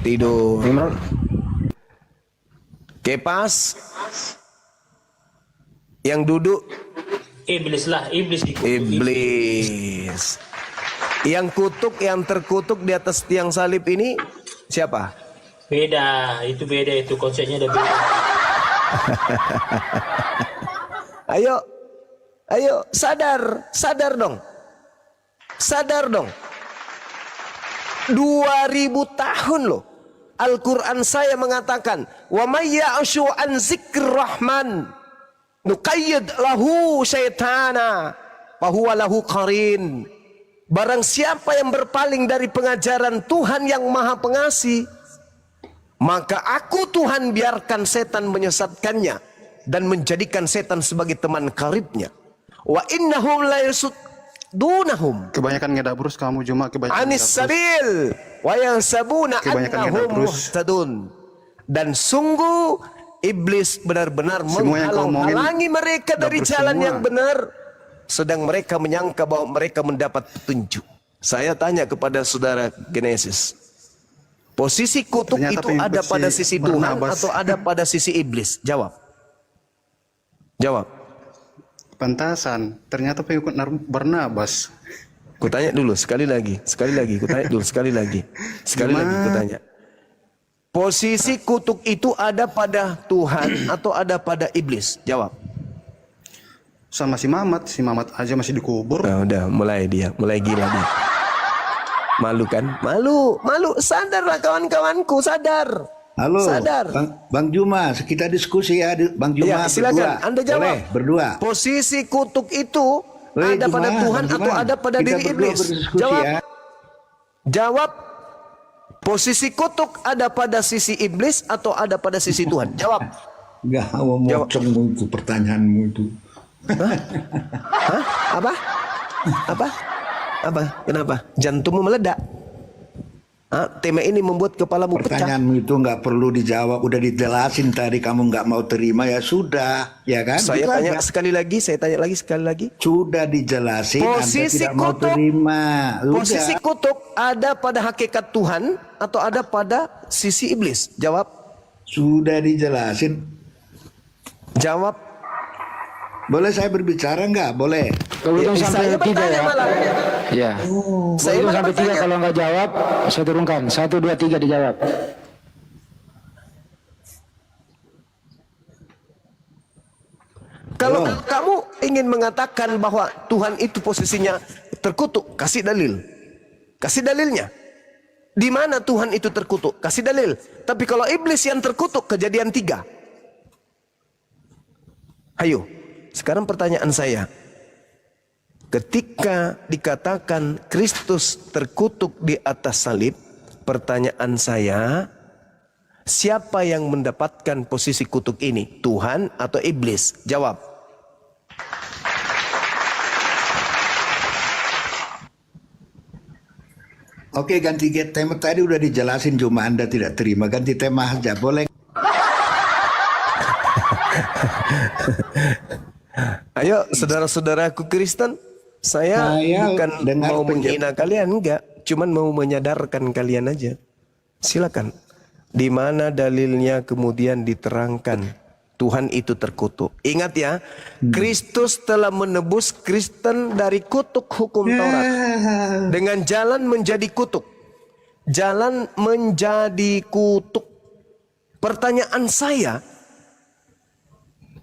Tidur. Imran. Kepas. Yang duduk Iblis lah, iblis dikutuk. iblis. Yang kutuk, yang terkutuk di atas tiang salib ini siapa? Beda, itu konsepnya udah beda. Ayo, sadar dong. Sadar dong. 2000 tahun loh. Al-Quran saya mengatakan, wa may ya'shu an zikr rahman nuqayyid lahu syaitana fahuwa lahu qarin. Barang siapa yang berpaling dari pengajaran Tuhan yang Maha Pengasih, maka aku Tuhan biarkan setan menyesatkannya dan menjadikan setan sebagai teman karibnya. Wa innahum la yasuddunahum Kebanyakan ngedabrus kamu Juma, kebanyakan anis sabil wa yansabuna Kebanyakan annahum ngedabrus. muhtadun. Dan sungguh iblis benar-benar Semua yang kau omongin menghalangi mereka dari dabrus jalan semua. yang benar, sedang mereka menyangka bahwa mereka mendapat petunjuk. Saya tanya kepada saudara Genesis, posisi kutuk Ternyata itu ada pengikut pada si sisi Tuhan Barnabas. atau ada pada sisi iblis? Jawab. Pantasan. Ternyata pengikut Barnabas. Kutanya dulu sekali lagi, kutanya dulu sekali lagi, kutanya. Posisi kutuk itu ada pada Tuhan atau ada pada iblis? Jawab. Sama si Mamat aja masih dikubur. Nah, udah mulai gila dia. Malu kan? Malu. Sadarlah kawan-kawanku, sadar. Halo, Sadar. Bang Juma, kita diskusi ya, Bang Juma. Ya, silakan. Berdua. Anda jawab. Boleh, berdua. Posisi kutuk itu Woi, ada pada Juma, Tuhan Bang atau Juma. ada pada Kita diri berdua iblis? berdiskusi Jawab. ya. Jawab. Posisi kutuk ada pada sisi iblis atau ada pada sisi Tuhan? Jawab. Enggak mau mocongmu itu pertanyaanmu itu. Hah? Apa? Kenapa? Jantungmu meledak? Tema ini membuat kepalamu pecah. Pertanyaanmu itu nggak perlu dijawab, udah dijelasin tadi, kamu nggak mau terima ya sudah, ya kan? Saya Itu tanya aja. sekali lagi. Sudah dijelasin, Posisi Anda tidak mau kutuk, terima. Udah. posisi kutuk ada pada hakikat Tuhan atau ada pada sisi iblis? Jawab. Sudah dijelasin. Jawab. Boleh saya berbicara nggak? Boleh. Kalau hitung sampai Saya 3 bertanya ya. malah. Ya. Saya Hitung malah sampai 3, bertanya. kalau nggak jawab saya turunkan. 1, 2, 3 dijawab. Kalau kamu ingin mengatakan bahwa Tuhan itu posisinya terkutuk, kasih dalil. Kasih dalilnya. Di mana Tuhan itu terkutuk? Kasih dalil. Tapi kalau iblis yang terkutuk, Kejadian 3. Ayo, sekarang pertanyaan saya. Ketika dikatakan Kristus terkutuk di atas salib, pertanyaan saya, siapa yang mendapatkan posisi kutuk ini? Tuhan atau iblis? Jawab. Oke, ganti tema tadi udah dijelasin, cuma Anda tidak terima. Ganti tema aja, boleh? Ayo, saudara-saudaraku Kristen, saya bukan dengar mau menghina kalian, enggak. Cuman mau menyadarkan kalian aja. Silakan. Di mana dalilnya kemudian diterangkan Tuhan itu terkutuk. Ingat ya, Kristus telah menebus Kristen dari kutuk hukum Taurat. Dengan jalan menjadi kutuk. Jalan menjadi kutuk. Pertanyaan saya,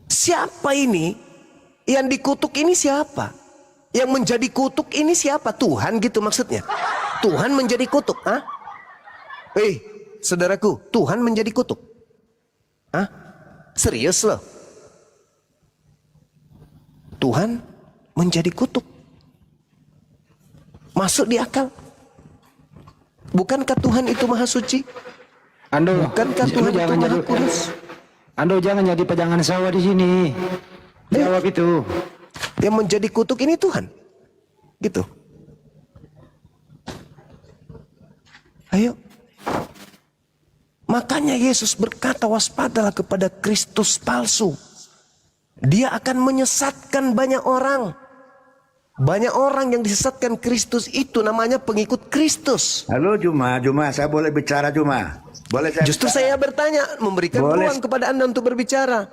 siapa ini? Yang dikutuk ini siapa? Yang menjadi kutuk ini siapa? Tuhan gitu maksudnya. Tuhan menjadi kutuk. Saudaraku, Tuhan menjadi kutuk. Serius loh? Tuhan menjadi kutuk. Masuk di akal? Bukankah Tuhan itu maha suci? Ando, Bukankah Tuhan itu maha kudus? Ando jangan jadi pejangan sawah di sini. Jawab itu. Yang menjadi kutuk ini Tuhan. Gitu. Ayo. Makanya Yesus berkata, waspadalah kepada Kristus palsu. Dia akan menyesatkan banyak orang. Banyak orang yang disesatkan Kristus itu namanya pengikut Kristus. Halo Juma, saya boleh bicara Juma? Boleh saya Justru bicara? saya bertanya, memberikan Boleh. ruang kepada Anda untuk berbicara.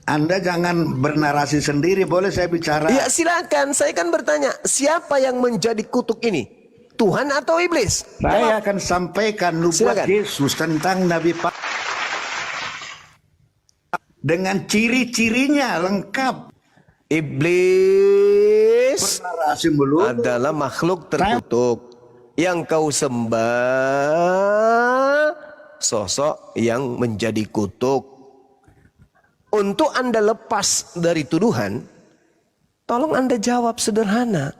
Anda jangan bernarasi sendiri, boleh saya bicara? Ya silakan, saya kan bertanya, siapa yang menjadi kutuk ini? Tuhan atau iblis? Saya akan sampaikan nubuat Silakan. Yesus tentang Nabi Pak dengan ciri-cirinya lengkap. Iblis Narasi melulu. adalah makhluk terkutuk. Yang kau sembah sosok yang menjadi kutuk. Untuk Anda lepas dari tuduhan, tolong Anda jawab sederhana.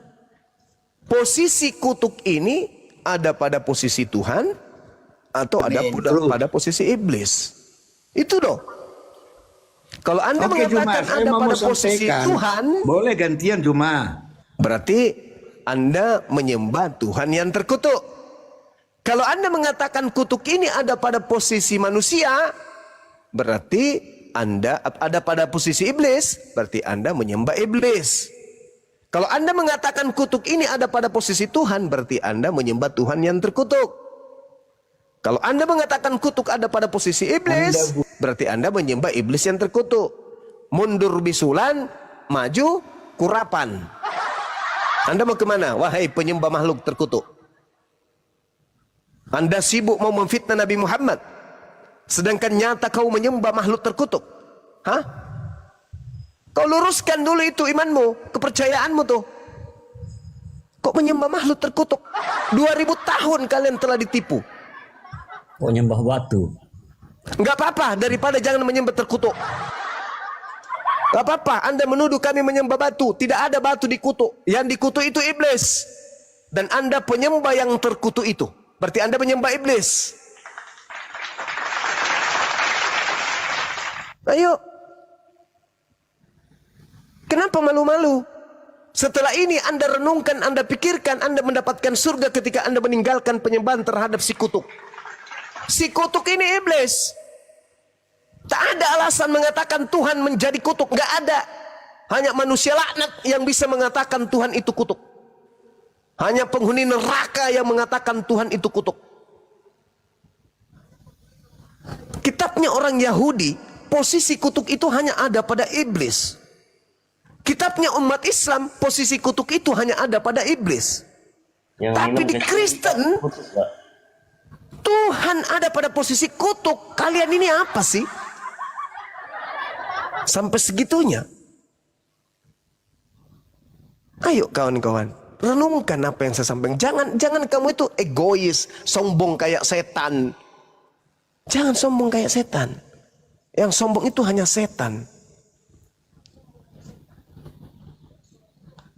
Posisi kutuk ini ada pada posisi Tuhan atau ada pada posisi iblis? Itu dong. Kalau Anda Oke Juma, mengatakan saya ada mau pada posisi sampaikan. Tuhan, Boleh gantian Juma. berarti Anda menyembah Tuhan yang terkutuk. Kalau Anda mengatakan kutuk ini ada pada posisi manusia, berarti Anda ada pada posisi iblis, berarti Anda menyembah iblis. Kalau Anda mengatakan kutuk ini ada pada posisi Tuhan, berarti Anda menyembah Tuhan yang terkutuk. Kalau Anda mengatakan kutuk ada pada posisi iblis, berarti Anda menyembah iblis yang terkutuk. Mundur bisulan, maju kurapan. Anda mau kemana? Wahai penyembah makhluk terkutuk. Anda sibuk mau memfitnah Nabi Muhammad, sedangkan nyata kau menyembah makhluk terkutuk. Hah? Kau luruskan dulu itu imanmu, kepercayaanmu tuh. Kok menyembah makhluk terkutuk? 2000 tahun kalian telah ditipu. Kok nyembah batu? Enggak apa-apa, daripada jangan menyembah terkutuk. Enggak apa-apa, Anda menuduh kami menyembah batu. Tidak ada batu dikutuk. Yang dikutuk itu iblis. Dan Anda penyembah yang terkutuk itu. Berarti Anda menyembah iblis. Ayo. Kenapa malu-malu? Setelah ini Anda renungkan, Anda pikirkan, Anda mendapatkan surga ketika Anda meninggalkan penyembahan terhadap si kutuk. Si kutuk ini iblis. Tak ada alasan mengatakan Tuhan menjadi kutuk. Nggak ada. Hanya manusia laknat yang bisa mengatakan Tuhan itu kutuk. Hanya penghuni neraka yang mengatakan Tuhan itu kutuk. Kitabnya orang Yahudi, posisi kutuk itu hanya ada pada iblis. Kitabnya umat Islam, posisi kutuk itu hanya ada pada iblis. Tapi di Kristen, Tuhan ada pada posisi kutuk. Kalian ini apa sih? Sampai segitunya. Ayo kawan-kawan, renungkan apa yang saya sampaikan. Jangan kamu itu egois, sombong kayak setan. Jangan sombong kayak setan. Yang sombong itu hanya setan.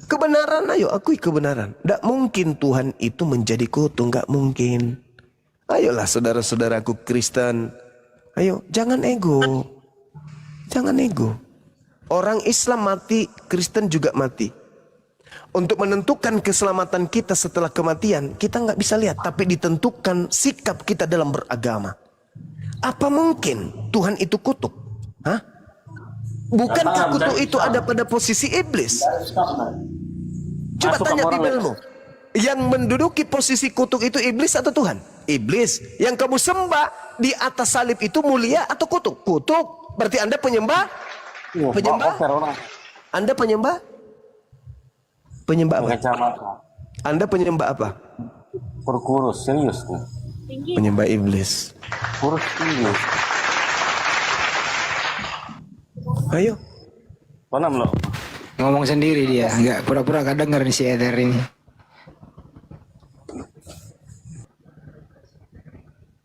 Kebenaran, ayo akui kebenaran. Tidak mungkin Tuhan itu menjadi kutuk, nggak mungkin. Ayolah saudara-saudaraku Kristen. Ayo, jangan ego. Jangan ego. Orang Islam mati, Kristen juga mati. Untuk menentukan keselamatan kita setelah kematian, kita nggak bisa lihat. Tapi ditentukan sikap kita dalam beragama. Apa mungkin Tuhan itu kutuk? Hah? Bukankah kutuk itu ada pada posisi iblis? Coba tanya Bibelmu. Yang menduduki posisi kutuk itu iblis atau Tuhan? Iblis. Yang kamu sembah di atas salib itu mulia atau kutuk? Kutuk. Berarti Anda penyembah? Penyembah? Anda penyembah? Penyembah apa? Anda penyembah apa? Kurus serius nih. Penyembah iblis. Kurus serius. Ayo. Mana lo? Ngomong sendiri dia, enggak pura-pura gak denger nih si Eder ini.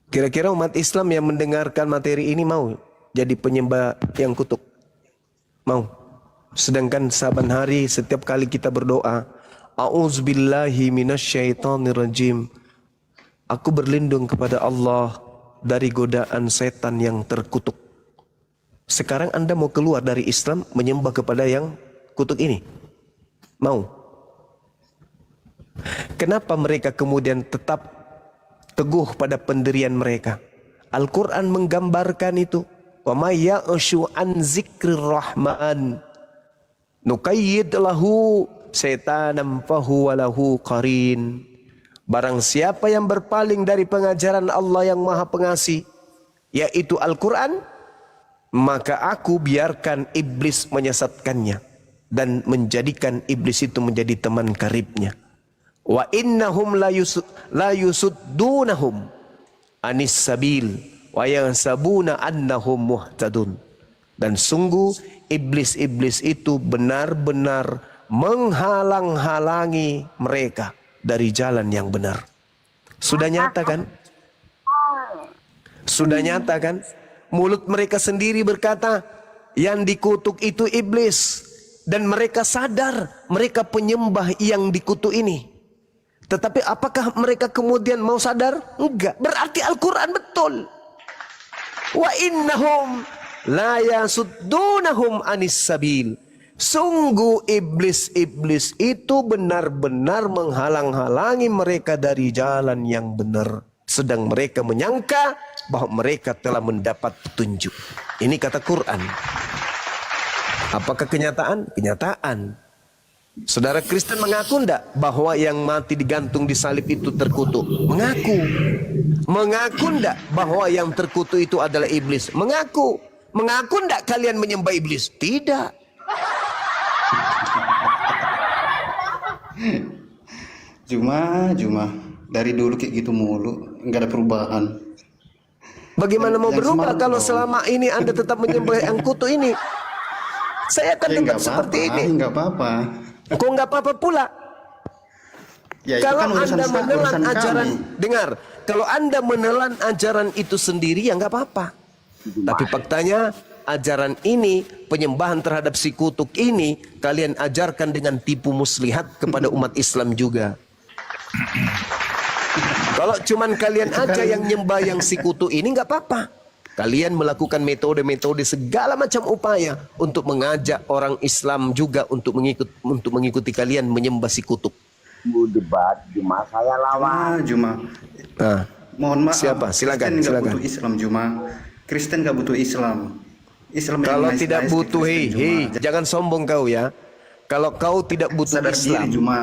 Kira-kira umat Islam yang mendengarkan materi ini mau jadi penyembah yang kutuk? Mau? Sedangkan saban hari setiap kali kita berdoa, A'udzubillahi minasyaitonirrajim. Aku berlindung kepada Allah dari godaan setan yang terkutuk. Sekarang Anda mau keluar dari Islam menyembah kepada yang kutuk ini? Mau? Kenapa mereka kemudian tetap teguh pada pendirian mereka? Al-Quran menggambarkan itu. Wa may ya'shu an zikrir rahman. nuqayyid lahu syaitanam fahuwa lahu qarin. Barang siapa yang berpaling dari pengajaran Allah yang Maha Pengasih, yaitu Al-Quran, maka aku biarkan iblis menyesatkannya dan menjadikan iblis itu menjadi teman karibnya. Wa innahum la yusuddunahum anis sabil wa yansabuna annahum muhtadun. Dan sungguh iblis-iblis itu benar-benar menghalang-halangi mereka dari jalan yang benar. Sudah nyata kan? Sudah nyata kan? Mulut mereka sendiri berkata yang dikutuk itu iblis, dan mereka sadar mereka penyembah yang dikutuk ini. Tetapi apakah mereka kemudian mau sadar? Enggak. Berarti Al-Quran betul. Wa innahum la yasuddunahum anis sabil. Sungguh iblis-iblis itu benar-benar menghalang-halangi mereka dari jalan yang benar. Sedang mereka menyangka bahwa mereka telah mendapat petunjuk. Ini kata Quran. Apakah kenyataan? Kenyataan. Saudara Kristen mengaku enggak bahwa yang mati digantung di salib itu terkutuk? Mengaku. Mengaku enggak bahwa yang terkutuk itu adalah iblis? Mengaku. Mengaku enggak kalian menyembah iblis? Tidak. Cuma dari dulu kayak gitu mulu, nggak ada perubahan. Bagaimana mau berubah kalau selama ini Anda tetap menyembah yang kutu ini? Saya akan tetap seperti ini. Nggak apa-apa. Kok nggak apa-apa pula? Ya, itu Kalau kan Anda menelan urusan ajaran, kami. dengar. Kalau Anda menelan ajaran itu sendiri ya nggak apa-apa. Tapi faktanya ajaran ini, penyembahan terhadap si kutuk ini, kalian ajarkan dengan tipu muslihat kepada umat Islam juga. Kalau cuman kalian aja yang nyembah yang si kutuk ini nggak apa-apa. Kalian melakukan metode-metode segala macam upaya untuk mengajak orang Islam juga untuk mengikuti kalian menyembah si kutuk. Debat Juma saya lawan. Juma. Nah, Mohon maaf. siapa? Silakan, Kristen nggak silakan. butuh Islam Juma. Kristen nggak butuh Islam. Islam yang Kalau nice, tidak nice, butuh, Kristen, Juma. jangan sombong kau ya. Kalau kau tidak butuh Sadar Islam, diri, Juma.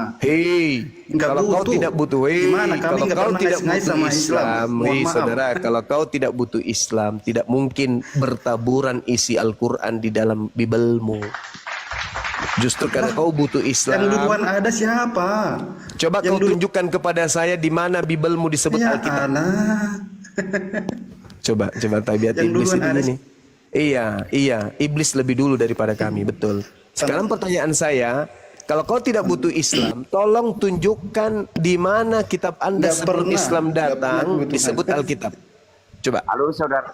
kalau kau butuh. tidak butuh, Gimana? Kami kalau nggak kau pernah tidak nice-nice butuh sama Islam, Islam. Mohon maaf. saudara, kalau kau tidak butuh Islam, tidak mungkin bertaburan isi Al-Quran di dalam Bibelmu. Justru karena kau butuh Islam. Yang duluan ada siapa? Coba yang kau tunjukkan kepada saya di mana Bibelmu disebut Ya Alkitab. Allah. Coba tabiat Yang iblis duluan itu ada ini. Iya, iblis lebih dulu daripada kami, betul. Sekarang pertanyaan saya, kalau kau tidak butuh Islam, tolong tunjukkan di mana kitab Anda Nggak sebelum pernah. Islam Nggak pernah datang kebutuhan. disebut Alkitab. Coba. Halo saudara,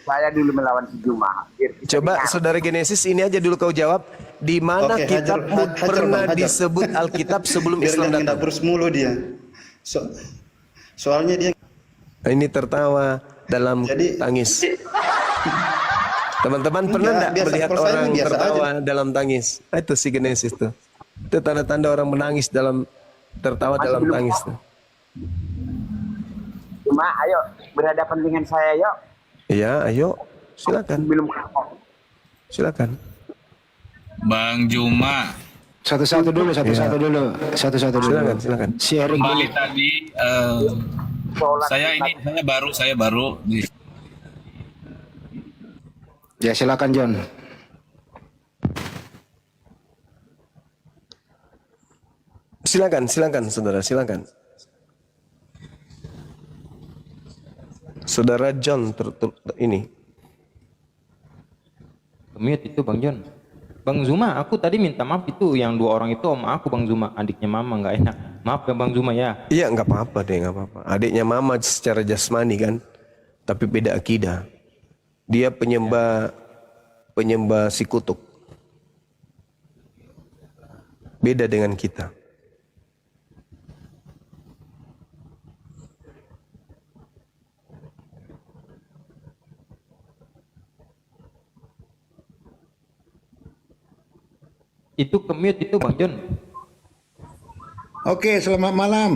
saya dulu melawan si Juma. Biar kita Coba dengar. saudara Genesis ini aja dulu kau jawab. Di mana Oke, kitabmu hajar, pernah Bang, hajar. disebut Alkitab sebelum Biar Islam nggak datang? dapur mulu dia. Soalnya dia Ini tertawa dalam Jadi- tangis. Teman-teman Enggak, pernah enggak biasa, melihat kalau saya orang biasa tertawa dalam tangis? Itu si Genesis tuh. Itu tanda-tanda orang menangis dalam tertawa Masih dalam belum tangis kok. tuh. Cuma ayo berhadapan dengan saya yuk. Iya, ayo. Silakan. Belum kapok. Silakan. Bang Juma, Satu-satu dulu. Silakan, silakan. Sharing kembali dulu. tadi Sholat saya baru di Ya silakan John. Silakan, saudara, silakan. Saudara John ini. Mute itu Bang John. Bang Zuma, aku tadi minta maaf itu yang dua orang itu om aku Bang Zuma, adiknya Mama nggak enak. Maaf ya Bang Zuma ya. Iya, nggak apa-apa deh, nggak apa-apa. Adiknya Mama secara jasmani kan, tapi beda akidah. Dia penyembah si kutuk. Beda dengan kita. Itu ke-mute itu Bang John. Oke, selamat malam.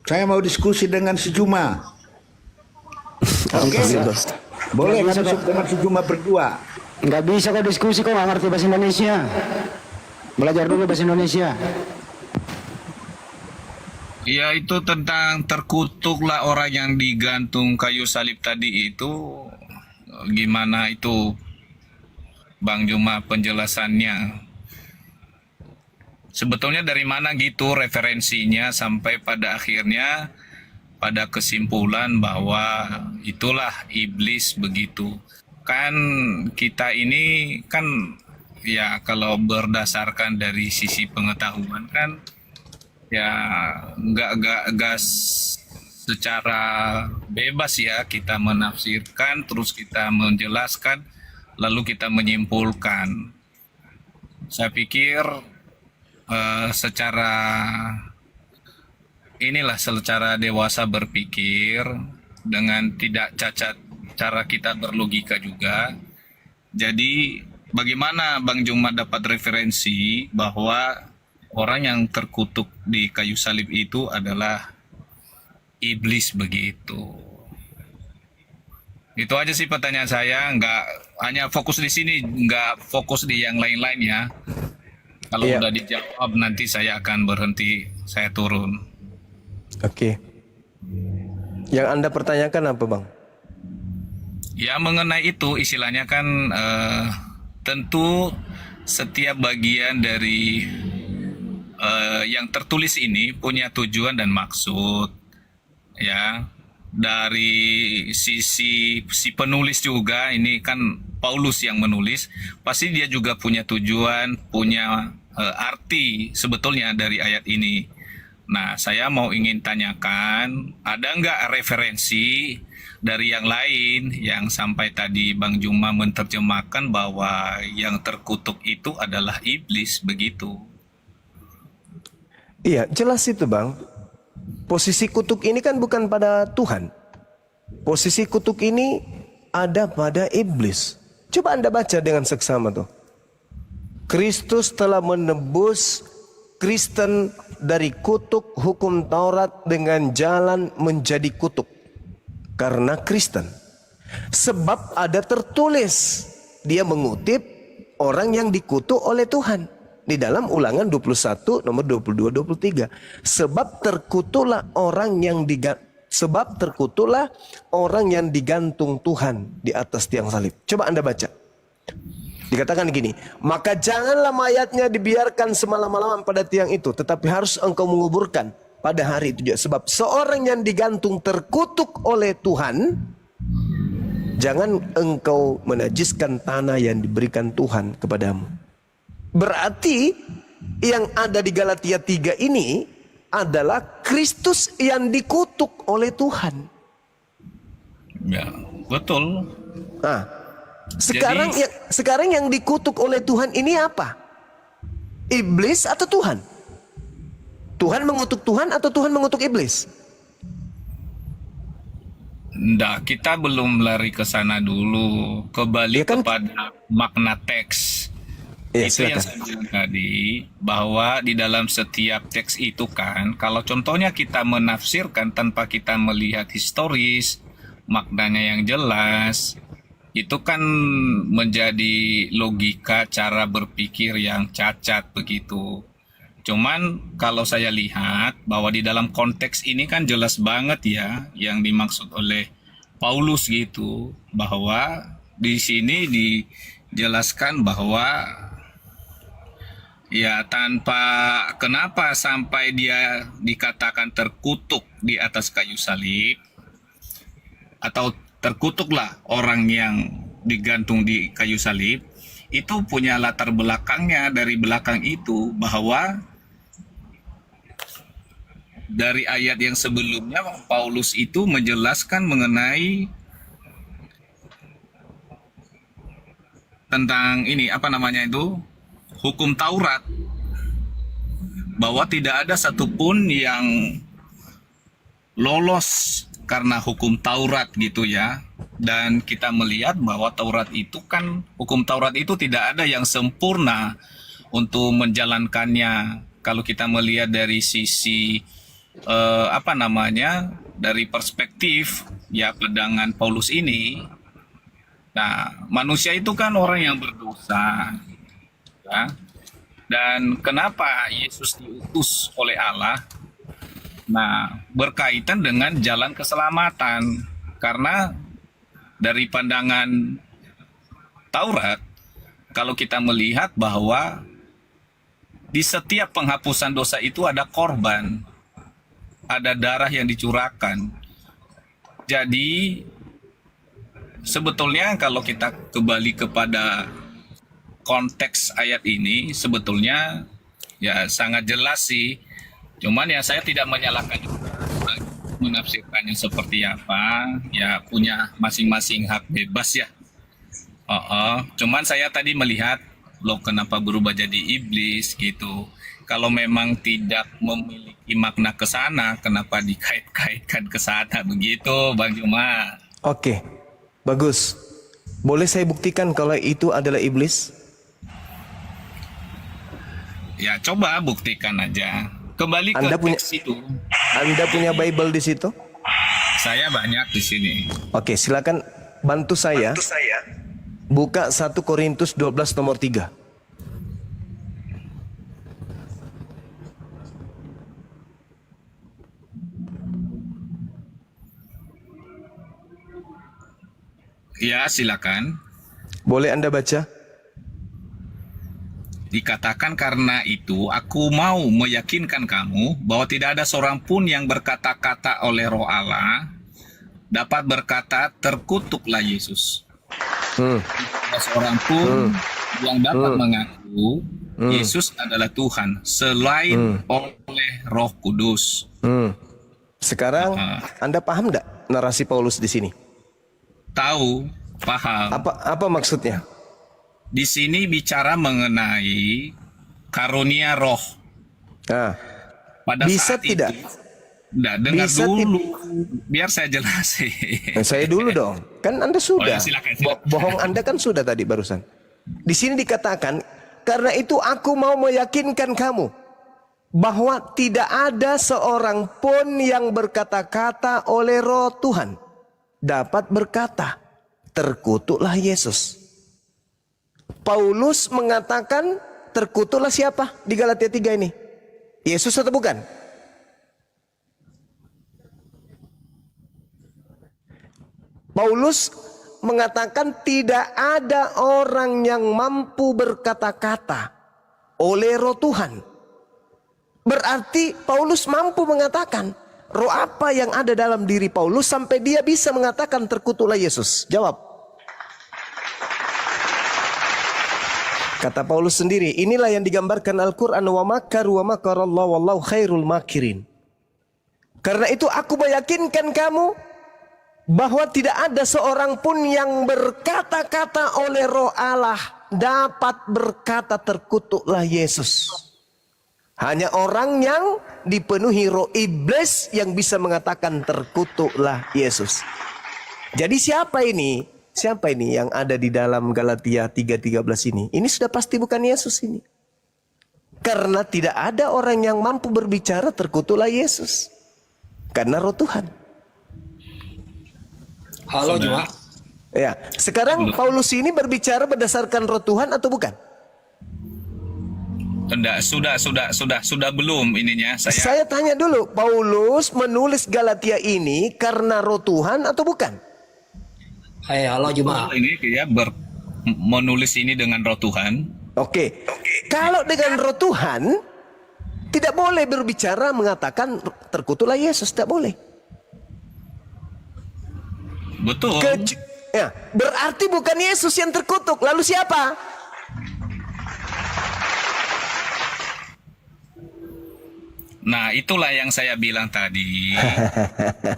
Saya mau diskusi dengan si Juma. Oke, boleh kami dengan si Juma berdua. Nggak bisa kau diskusi kau nggak ngerti bahasa Indonesia. Belajar dulu bahasa Indonesia. Ya itu tentang terkutuklah orang yang digantung kayu salib tadi itu. Gimana itu Bang Juma penjelasannya? Sebetulnya dari mana gitu referensinya sampai pada akhirnya pada kesimpulan bahwa itulah iblis begitu. Kan kita ini kan ya kalau berdasarkan dari sisi pengetahuan kan ya nggak secara bebas ya kita menafsirkan terus kita menjelaskan lalu kita menyimpulkan. Saya pikir secara dewasa berpikir dengan tidak cacat cara kita berlogika juga. Jadi bagaimana Bang Juma dapat referensi bahwa orang yang terkutuk di kayu salib itu adalah iblis begitu? Itu aja sih pertanyaan saya, nggak hanya fokus di sini, nggak fokus di yang lain-lain ya. Kalau Iya. udah dijawab nanti saya akan berhenti, saya turun. Oke. Yang Anda pertanyakan apa, Bang? Ya mengenai itu istilahnya kan tentu setiap bagian dari yang tertulis ini punya tujuan dan maksud ya. Dari sisi si penulis juga, ini kan Paulus yang menulis, pasti dia juga punya tujuan, punya arti sebetulnya dari ayat ini. Nah, saya mau ingin tanyakan, ada nggak referensi dari yang lain yang sampai tadi Bang Juma menerjemahkan bahwa yang terkutuk itu adalah iblis begitu? Iya, jelas itu, Bang. Posisi kutuk ini kan bukan pada Tuhan. Posisi kutuk ini ada pada iblis. Coba Anda baca dengan seksama tuh. Kristus telah menebus Kristen dari kutuk hukum Taurat dengan jalan menjadi kutuk karena Kristen. Sebab ada tertulis, dia mengutip orang yang dikutuk oleh Tuhan. Di dalam Ulangan 21 nomor 22-23. Sebab terkutuklah orang yang digantung Tuhan di atas tiang salib. Coba Anda baca. Dikatakan gini, maka janganlah mayatnya dibiarkan semalam-malaman pada tiang itu, tetapi harus engkau menguburkan pada hari itu juga. Sebab seorang yang digantung terkutuk oleh Tuhan, jangan engkau menajiskan tanah yang diberikan Tuhan kepadamu. Berarti yang ada di Galatia 3 ini adalah Kristus yang dikutuk oleh Tuhan. Ya, betul. Nah, sekarang yang dikutuk oleh Tuhan ini apa? Iblis atau Tuhan? Tuhan mengutuk Tuhan atau Tuhan mengutuk iblis? Nggak, kita belum lari ke sana dulu. Kembali Ya kan? kepada makna teks. Ya, Itu yang silakan. saya bilang tadi, bahwa di dalam setiap teks itu kan, kalau contohnya kita menafsirkan tanpa kita melihat historis, maknanya yang jelas, itu kan menjadi logika cara berpikir yang cacat begitu. Cuman kalau saya lihat bahwa di dalam konteks ini kan jelas banget ya yang dimaksud oleh Paulus gitu, bahwa di sini dijelaskan bahwa ya kenapa sampai dia dikatakan terkutuk di atas kayu salib, atau terkutuklah orang yang digantung di kayu salib, itu punya latar belakangnya. Dari belakang itu bahwa dari ayat yang sebelumnya Paulus itu menjelaskan mengenai tentang ini hukum Taurat, bahwa tidak ada satupun yang lolos karena hukum Taurat gitu ya. Dan kita melihat bahwa hukum Taurat itu tidak ada yang sempurna untuk menjalankannya. Kalau kita melihat dari sisi dari perspektif ya pandangan Paulus ini, nah manusia itu kan orang yang berdosa ya. Dan kenapa Yesus diutus oleh Allah? Nah, berkaitan dengan jalan keselamatan. Karena dari pandangan Taurat, kalau kita melihat bahwa di setiap penghapusan dosa itu ada korban, ada darah yang dicurahkan. Jadi sebetulnya kalau kita kembali kepada konteks ayat ini, sebetulnya ya sangat jelas sih. Cuman ya saya tidak menyalahkan juga, menafsirkannya seperti apa, ya punya masing-masing hak bebas ya. Cuman saya tadi melihat, loh kenapa berubah jadi iblis gitu. Kalau memang tidak memiliki makna ke sana, kenapa dikait-kaitkan ke sana begitu, Bang Juma? Oke, bagus. Boleh saya buktikan kalau itu adalah iblis? Ya coba buktikan aja. Kembali ke Anda punya- teks itu. Anda punya Bible di situ? Saya banyak di sini. Oke, silakan bantu saya. Buka 1 Korintus 12 nomor 3. Ya, silakan. Boleh Anda baca? Dikatakan karena itu aku mau meyakinkan kamu bahwa tidak ada seorang pun yang berkata-kata oleh Roh Allah dapat berkata terkutuklah Yesus. Tidak ada seorang pun yang dapat mengaku Yesus adalah Tuhan selain oleh Roh Kudus. Sekarang Anda paham enggak narasi Paulus di sini? Tahu, paham. Apa maksudnya? Di sini bicara mengenai karunia roh. Nah, Pada bisa saat tidak? itu, dengar Bisa dulu, biar saya jelasin. Saya dulu dong. Kan Anda sudah. Oh ya, silakan. Bohong Anda kan sudah tadi barusan. Di sini dikatakan, karena itu aku mau meyakinkan kamu bahwa tidak ada seorang pun yang berkata-kata oleh Roh Tuhan dapat berkata, terkutuklah Yesus. Paulus mengatakan terkutuklah siapa di Galatia 3 ini? Yesus atau bukan? Paulus mengatakan tidak ada orang yang mampu berkata-kata oleh Roh Tuhan. Berarti Paulus mampu mengatakan roh apa yang ada dalam diri Paulus sampai dia bisa mengatakan terkutuklah Yesus? Jawab. Kata Paulus sendiri, inilah yang digambarkan Al-Quran, wa makaru wa makarallahu wallahu khairul makirin. Karena itu aku meyakinkan kamu bahwa tidak ada seorang pun yang berkata-kata oleh Roh Allah dapat berkata terkutuklah Yesus. Hanya orang yang dipenuhi roh iblis yang bisa mengatakan terkutuklah Yesus. Jadi siapa ini? Siapa ini yang ada di dalam Galatia 3:13 ini? Ini sudah pasti bukan Yesus ini. Karena tidak ada orang yang mampu berbicara terkutuklah Yesus. Karena roh Tuhan. Halo Juma. Ya, sekarang Paulus ini berbicara berdasarkan roh Tuhan atau bukan? Enggak, sudah belum ininya Saya tanya dulu, Paulus menulis Galatia ini karena roh Tuhan atau bukan? Hai, halo Juma. Ini dia menulis ini dengan roh Tuhan. Oke. Kalau dengan roh Tuhan tidak boleh berbicara mengatakan terkutuklah Yesus, tidak boleh. Betul. Ya, berarti bukan Yesus yang terkutuk, lalu siapa? Nah, itulah yang saya bilang tadi.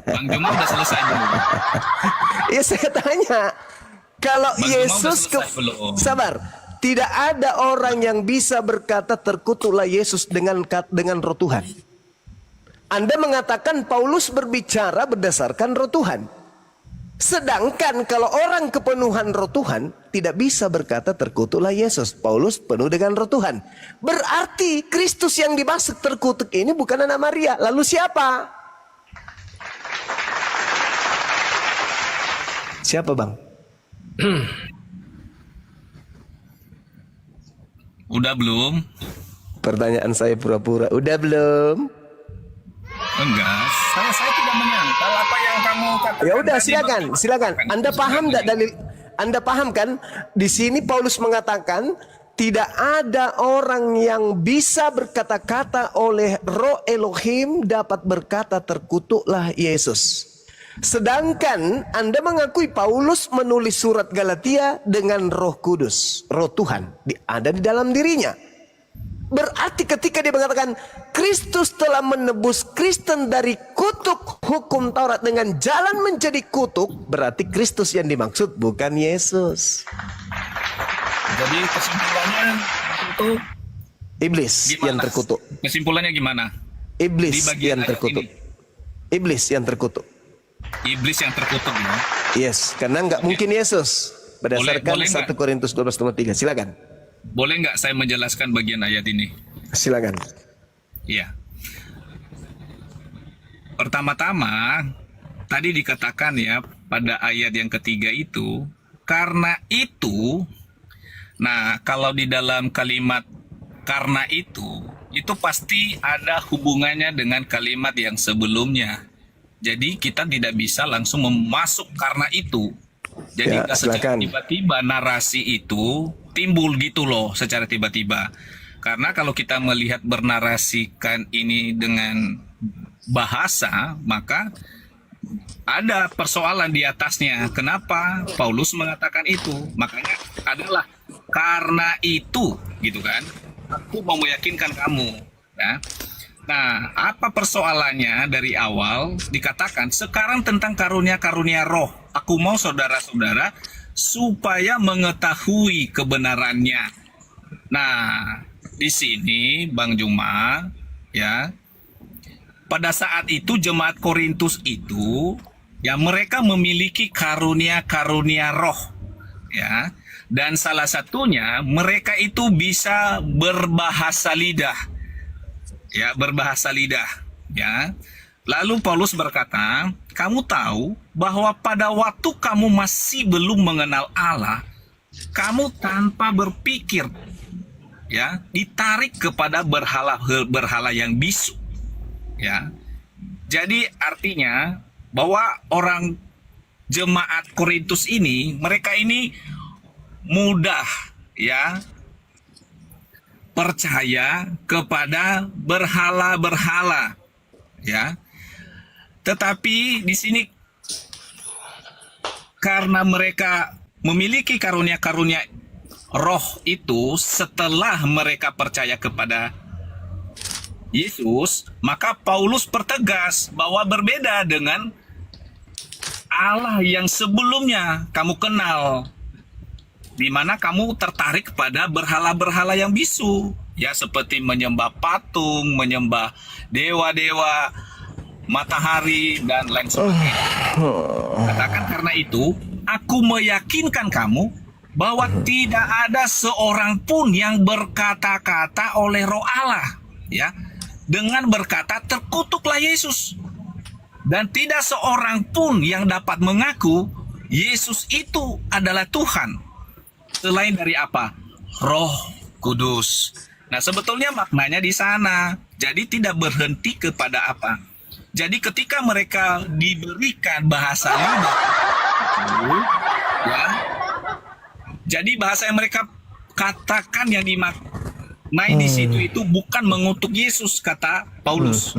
Bang Juma udah selesai belum? Ya saya tanya, kalau Bang Juma Yesus udah selesai belum? sabar, tidak ada orang yang bisa berkata terkutuklah Yesus dengan roh Tuhan. Anda mengatakan Paulus berbicara berdasarkan roh Tuhan. Sedangkan kalau orang kepenuhan roh Tuhan tidak bisa berkata terkutuklah Yesus. Paulus penuh dengan roh Tuhan. Berarti Kristus yang dimaksud terkutuk ini bukan anak Maria. Lalu siapa? Siapa bang? Udah belum? Pertanyaan saya pura-pura. Udah belum? Enggak, saya tidak menyangkal apa yang kamu katakan. Ya udah, tadi, silakan, Bang. silakan. Anda paham enggak dalil? Anda paham kan? Di sini Paulus mengatakan tidak ada orang yang bisa berkata-kata oleh Roh Elohim dapat berkata terkutuklah Yesus. Sedangkan Anda mengakui Paulus menulis surat Galatia dengan Roh Kudus, Roh Tuhan ada di dalam dirinya. Berarti ketika dia mengatakan Kristus telah menebus Kristen dari kutuk hukum Taurat dengan jalan menjadi kutuk, berarti Kristus yang dimaksud bukan Yesus. Jadi kesimpulannya itu Iblis gimana? yang terkutuk. Kesimpulannya gimana? Iblis Di bagian yang ayat terkutuk. ini. Iblis yang terkutuk. Iblis yang terkutuk ya. Yes, karena nggak mungkin Yesus. Berdasarkan Boleh 1 Korintus 12:3. Silakan. Boleh nggak saya menjelaskan bagian ayat ini? Silakan. Iya. Pertama-tama, tadi dikatakan ya pada ayat yang ketiga itu, karena itu, nah kalau di dalam kalimat karena itu pasti ada hubungannya dengan kalimat yang sebelumnya. Jadi kita tidak bisa langsung memasuk karena itu. Jadi Ya, nggak secara silakan. tiba-tiba narasi itu timbul gitu loh secara tiba-tiba. Karena kalau kita melihat bernarasikan ini dengan bahasa, maka ada persoalan di atasnya. Kenapa Paulus mengatakan itu? Makanya adalah karena itu, gitu kan? Aku mau meyakinkan kamu. Ya. Nah, apa persoalannya dari awal dikatakan sekarang tentang karunia-karunia roh. Aku mau saudara-saudara supaya mengetahui kebenarannya. Nah, di sini Bang Juma, ya, pada saat itu jemaat Korintus itu, ya mereka memiliki karunia-karunia roh, ya, dan salah satunya mereka itu bisa berbahasa lidah, ya, berbahasa lidah, ya. Lalu Paulus berkata, kamu tahu bahwa pada waktu kamu masih belum mengenal Allah, kamu tanpa berpikir, ya, ditarik kepada berhala yang bisu, ya. Jadi artinya bahwa orang jemaat Korintus ini, mereka ini mudah, ya, percaya kepada berhala-berhala, ya. Tetapi di sini karena mereka memiliki karunia-karunia roh itu setelah mereka percaya kepada Yesus, maka Paulus pertegas bahwa berbeda dengan Allah yang sebelumnya kamu kenal, di mana kamu tertarik pada berhala-berhala yang bisu, ya, seperti menyembah patung, menyembah dewa-dewa, matahari, dan lain sebagainya. Katakan karena itu, aku meyakinkan kamu bahwa tidak ada seorang pun yang berkata-kata oleh Roh Allah, ya, dengan berkata terkutuklah Yesus, dan tidak seorang pun yang dapat mengaku Yesus itu adalah Tuhan selain dari apa? Roh Kudus. Nah, sebetulnya maknanya di sana. Jadi tidak berhenti kepada apa? Jadi ketika mereka diberikan bahasa lidah, ya, jadi bahasa yang mereka katakan yang dimaknai di situ itu bukan mengutuk Yesus, kata Paulus,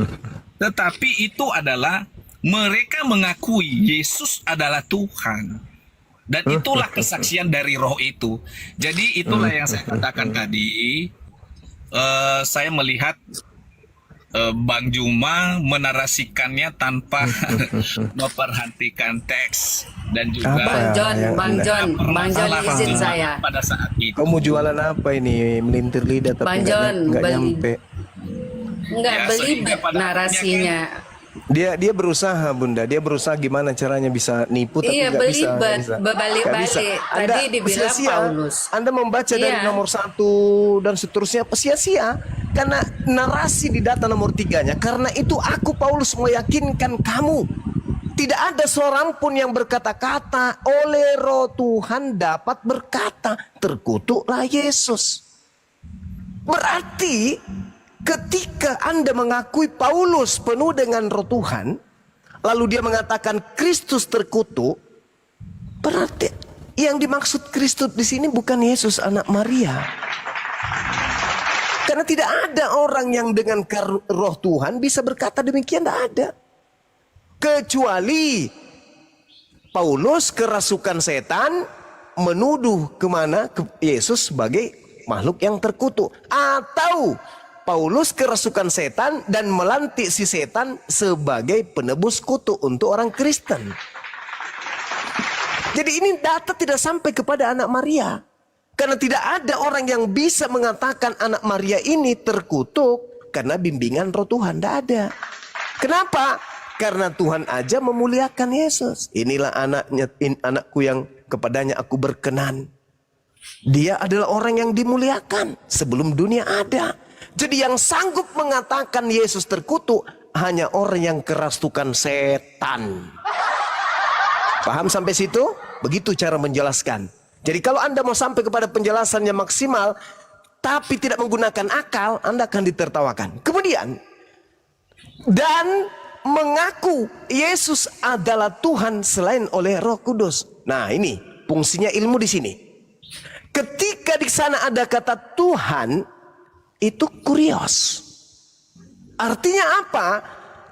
tetapi itu adalah mereka mengakui Yesus adalah Tuhan. Dan itulah kesaksian dari roh itu. Jadi itulah yang saya katakan tadi. Saya melihat Bang Juma menarasikannya tanpa memperhatikan teks dan juga Bang John izin saya pada saat itu. Kamu jualan apa ini? Melintir lidah tapi Bang John, nggak nyampe. Enggak Ya, belibet sehingga pada narasinya. Dia berusaha, Bunda. Dia berusaha gimana caranya bisa nipu tapi Iya, nggak bisa. belibet, nggak bisa. berbalik-balik. Nggak bisa. Anda Tadi dibilang sia-sia. Paulus. Anda membaca dari Iya. nomor 1 dan seterusnya sia-sia karena narasi di data nomor 3-nya. Karena itu aku Paulus meyakinkan kamu tidak ada seorang pun yang berkata-kata oleh Roh Tuhan dapat berkata terkutuklah Yesus. Berarti ketika Anda mengakui Paulus penuh dengan roh Tuhan, lalu dia mengatakan Kristus terkutuk, berarti yang dimaksud Kristus di sini bukan Yesus anak Maria. Karena tidak ada orang yang dengan roh Tuhan bisa berkata demikian, tidak ada. Kecuali Paulus kerasukan setan menuduh kemana ke Yesus sebagai makhluk yang terkutuk. Atau Paulus kerasukan setan dan melantik si setan sebagai penebus kutuk untuk orang Kristen. Jadi ini data tidak sampai kepada anak Maria. Karena tidak ada orang yang bisa mengatakan anak Maria ini terkutuk karena bimbingan roh Tuhan. Tidak ada. Kenapa? Karena Tuhan aja memuliakan Yesus. Inilah anakku yang kepadanya aku berkenan. Dia adalah orang yang dimuliakan sebelum dunia ada. Jadi yang sanggup mengatakan Yesus terkutuk hanya orang yang kerasukan setan. Paham sampai situ? Begitu cara menjelaskan. Jadi kalau Anda mau sampai kepada penjelasan yang maksimal tapi tidak menggunakan akal, Anda akan ditertawakan. Kemudian, dan mengaku Yesus adalah Tuhan selain oleh Roh Kudus. Nah, ini fungsinya ilmu di sini. Ketika di sana ada kata Tuhan, itu kurios. Artinya apa?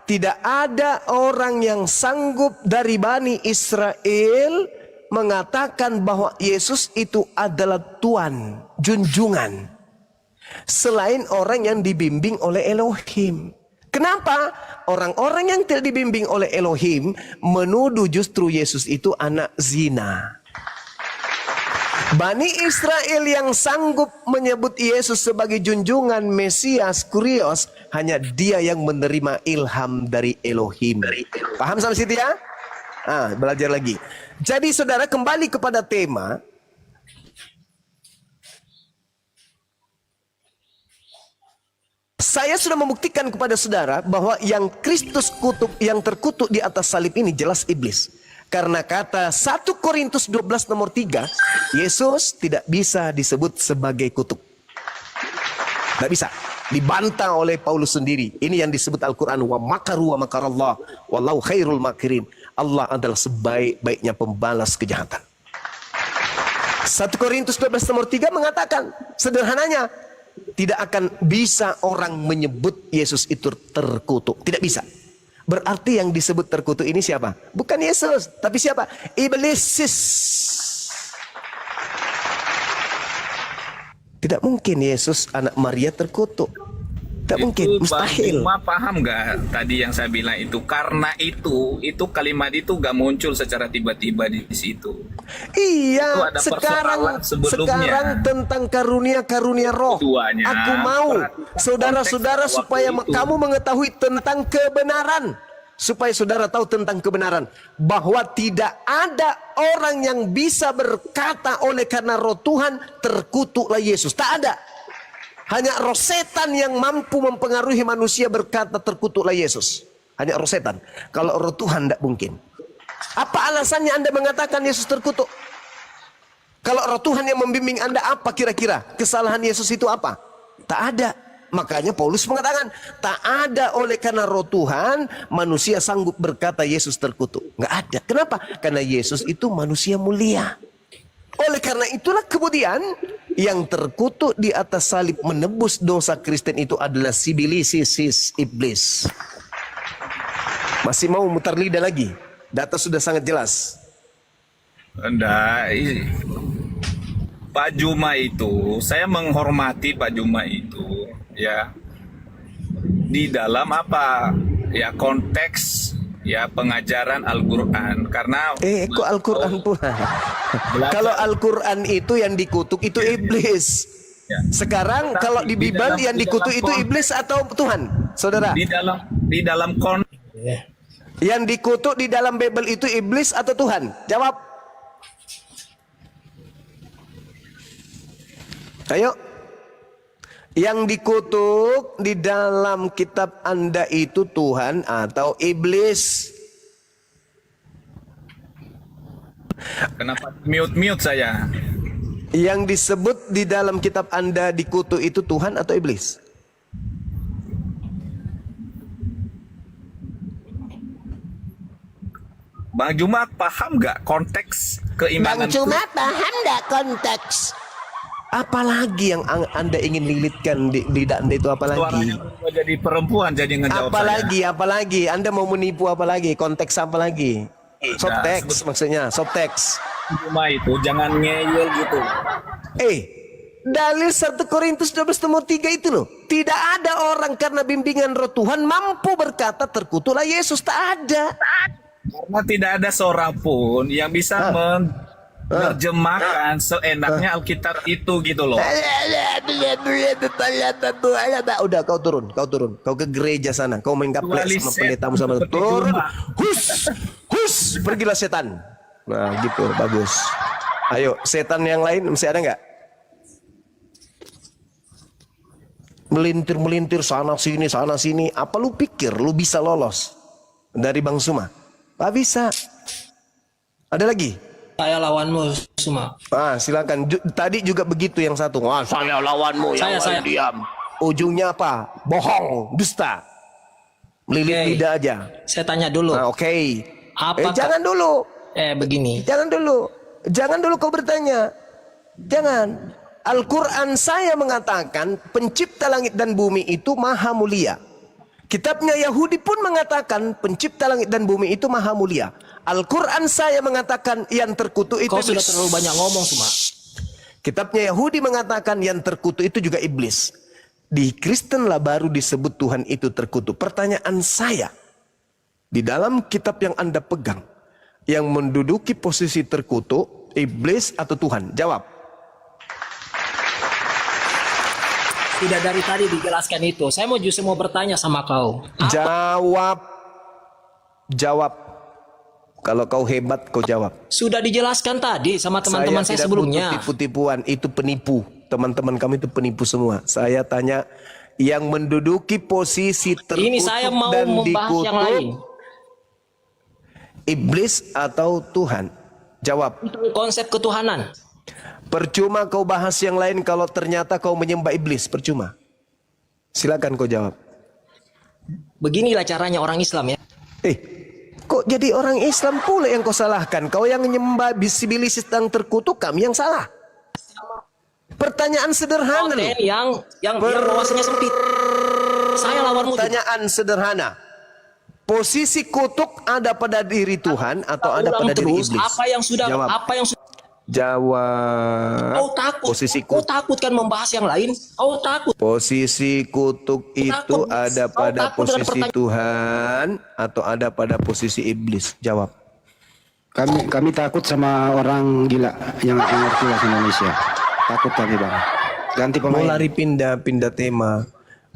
Tidak ada orang yang sanggup dari Bani Israel mengatakan bahwa Yesus itu adalah Tuhan, junjungan, selain orang yang dibimbing oleh Elohim. Kenapa? Orang-orang yang tidak dibimbing oleh Elohim menuduh justru Yesus itu anak zina. Bani Israel yang sanggup menyebut Yesus sebagai junjungan Mesias, kurios, hanya dia yang menerima ilham dari Elohim. Paham sampai situ ya? Belajar lagi. Jadi saudara, kembali kepada tema. Saya sudah membuktikan kepada saudara bahwa yang Kristus kutuk, yang terkutuk di atas salib ini jelas iblis. Karena kata 1 Korintus 12 nomor 3, Yesus tidak bisa disebut sebagai kutuk. Tidak bisa. Dibantah oleh Paulus sendiri. Ini yang disebut Al-Quran. Wa makaru wa makarallah. Wallahu khairul makirin. Allah adalah sebaik-baiknya pembalas kejahatan. 1 Korintus 12 nomor 3 mengatakan, sederhananya, tidak akan bisa orang menyebut Yesus itu terkutuk. Tidak bisa. Berarti yang disebut terkutuk ini siapa? Bukan Yesus, tapi siapa? Iblis. Tidak mungkin Yesus anak Maria terkutuk. Tidak mungkin, mustahil. Cuma paham nggak tadi yang saya bilang itu? Karena itu kalimat itu nggak muncul secara tiba-tiba di situ. Iya, ada sekarang sebelumnya. tentang karunia roh. Keduanya, Aku mau saudara-saudara supaya kamu mengetahui tentang kebenaran. Supaya saudara tahu tentang kebenaran. Bahwa tidak ada orang yang bisa berkata oleh karena roh Tuhan terkutuklah Yesus. Tak ada. Hanya roh setan yang mampu mempengaruhi manusia berkata terkutuklah Yesus. Hanya roh setan. Kalau roh Tuhan tidak mungkin. Apa alasannya Anda mengatakan Yesus terkutuk? Kalau roh Tuhan yang membimbing Anda, apa kira-kira kesalahan Yesus itu apa? Tak ada. Makanya Paulus mengatakan, tak ada oleh karena roh Tuhan manusia sanggup berkata Yesus terkutuk. Nggak ada. Kenapa? Karena Yesus itu manusia mulia. Oleh karena itulah kemudian yang terkutuk di atas salib menebus dosa Kristen itu adalah sibilisis iblis. Masih mau mutar lidah lagi? Data sudah sangat jelas. Enggak, Pak Juma itu, saya menghormati Pak Juma itu, ya, di dalam apa, ya, konteks, ya, pengajaran Al-Quran. Karena kok Al-Quran pula? Kalau Al-Quran itu yang dikutuk itu iblis. Ya. Sekarang Tapi kalau di Bible yang dikutuk itu konteks, iblis atau Tuhan, saudara? Di dalam konteks. Yang dikutuk di dalam Bible itu iblis atau Tuhan? Jawab. Ayo. Yang dikutuk di dalam kitab Anda itu Tuhan atau iblis? Kenapa mute saya? Yang disebut di dalam kitab Anda dikutuk itu Tuhan atau iblis? Bang Juma paham nggak konteks keimanan? Paham nggak konteks? Apalagi yang Anda ingin lilitkan di lidah Anda itu apalagi? Suaranya berubah jadi perempuan jadi ngejawab Apalagi Anda mau menipu apalagi? Konteks apa lagi? Subteks maksudnya, subteks. Juma itu jangan ngeyel gitu. Dalil 1 Korintus 12:3 itu loh. Tidak ada orang karena bimbingan roh Tuhan mampu berkata terkutuklah Yesus. Tak ada. Karena tidak ada seorang pun yang bisa menerjemahkan seenaknya Alkitab itu gitu loh. Udah kau turun. Kau ke gereja sana. Kau main gaplek sama pendetamu sama turun. Hus, pergilah setan. Nah gitu, bagus. Ayo, setan yang lain masih ada nggak? Melintir sana sini. Apa lu pikir lu bisa lolos dari Bang Suma? Tak bisa. Ada lagi? Saya lawanmu, Suma. Silakan. Tadi juga begitu yang satu. Saya lawanmu, yang lain diam. Ujungnya apa? Bohong, dusta. Melilit lidah aja. Saya tanya dulu. Oke. Apakah... Jangan dulu. Begini. Jangan dulu kau bertanya. Jangan. Al-Quran saya mengatakan pencipta langit dan bumi itu maha mulia. Kitabnya Yahudi pun mengatakan pencipta langit dan bumi itu maha mulia. Al-Quran saya mengatakan yang terkutuk itu... Kau sudah terlalu banyak ngomong, Suma. Kitabnya Yahudi mengatakan yang terkutuk itu juga iblis. Di Kristen lah baru disebut Tuhan itu terkutuk. Pertanyaan saya, di dalam kitab yang Anda pegang, yang menduduki posisi terkutuk, iblis atau Tuhan? Jawab. Tidak dari tadi dijelaskan itu. Saya justru mau bertanya sama kau. Jawab. Kalau kau hebat, kau jawab. Sudah dijelaskan tadi sama teman-teman saya sebelumnya. Saya tidak butuh tipu-tipuan, itu penipu. Teman-teman kami itu penipu semua. Saya tanya, yang menduduki posisi terkutuk ini saya mau dan membahas dikutuk, yang lain. Iblis atau Tuhan? Jawab. Itu konsep ketuhanan. Percuma kau bahas yang lain kalau ternyata kau menyembah iblis. Percuma. Silakan kau jawab. Beginilah caranya orang Islam ya. Kok jadi orang Islam pula yang kau salahkan? Kau yang menyembah iblis yang terkutuk, kami yang salah. Pertanyaan sederhana loh. Yang wawasannya sempit. Saya lawanmu. Pertanyaan sederhana. Posisi kutuk ada pada diri Tuhan atau ada pada diri iblis? Apa yang sudah jawab. Jawab. Kau takut. Kau takut kan membahas yang lain? Kau takut. Posisi kutuk itu ada pada posisi Tuhan atau ada pada posisi iblis? Jawab. Kami takut sama orang gila yang nggak ngerti bahasa Indonesia. Takut kami, Bang. Ganti pemain. Mau lari pindah tema.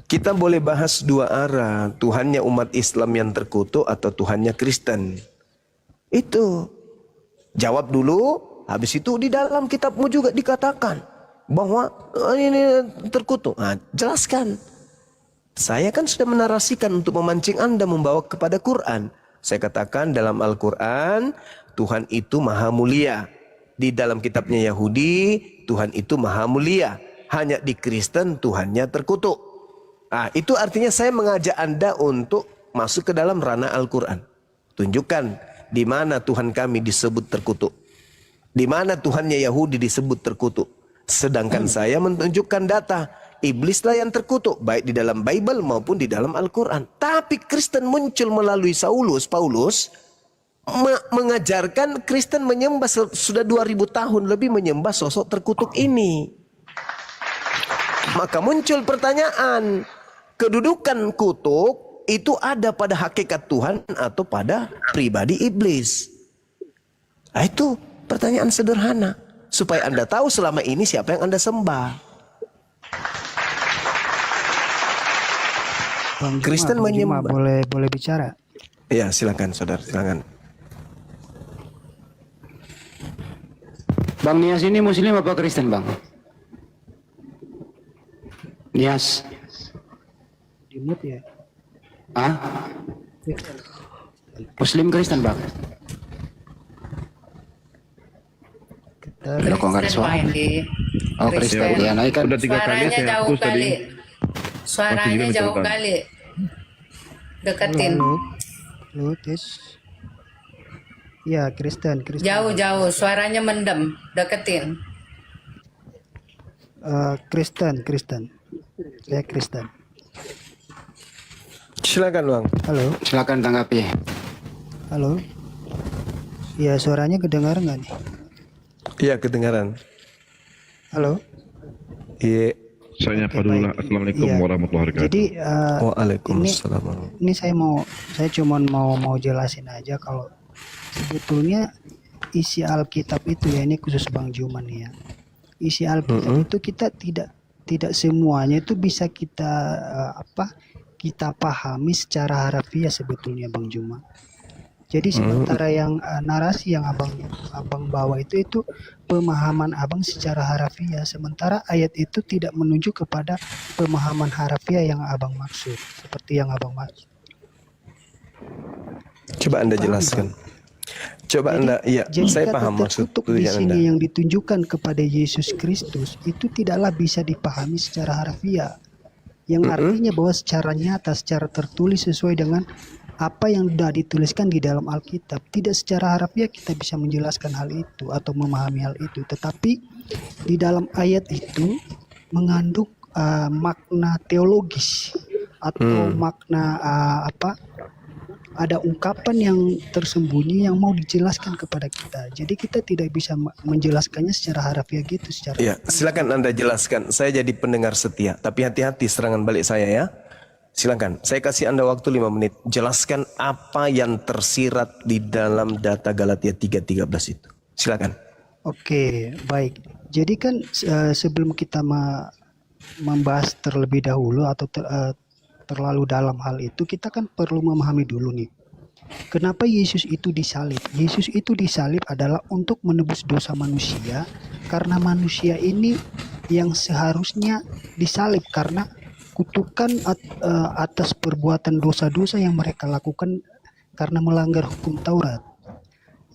Kita boleh bahas dua arah. Tuhannya umat Islam yang terkutuk atau Tuhannya Kristen. Itu. Jawab dulu. Habis itu di dalam kitabmu juga dikatakan bahwa ini terkutuk. Jelaskan. Saya kan sudah menarasikan untuk memancing Anda membawa kepada Quran. Saya katakan dalam Al-Quran Tuhan itu maha mulia. Di dalam kitabnya Yahudi Tuhan itu maha mulia. Hanya di Kristen Tuhannya terkutuk. Itu artinya saya mengajak Anda untuk masuk ke dalam ranah Al-Quran. Tunjukkan di mana Tuhan kami disebut terkutuk. Di mana Tuhannya Yahudi disebut terkutuk. Sedangkan saya menunjukkan data. Iblislah yang terkutuk. Baik di dalam Bible maupun di dalam Al-Quran. Tapi Kristen muncul melalui Paulus. Mengajarkan Kristen menyembah sudah 2000 tahun lebih menyembah sosok terkutuk ini. Maka muncul pertanyaan. Kedudukan kutuk itu ada pada hakikat Tuhan atau pada pribadi iblis? Itu pertanyaan sederhana. Supaya Anda tahu selama ini siapa yang Anda sembah. Bang Kristen menyembah. Boleh bicara? Ya silakan saudara, silakan. Bang Nias ini Muslim apa Kristen, Bang? Nias. Dimut ya? Muslim Kristen, Bang? Loh, kok nggak ada suara? main di Oh, Kristen. Ya, naik kan. Suaranya jauh kali. Suaranya jauh kali. Deketin. Halo, tes. Ya, Kristen. Jauh-jauh. Suaranya mendem. Deketin. Kristen. Saya Kristen. Silakan Bang. Halo. Silakan tanggapi. Halo. Ya, suaranya kedengaran nggak nih? Iya, kedengaran. Halo. Iya. Saya Oke, baik. Assalamualaikum Iya. warahmatullahi wabarakatuh. Jadi Waalaikumsalam. ini saya cuma mau jelasin aja kalau sebetulnya isi Alkitab itu ya, ini khusus Bang Juman ya. Isi Alkitab itu kita tidak semuanya itu bisa kita kita pahami secara harafiah sebetulnya Bang Juma. Jadi sementara yang narasi yang abang bawa itu pemahaman abang secara harafiah, sementara ayat itu tidak menuju kepada pemahaman harafiah yang abang maksud, seperti yang abang maksud. Coba Anda jelaskan. Coba Anda, iya, saya kata paham maksud terkutuk di tujuan sini Anda. yang ditunjukkan kepada Yesus Kristus itu tidaklah bisa dipahami secara harafiah, yang artinya bahwa secara nyata, secara tertulis sesuai dengan apa yang sudah dituliskan di dalam Alkitab. Tidak secara harafiah kita bisa menjelaskan hal itu atau memahami hal itu, tetapi di dalam ayat itu mengandung makna teologis atau makna ada ungkapan yang tersembunyi yang mau dijelaskan kepada kita. Jadi kita tidak bisa menjelaskannya secara harafiah gitu. Ya, silakan Anda jelaskan. Saya jadi pendengar setia, tapi hati-hati serangan balik saya ya. Silakan, saya kasih Anda waktu 5 menit. Jelaskan apa yang tersirat di dalam data Galatia 3:13 itu. Silakan. Oke, baik. Jadi kan sebelum kita membahas terlebih dahulu atau terlalu dalam hal itu, kita kan perlu memahami dulu nih. Kenapa Yesus itu disalib? Yesus itu disalib adalah untuk menebus dosa manusia, karena manusia ini yang seharusnya disalib karena kutukan atas perbuatan dosa-dosa yang mereka lakukan karena melanggar hukum Taurat.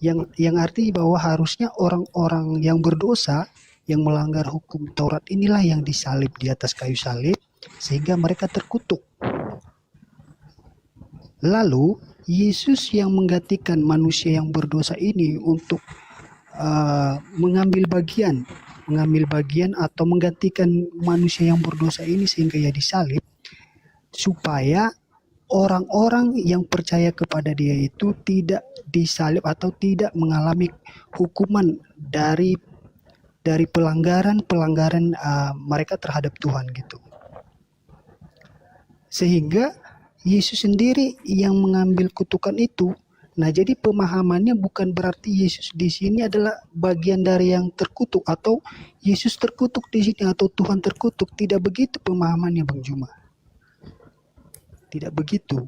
Yang artinya bahwa harusnya orang-orang yang berdosa yang melanggar hukum Taurat inilah yang disalib di atas kayu salib sehingga mereka terkutuk. Lalu Yesus yang menggantikan manusia yang berdosa ini untuk mengambil bagian atau menggantikan manusia yang berdosa ini sehingga ia disalib supaya orang-orang yang percaya kepada dia itu tidak disalib atau tidak mengalami hukuman dari pelanggaran mereka terhadap Tuhan gitu. Sehingga Yesus sendiri yang mengambil kutukan itu. Nah, jadi pemahamannya bukan berarti Yesus di sini adalah bagian dari yang terkutuk atau Yesus terkutuk di sini atau Tuhan terkutuk. Tidak begitu pemahamannya Bang Juma. Tidak begitu.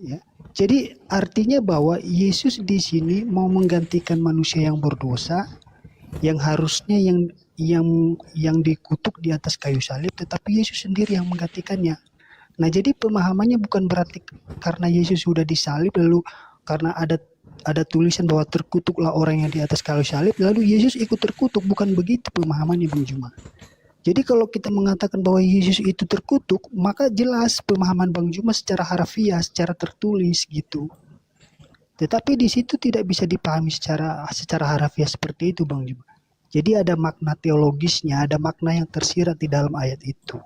Ya. Jadi artinya bahwa Yesus di sini mau menggantikan manusia yang berdosa yang harusnya yang dikutuk di atas kayu salib, tetapi Yesus sendiri yang menggantikannya. Nah, jadi pemahamannya bukan berarti karena Yesus sudah disalib lalu karena ada tulisan bahwa terkutuklah orang yang di atas kayu salib lalu Yesus ikut terkutuk, bukan begitu pemahamannya Bang Juma. Jadi kalau kita mengatakan bahwa Yesus itu terkutuk, maka jelas pemahaman Bang Juma secara harafiah, secara tertulis gitu. Tetapi di situ tidak bisa dipahami secara harafiah seperti itu Bang Juma. Jadi ada makna teologisnya, ada makna yang tersirat di dalam ayat itu.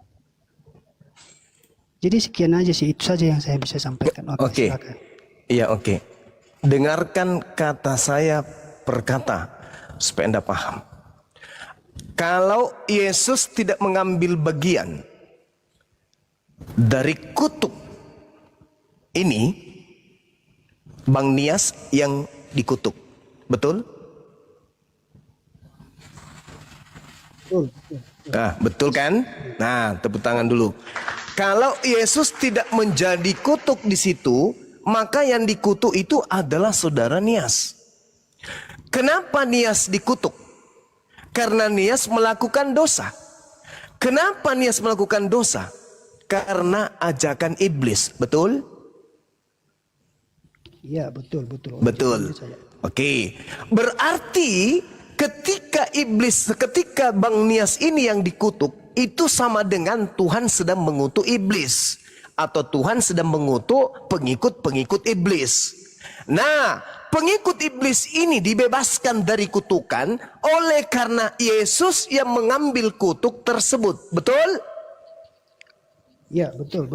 Jadi sekian aja sih, itu saja yang saya bisa sampaikan. Oke. Silakan. Iya, oke. Dengarkan kata saya per kata supaya Anda paham. Kalau Yesus tidak mengambil bagian dari kutuk ini, Bang Nias yang dikutuk. Betul? Nah, betul kan? Nah, tepuk tangan dulu. Kalau Yesus tidak menjadi kutuk di situ, maka yang dikutuk itu adalah saudara Nias. Kenapa Nias dikutuk? Karena Nias melakukan dosa. Kenapa Nias melakukan dosa? Karena ajakan iblis, betul? Iya, betul. Betul. Oke. Berarti ketika Bang Nias ini yang dikutuk, itu sama dengan Tuhan sedang mengutuk iblis. Atau Tuhan sedang mengutuk pengikut-pengikut iblis. Nah, pengikut iblis ini dibebaskan dari kutukan oleh karena Yesus yang mengambil kutuk tersebut. Betul? Ya, betul.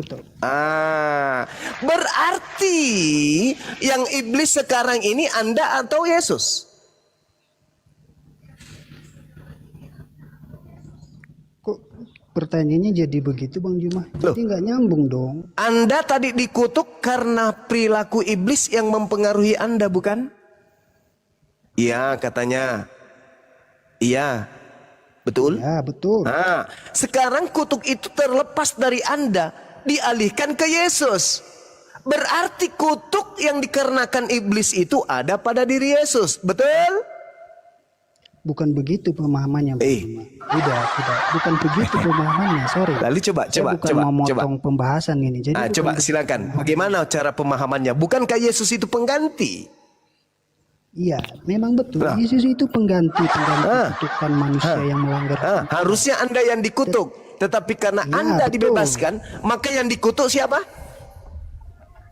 Berarti yang iblis sekarang ini Anda atau Yesus? Kok pertanyaannya jadi begitu, Bang Juma? Jadi nggak nyambung dong. Anda tadi dikutuk karena perilaku iblis yang mempengaruhi Anda, bukan? Iya, katanya. Iya. Betul? Ya, betul. Nah, sekarang kutuk itu terlepas dari Anda, dialihkan ke Yesus. Berarti kutuk yang dikarenakan iblis itu ada pada diri Yesus. Betul? Bukan begitu pemahamannya, Bang Juma. Tidak. Bukan begitu pemahamannya, sorry. Lalu coba. Mau motong pembahasan ini. Jadi coba silakan. Bagaimana cara pemahamannya? Bukankah Yesus itu pengganti? Iya, memang betul. Yesus itu pengganti kutukan manusia yang melanggar. Harusnya Anda yang dikutuk, tetapi karena Anda dibebaskan, maka yang dikutuk siapa?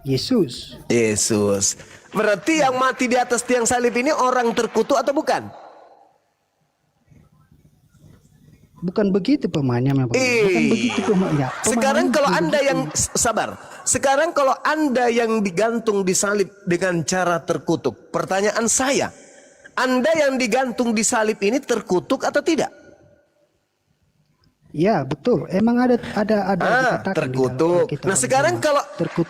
Yesus. Berarti yang mati di atas tiang salib ini orang terkutuk atau bukan? Bukan begitu pemahamannya, Bang. Bukan begitu pemahamannya. Sekarang kalau Anda yang sabar. Sekarang kalau Anda yang digantung di salib dengan cara terkutuk. Pertanyaan saya, Anda yang digantung di salib ini terkutuk atau tidak? Ya, betul. Emang ada dikatakan terkutuk. Nah, sekarang kalau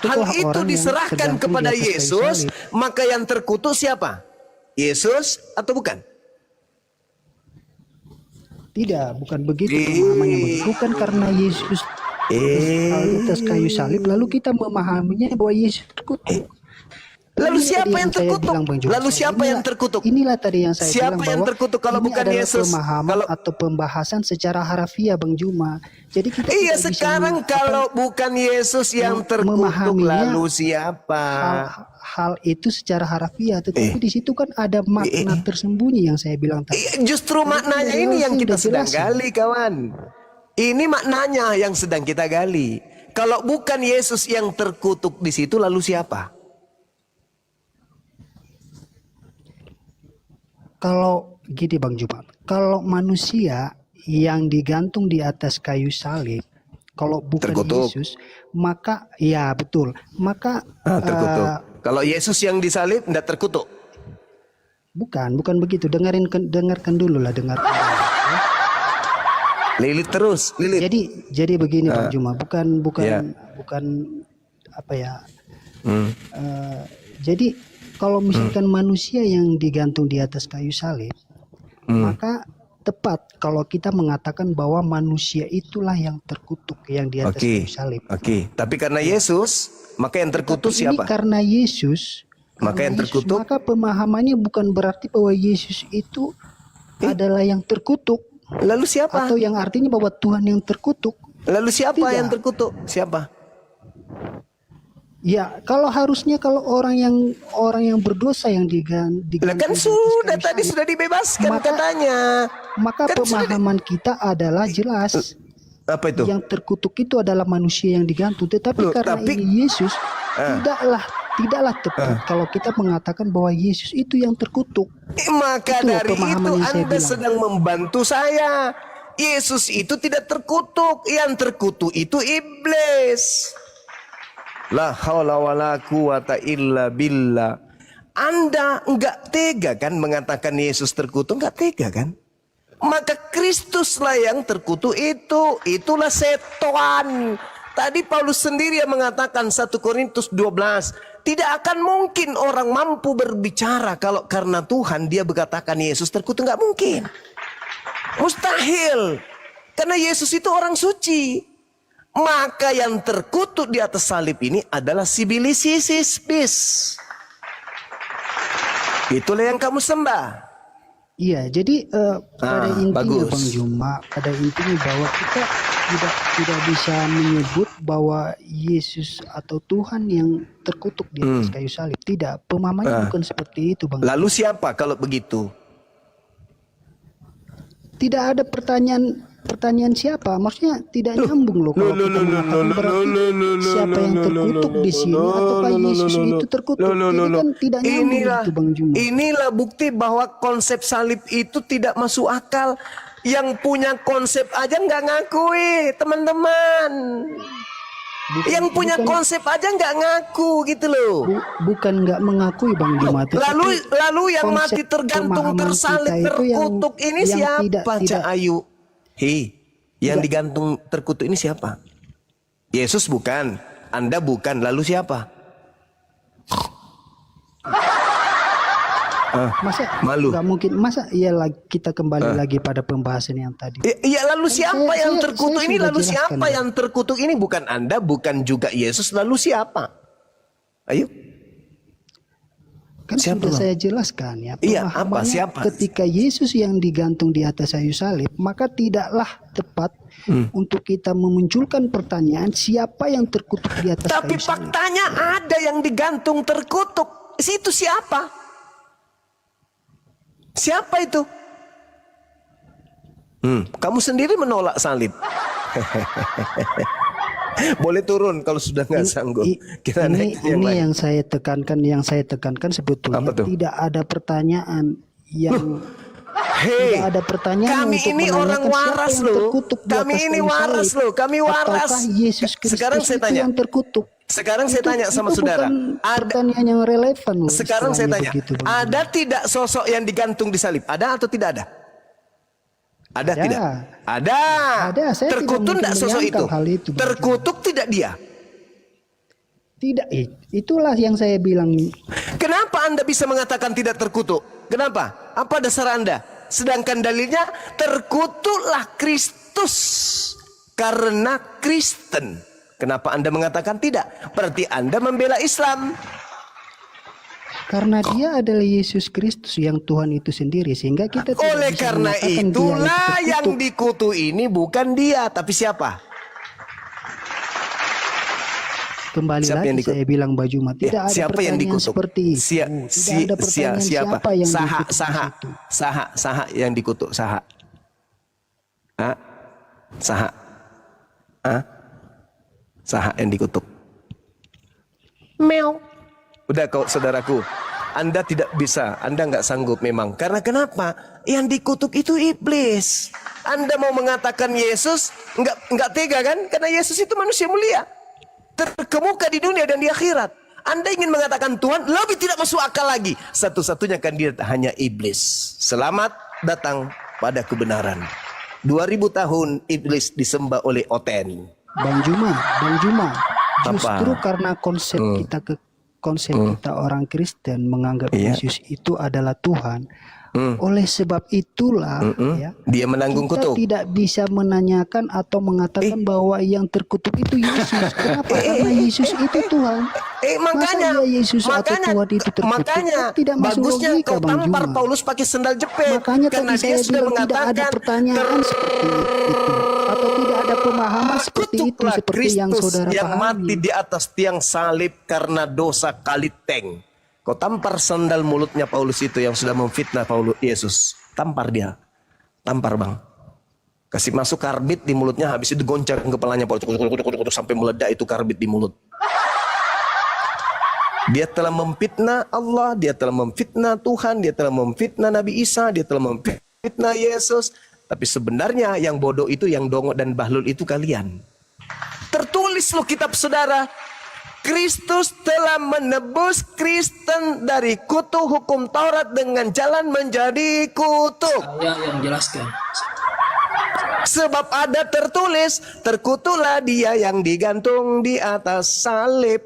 hal itu diserahkan kepada Yesus, maka yang terkutuk siapa? Yesus atau bukan? Tidak, bukan begitu pemahamannya. Bukan karena Yesus di atas kayu salib, lalu kita memahaminya bahwa Yesus terkutuk. Lalu siapa yang terkutuk? Inilah tadi yang saya siapa bilang yang bahwa terkutuk kalau ini bukan adalah Yesus? Pemahaman atau pembahasan secara harafiah, Bang Juma. Jadi kita sekarang kalau bukan Yesus yang terkutuk, lalu siapa? Hal itu secara harafiah, tetapi di situ kan ada makna tersembunyi yang saya bilang tadi. Justru maknanya ini yang kita sedang gali, kawan. Ini maknanya yang sedang kita gali. Kalau bukan Yesus yang terkutuk di situ, lalu siapa? Kalau gini, Bang Juma, kalau manusia yang digantung di atas kayu salib, kalau bukan Yesus, maka ya betul, maka terkutuk. Kalau Yesus yang disalib tidak terkutuk. Bukan begitu. Dengarkan dulu lah, dengarkan. Lilit terus, lilit. Jadi begini, Bang Juma, bukan apa ya? Jadi kalau misalkan manusia yang digantung di atas kayu salib, maka tepat kalau kita mengatakan bahwa manusia itulah yang terkutuk, yang di atas kayu salib. Tapi karena Yesus, maka yang terkutuk siapa? Karena Yesus, maka yang terkutuk. Maka pemahamannya bukan berarti bahwa Yesus itu adalah yang terkutuk. Lalu siapa? Atau yang artinya bahwa Tuhan yang terkutuk. Lalu siapa yang terkutuk? Siapa? Ya, kalau harusnya kalau orang yang berdosa yang diganti. Kan sudah tadi sudah dibebaskan katanya. Maka kan pemahaman kita adalah jelas. Apa itu? Yang terkutuk itu adalah manusia yang digantung. Tetapi ini Yesus tidaklah tepat kalau kita mengatakan bahwa Yesus itu yang terkutuk. Maka dari itu Anda sedang membantu saya. Yesus itu tidak terkutuk. Yang terkutuk itu iblis. La haula wala quwata illa billah. Anda enggak tega kan mengatakan Yesus terkutuk? Enggak tega kan? Maka Kristuslah yang terkutuk itu. Itulah setan. Tadi Paulus sendiri yang mengatakan 1 Korintus 12. Tidak akan mungkin orang mampu berbicara kalau karena Tuhan dia berkatakan Yesus terkutuk. Enggak mungkin. Mustahil. Karena Yesus itu orang suci. Maka yang terkutuk di atas salib ini adalah sibilisisis. Itulah yang kamu sembah. Iya, jadi pada intinya Bang Juma, pada intinya bahwa kita tidak bisa menyebut bahwa Yesus atau Tuhan yang terkutuk di atas kayu salib. Tidak, pemahamannya bukan seperti itu, Bang. Lalu siapa kalau begitu? Tidak ada pertanyaan siapa, maksudnya tidak nyambung loh kalau kita mengatakan berarti siapa yang terkutuk di sini ataukah Yesus itu terkutuk. Jadi kan tidak nyambung itu, Bang Juma. Inilah bukti bahwa konsep salib itu tidak masuk akal. Yang punya konsep aja nggak ngakui, teman-teman. Yang punya konsep aja nggak ngaku gitu loh. Bukan nggak mengakui, Bang Juma. Lalu yang mati tergantung tersalib terkutuk ini yang siapa, Cak Ayu? Hei, yang digantung terkutuk ini siapa? Yesus bukan, Anda bukan, lalu siapa? Masa malu? Nggak mungkin, masa kita kembali lagi pada pembahasan yang tadi. Iya, lalu siapa yang terkutuk ini? Lalu jelaskan, siapa yang terkutuk ini? Bukan Anda, bukan juga Yesus. Lalu siapa? Ayo. Kan siapa sudah saya jelaskan ya. Iya, apa? Pemahamannya Siapa? ketika Yesus yang digantung di atas kayu salib, maka tidaklah tepat untuk kita memunculkan pertanyaan siapa yang terkutuk di atas Tapi kayu salib. faktanya ada yang digantung terkutuk. Itu siapa? Siapa itu? Kamu sendiri menolak salib. Boleh turun kalau sudah nggak sanggup. Kita naik yang ini lain. yang saya tekankan sebetulnya tidak ada pertanyaan yang tidak ada pertanyaan kami untuk ini orang menanyakan waras siapa yang loh. terkutuk di Kami atas ini kayu waras salib. loh. Kami waras. Ataukah Yesus Kristus Sekarang saya itu tanya. yang terkutuk? Sekarang saya tanya sama saudara. Bukan pertanyaan yang relevan loh. Sekarang saya istilahnya tanya. begitu, Bang. Ada tidak sosok yang digantung di salib? Ada atau tidak ada? Ada tidak? Ada. Saya terkutuk tidak tidak sosok menyangkal itu? hal itu, Bang. Terkutuk tidak dia? Tidak, itulah yang saya bilang. Kenapa Anda bisa mengatakan tidak terkutuk? Kenapa? Apa dasar Anda? Sedangkan dalilnya terkutuklah Kristus karena Kristen. Kenapa Anda mengatakan tidak? Berarti Anda membela Islam. Karena dia adalah Yesus Kristus yang Tuhan itu sendiri, sehingga kita tidak Oleh bisa karena mengatakan itulah dia itu yang terkutuk. dikutuk ini bukan dia, tapi siapa? Kembali Siapa yang lagi dikutuk? saya bilang Mbak Juma, tidak ada siapa yang pertanyaan dikutuk? seperti itu. Tidak ada pertanyaan siapa? siapa yang Saha, dikutuk di saha, situ. saha yang dikutuk, saha. Saha. Saha yang dikutuk. Meow. Udah kau saudaraku, Anda tidak bisa, Anda nggak sanggup memang. Karena kenapa? Yang dikutuk itu iblis. Anda mau mengatakan Yesus nggak tega kan? Karena Yesus itu manusia mulia, terkemuka di dunia dan di akhirat. Anda ingin mengatakan Tuhan, lebih tidak masuk akal lagi. Satu-satunya kandidat hanya iblis. Selamat datang pada kebenaran. 2000 tahun iblis disembah oleh Oten. Bang Juma, justru Apa? karena konsep kita orang Kristen menganggap Yesus itu adalah Tuhan. Oleh sebab itulah ya, Dia menanggung kita kutuk. tidak bisa menanyakan atau mengatakan bahwa yang terkutuk itu Yesus. Kenapa? Karena Yesus itu Tuhan. Makanya, Masa dia Yesus atau Tuhan itu terkutuk? makanya Tidak masuk bagusnya logika, kau Bang tampar Juma. Paulus pakai sendal jepit. Makanya karena tadi dia saya sudah bilang tidak ada mengatakan pertanyaan seperti itu, atau tidak ada pemahaman seperti itu, terkutuklah seperti yang Kristus saudara yang pahami. mati di atas tiang salib karena dosa kaliteng. Kau tampar sandal mulutnya Paulus itu yang sudah memfitnah Paulus Yesus. Tampar dia. Tampar bang. Kasih masuk karbit di mulutnya, habis itu goncang kepalanya Paulus sampai meledak itu karbit di mulut. Dia telah memfitnah Allah, dia telah memfitnah Tuhan, dia telah memfitnah Nabi Isa, dia telah memfitnah Yesus. Tapi sebenarnya yang bodoh itu, yang dongok dan bahlul itu kalian. Tertulis loh kitab saudara. Kristus telah menebus Kristen dari kutuk hukum Taurat dengan jalan menjadi kutuk. Saya yang jelaskan. Sebab ada tertulis, terkutuklah dia yang digantung di atas salib.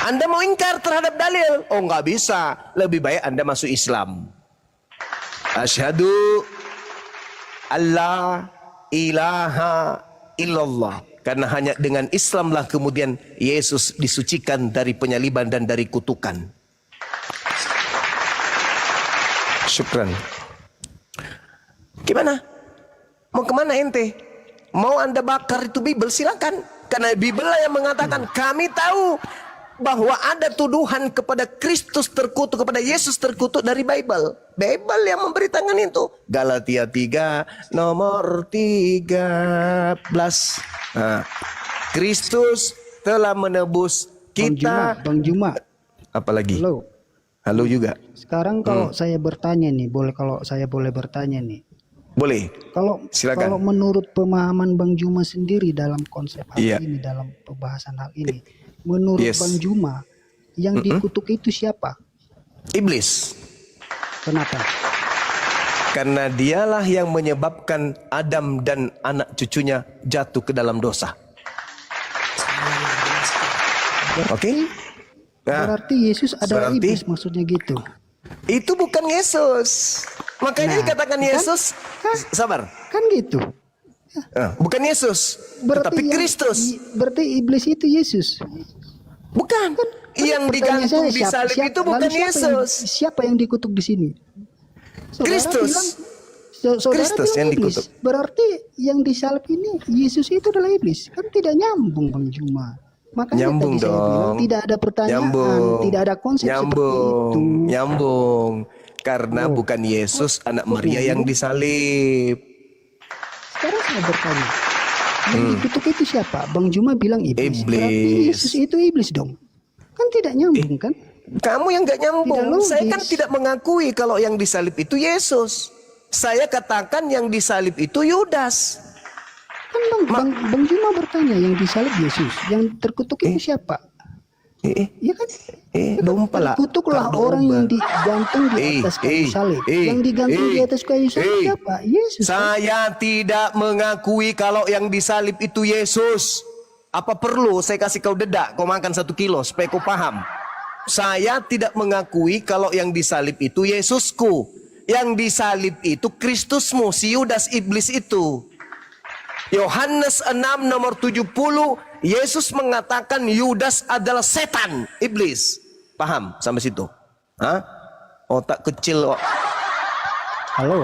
Anda mau ingkar terhadap dalil? Oh nggak bisa. Lebih baik Anda masuk Islam. Asyhadu alla ilaha illallah. Karena hanya dengan Islamlah kemudian Yesus disucikan dari penyaliban dan dari kutukan. Syukran. Gimana? Mau kemana ente? mau Anda bakar itu Bible, silakan. Karena Bible lah yang mengatakan, kami tahu bahwa ada tuduhan kepada Kristus terkutuk, kepada Yesus terkutuk dari Bible. Bible yang memberitakan itu. Galatia 3 nomor 13. Nah, Kristus telah menebus kita. Bang Juma. Apalagi? Halo. Halo juga. Sekarang kalau saya bertanya nih, kalau saya boleh bertanya nih. Boleh. Kalau menurut pemahaman Bang Juma sendiri dalam konsep hal ini, dalam pembahasan hal ini, menurut Bang Juma, yang dikutuk itu siapa? Iblis. Kenapa? Karena dialah yang menyebabkan Adam dan anak cucunya jatuh ke dalam dosa. Oke? Nah, Berarti Yesus adalah iblis, maksudnya gitu. itu bukan Yesus. Makanya dikatakan Yesus, sabar. Kan gitu. Bukan Yesus, tetapi Kristus. Berarti iblis itu Yesus. Bukan. Yang digantung di salib itu bukan Yesus. Siapa yang dikutuk di sini? Kristus. Kristus yang dikutuk. Berarti yang disalib ini Yesus itu adalah iblis. Kan tidak nyambung Bang Juma. Makanya nyambung tadi saya bilang tidak ada pertanyaan, tidak ada konsep seperti itu. Nyambung. Karena bukan Yesus anak Maria yang disalib. Sekarang saya bertanya, yang dikutuk itu siapa? Bang Juma bilang iblis. Berarti Yesus itu iblis dong. Kan tidak nyambung kan? Kamu yang gak nyambung. Saya kan tidak mengakui kalau yang disalib itu Yesus. Saya katakan yang disalib itu Yudas. Kan Bang Juma bertanya yang disalib Yesus, yang terkutuk itu siapa? Iya kan? Terkutuklah orang yang digantung di atas kayu salib. Yang digantung di atas kayu salib siapa? Yesus. Saya tidak mengakui kalau yang disalib itu Yesus. Apa perlu saya kasih kau dedak, kau makan 1 kilo supaya kau paham? Saya tidak mengakui kalau yang disalib itu Yesusku. Yang disalib itu Kristusmu, si Yudas iblis itu. Yohanes 6 nomor 70, Yesus mengatakan Yudas adalah setan, iblis. Paham sampai situ? Hah? Otak kecil kok. Halo.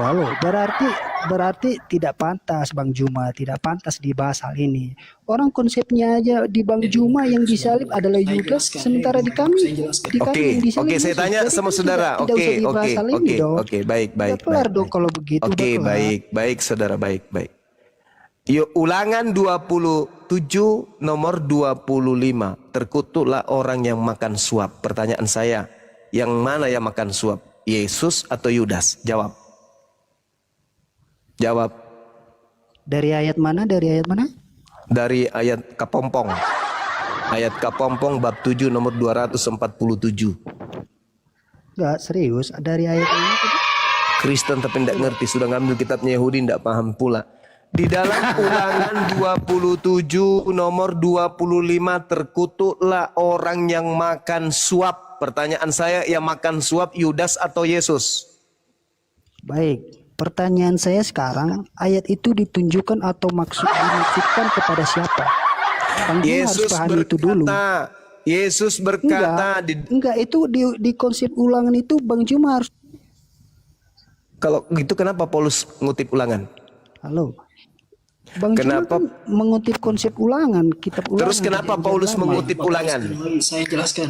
Berarti tidak pantas Bang Juma, tidak pantas dibahas hal ini. Orang konsepnya aja di Bang Juma yang disalib adalah Yudas, sementara di kami Oke, saya tanya sama saudara. Oke, baik. Dong kalau begitu. Oke, baik, saudara, baik. Yuk, Ulangan 27 nomor 25. Terkutuklah orang yang makan suap. Pertanyaan saya, yang mana yang makan suap? Yesus atau Yudas? Jawab. Dari ayat mana? Dari ayat Kapompong. Ayat Kapompong bab 7 nomor 247. Enggak, serius. Dari ayat ini tadi? Kristen tapi tidak ngerti. Sudah ngambil kitabnya Yahudi, tidak paham pula. Di dalam Ulangan 27 nomor 25, terkutuklah orang yang makan suap. Pertanyaan saya, yang makan suap Yudas atau Yesus? Baik, pertanyaan saya sekarang, ayat itu ditunjukkan atau dimaksudkan kepada siapa? Yesus berkata, Yesus berkata, enggak, itu di konsep Ulangan itu Bang Juma harus. Kalau gitu kenapa Paulus ngutip Ulangan? Halo. Bang kenapa Juma kan mengutip konsep Ulangan, kitab Ulangan. Terus kenapa Paulus mengutip Ulangan? Saya jelaskan.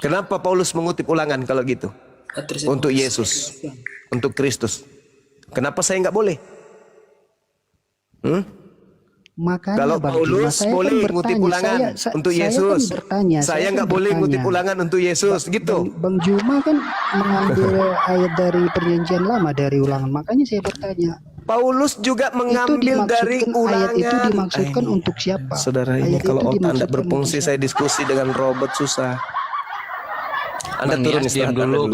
Kenapa Paulus mengutip Ulangan kalau gitu? Untuk Yesus, untuk Kristus. Kenapa saya nggak boleh? Makanya kalau Paulus boleh mengutip Ulangan untuk Yesus, saya nggak boleh mengutip Ulangan untuk Yesus, gitu. Bang Juma kan mengambil ayat dari Perjanjian Lama dari Ulangan, makanya saya bertanya. Paulus juga mengambil dari Ulangan. Ayat itu dimaksudkan untuk siapa? Saudara, ini kalau otak Anda berfungsi, saya diskusi dengan Robert susah. Anda turun istirahat dulu,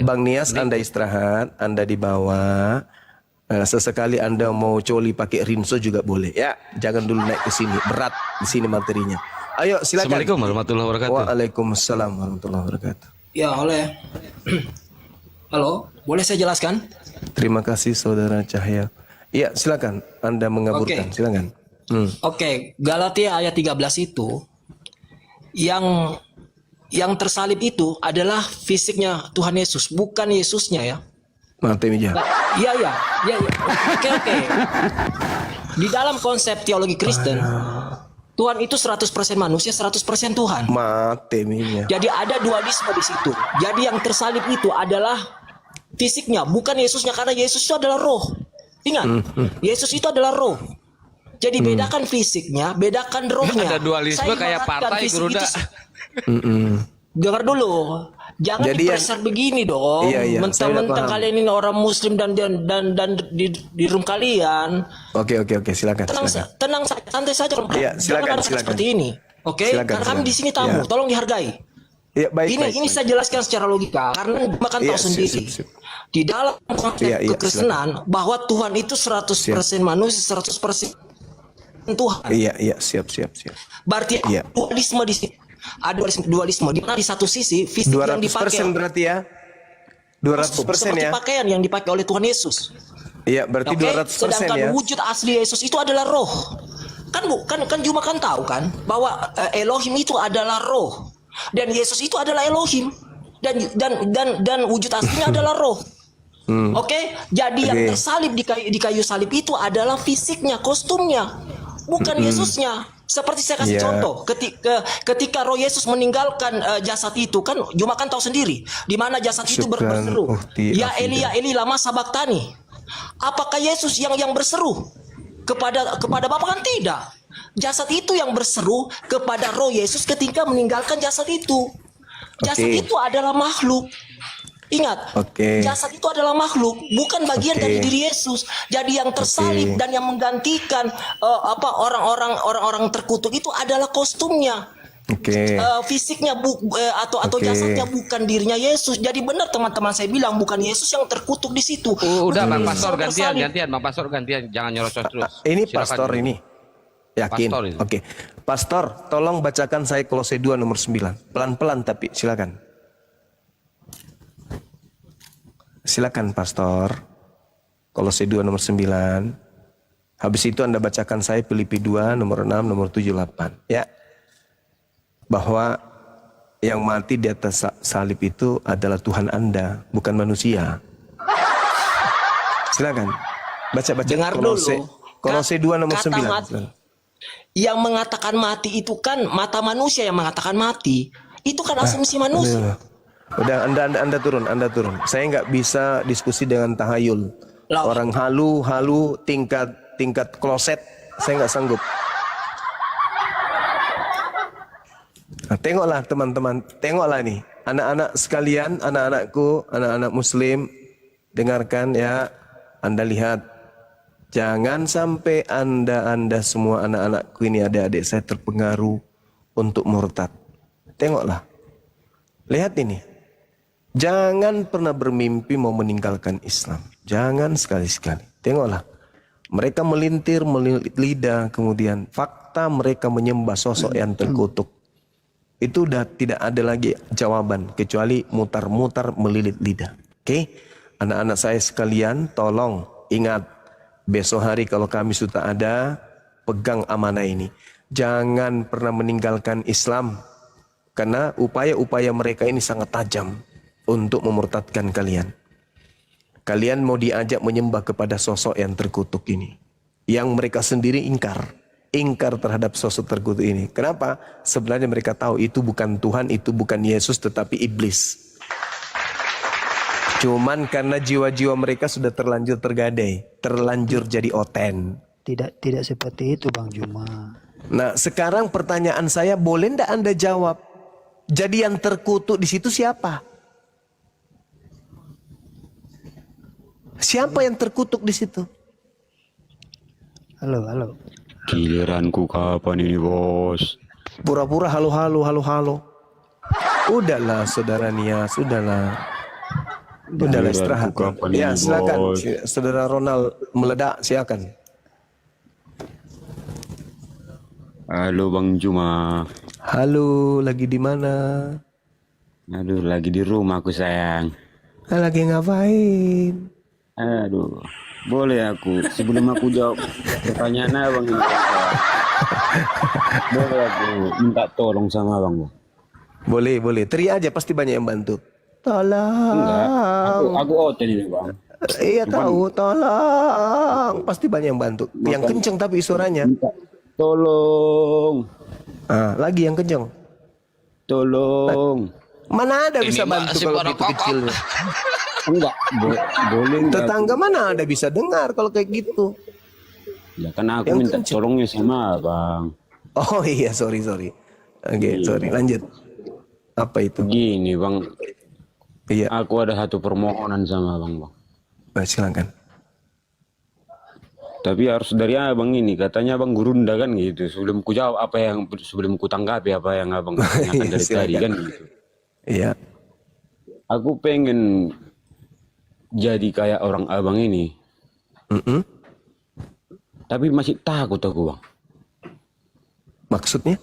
Bang Nias, Anda istirahat, Anda di bawah. Sesekali Anda mau coli pakai rinso juga boleh ya. Jangan dulu naik ke sini, berat di sini materinya. Ayo silakan. Assalamualaikum warahmatullahi wabarakatuh. Waalaikumsalam warahmatullahi wabarakatuh. Ya, oleh. Halo, boleh saya jelaskan? Terima kasih saudara Cahya. Iya, silakan. Anda mengaburkan, silakan. Oke, Galatia ayat 13 itu yang tersalib itu adalah fisiknya Tuhan Yesus, bukan Yesusnya ya. Mati meja. Iya. Oke. Di dalam konsep teologi Kristen, Tuhan itu 100% manusia, 100% Tuhan. Mati minyak. Jadi ada dualisme di situ. Jadi yang tersalib itu adalah fisiknya, bukan Yesusnya, karena Yesus itu adalah roh. Ingat, Yesus itu adalah roh. Jadi bedakan fisiknya, bedakan rohnya. Ada dualisme kayak partai Geruda. Dengar dulu. Jangan Jadi dipreser begini dong. Iya, Mentang-mentang kalian ini orang Muslim dan di room kalian. Oke, silakan. Tenang, santai saja. Iya, Jangan ada seperti ini. Oke, karena kami di sini tamu, tolong dihargai. Iya, baik. Ini saya jelaskan secara logika karena makan tahu sendiri. Sip. Di dalam konsep kekristenan bahwa Tuhan itu 100% manusia, 100% Tuhan. Iya, siap. Berarti dualisme di sini. Ada dualisme di mana di satu sisi fisik yang dipakai 200% berarti ya. 200% seperti ya. pakaian yang dipakai oleh Tuhan Yesus. Iya, berarti 200% Sedangkan ya. wujud asli Yesus itu adalah roh. Kan Juma kan tahu kan bahwa Elohim itu adalah roh dan Yesus itu adalah Elohim dan wujud aslinya adalah roh. Oke, jadi yang tersalib di kayu salib itu adalah fisiknya, kostumnya, bukan Yesusnya. Seperti saya kasih contoh, ketika roh Yesus meninggalkan jasad itu, kan Juma kan tahu sendiri di mana jasad itu berseru, ya Eli lama sabaktani. Apakah Yesus yang berseru kepada Bapa? Kan tidak. Jasad itu yang berseru kepada roh Yesus ketika meninggalkan jasad itu. Jasad itu adalah makhluk. Ingat, jasad itu adalah makhluk, bukan bagian dari diri Yesus. Jadi yang tersalib dan yang menggantikan orang-orang terkutuk itu adalah kostumnya, fisiknya atau jasadnya, bukan dirinya Yesus. Jadi benar teman-teman saya bilang, bukan Yesus yang terkutuk di situ. Udah Bang Pastor gantian, Bang Pastor gantian, jangan nyerocos terus. Ini Silakan. Pastor ini. Yakin? Pastor Pastor, tolong bacakan saya Kolose 2 nomor 9. Pelan-pelan tapi silakan. Silakan Pastor. Kolose 2 nomor 9. Habis itu Anda bacakan saya Filipi 2 nomor 6 nomor 7 8. Ya. Bahwa yang mati di atas salib itu adalah Tuhan Anda, bukan manusia. Silakan. Baca Dengar Kolose. dulu. Kolose 2 nomor 9. Yang mengatakan mati itu kan mata manusia yang mengatakan mati. Itu kan asumsi manusia. Udah, Anda turun. Saya nggak bisa diskusi dengan tahayul. Orang halu tingkat kloset, saya nggak sanggup. Nah, tengoklah teman-teman, tengoklah nih, anak-anak sekalian, anak-anakku, anak-anak Muslim, dengarkan ya, Anda lihat, jangan sampai Anda semua anak-anakku ini, adik-adik saya terpengaruh untuk murtad. Tengoklah, lihat ini. Jangan pernah bermimpi mau meninggalkan Islam. Jangan sekali-sekali. Tengoklah. Mereka melilit lidah. Kemudian fakta mereka menyembah sosok yang terkutuk. Itu udah tidak ada lagi jawaban. Kecuali mutar-mutar melilit lidah. Oke? Anak-anak saya sekalian, tolong ingat. Besok hari kalau kami sudah ada, pegang amanah ini. Jangan pernah meninggalkan Islam. Karena upaya-upaya mereka ini sangat tajam untuk memurtadkan kalian. Kalian mau diajak menyembah kepada sosok yang terkutuk ini. Yang mereka sendiri ingkar terhadap sosok terkutuk ini. Kenapa? Sebenarnya mereka tahu itu bukan Tuhan, itu bukan Yesus, tetapi iblis. Cuman karena jiwa-jiwa mereka sudah terlanjur tergadai, terlanjur jadi oten. Tidak seperti itu Bang Juma. Nah, sekarang pertanyaan saya, boleh ndak Anda jawab? Jadi yang terkutuk di situ siapa? Siapa yang terkutuk di situ? Halo. Giliranku kapan ini, Bos? Pura-pura halo. Udahlah saudara Nia, sudahlah istirahat. Ya, silakan. Saudara Ronald meledak, silakan. Halo Bang Juma. Halo, lagi di mana? Aduh, lagi di rumah aku sayang. Lagi ngapain? Aduh, boleh aku sebelum aku jawab pertanyaan abang ini, boleh aku minta tolong sama abang? Boleh. Teriak aja, pasti banyak yang bantu. Tolong. Enggak, aku out ini bang. Iya tahu, tolong. Pasti banyak yang bantu. Yang kenceng tapi suaranya. Tolong, Lagi yang kenceng. tolong. Mana ada Ini bisa Mbak, bantu si kalau pada gitu kokok. kecilnya. Enggak, boleh enggak? Tetangga mana ada bisa dengar kalau kayak gitu. Ya kan aku Yang minta kenceng. tolongnya sama Bang. Oh iya, sorry. Oke, sorry. Lanjut. Apa itu? Gini Bang, Iya, aku ada satu permohonan sama Bang. silakan. Tapi harus dari Abang ini, katanya Abang gurunda kan gitu. Sebelum ku jawab sebelum ku tanggapi apa yang Abang tanyakan dari tadi Silakan. kan gitu. Iya. Aku pengen jadi kayak orang Abang ini. Mm-mm. Tapi masih takut aku Bang. Maksudnya?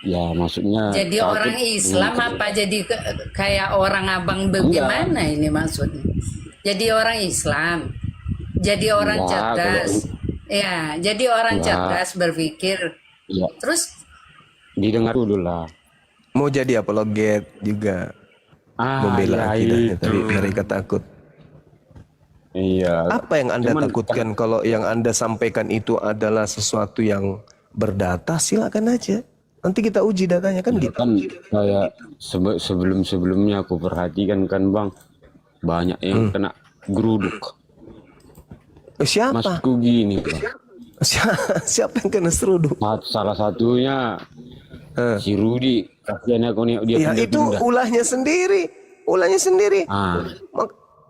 Ya maksudnya Jadi takut orang Islam dengan- apa jadi kayak orang abang bagaimana ini maksudnya? Jadi orang Islam, jadi orang Enggak, cerdas, ya, jadi orang Enggak. cerdas berpikir. Ya Terus didengar dulu lah. Mau jadi apologet juga. Membela ya akidahnya itu. tadi mereka takut. Iya. Apa yang Anda Cuman- takutkan kalau yang Anda sampaikan itu adalah sesuatu yang berdata? Silakan aja. Nanti kita uji datanya kan gitu. Kan kayak sebelum-sebelumnya aku perhatikan kan Bang, banyak yang kena geruduk. Siapa? Maksudku gini Bang. Siapa yang kena seruduk? Salah satunya si Rudi. Kasihan aku nih dia Ya itu pindah-pindah. ulahnya sendiri. Ah,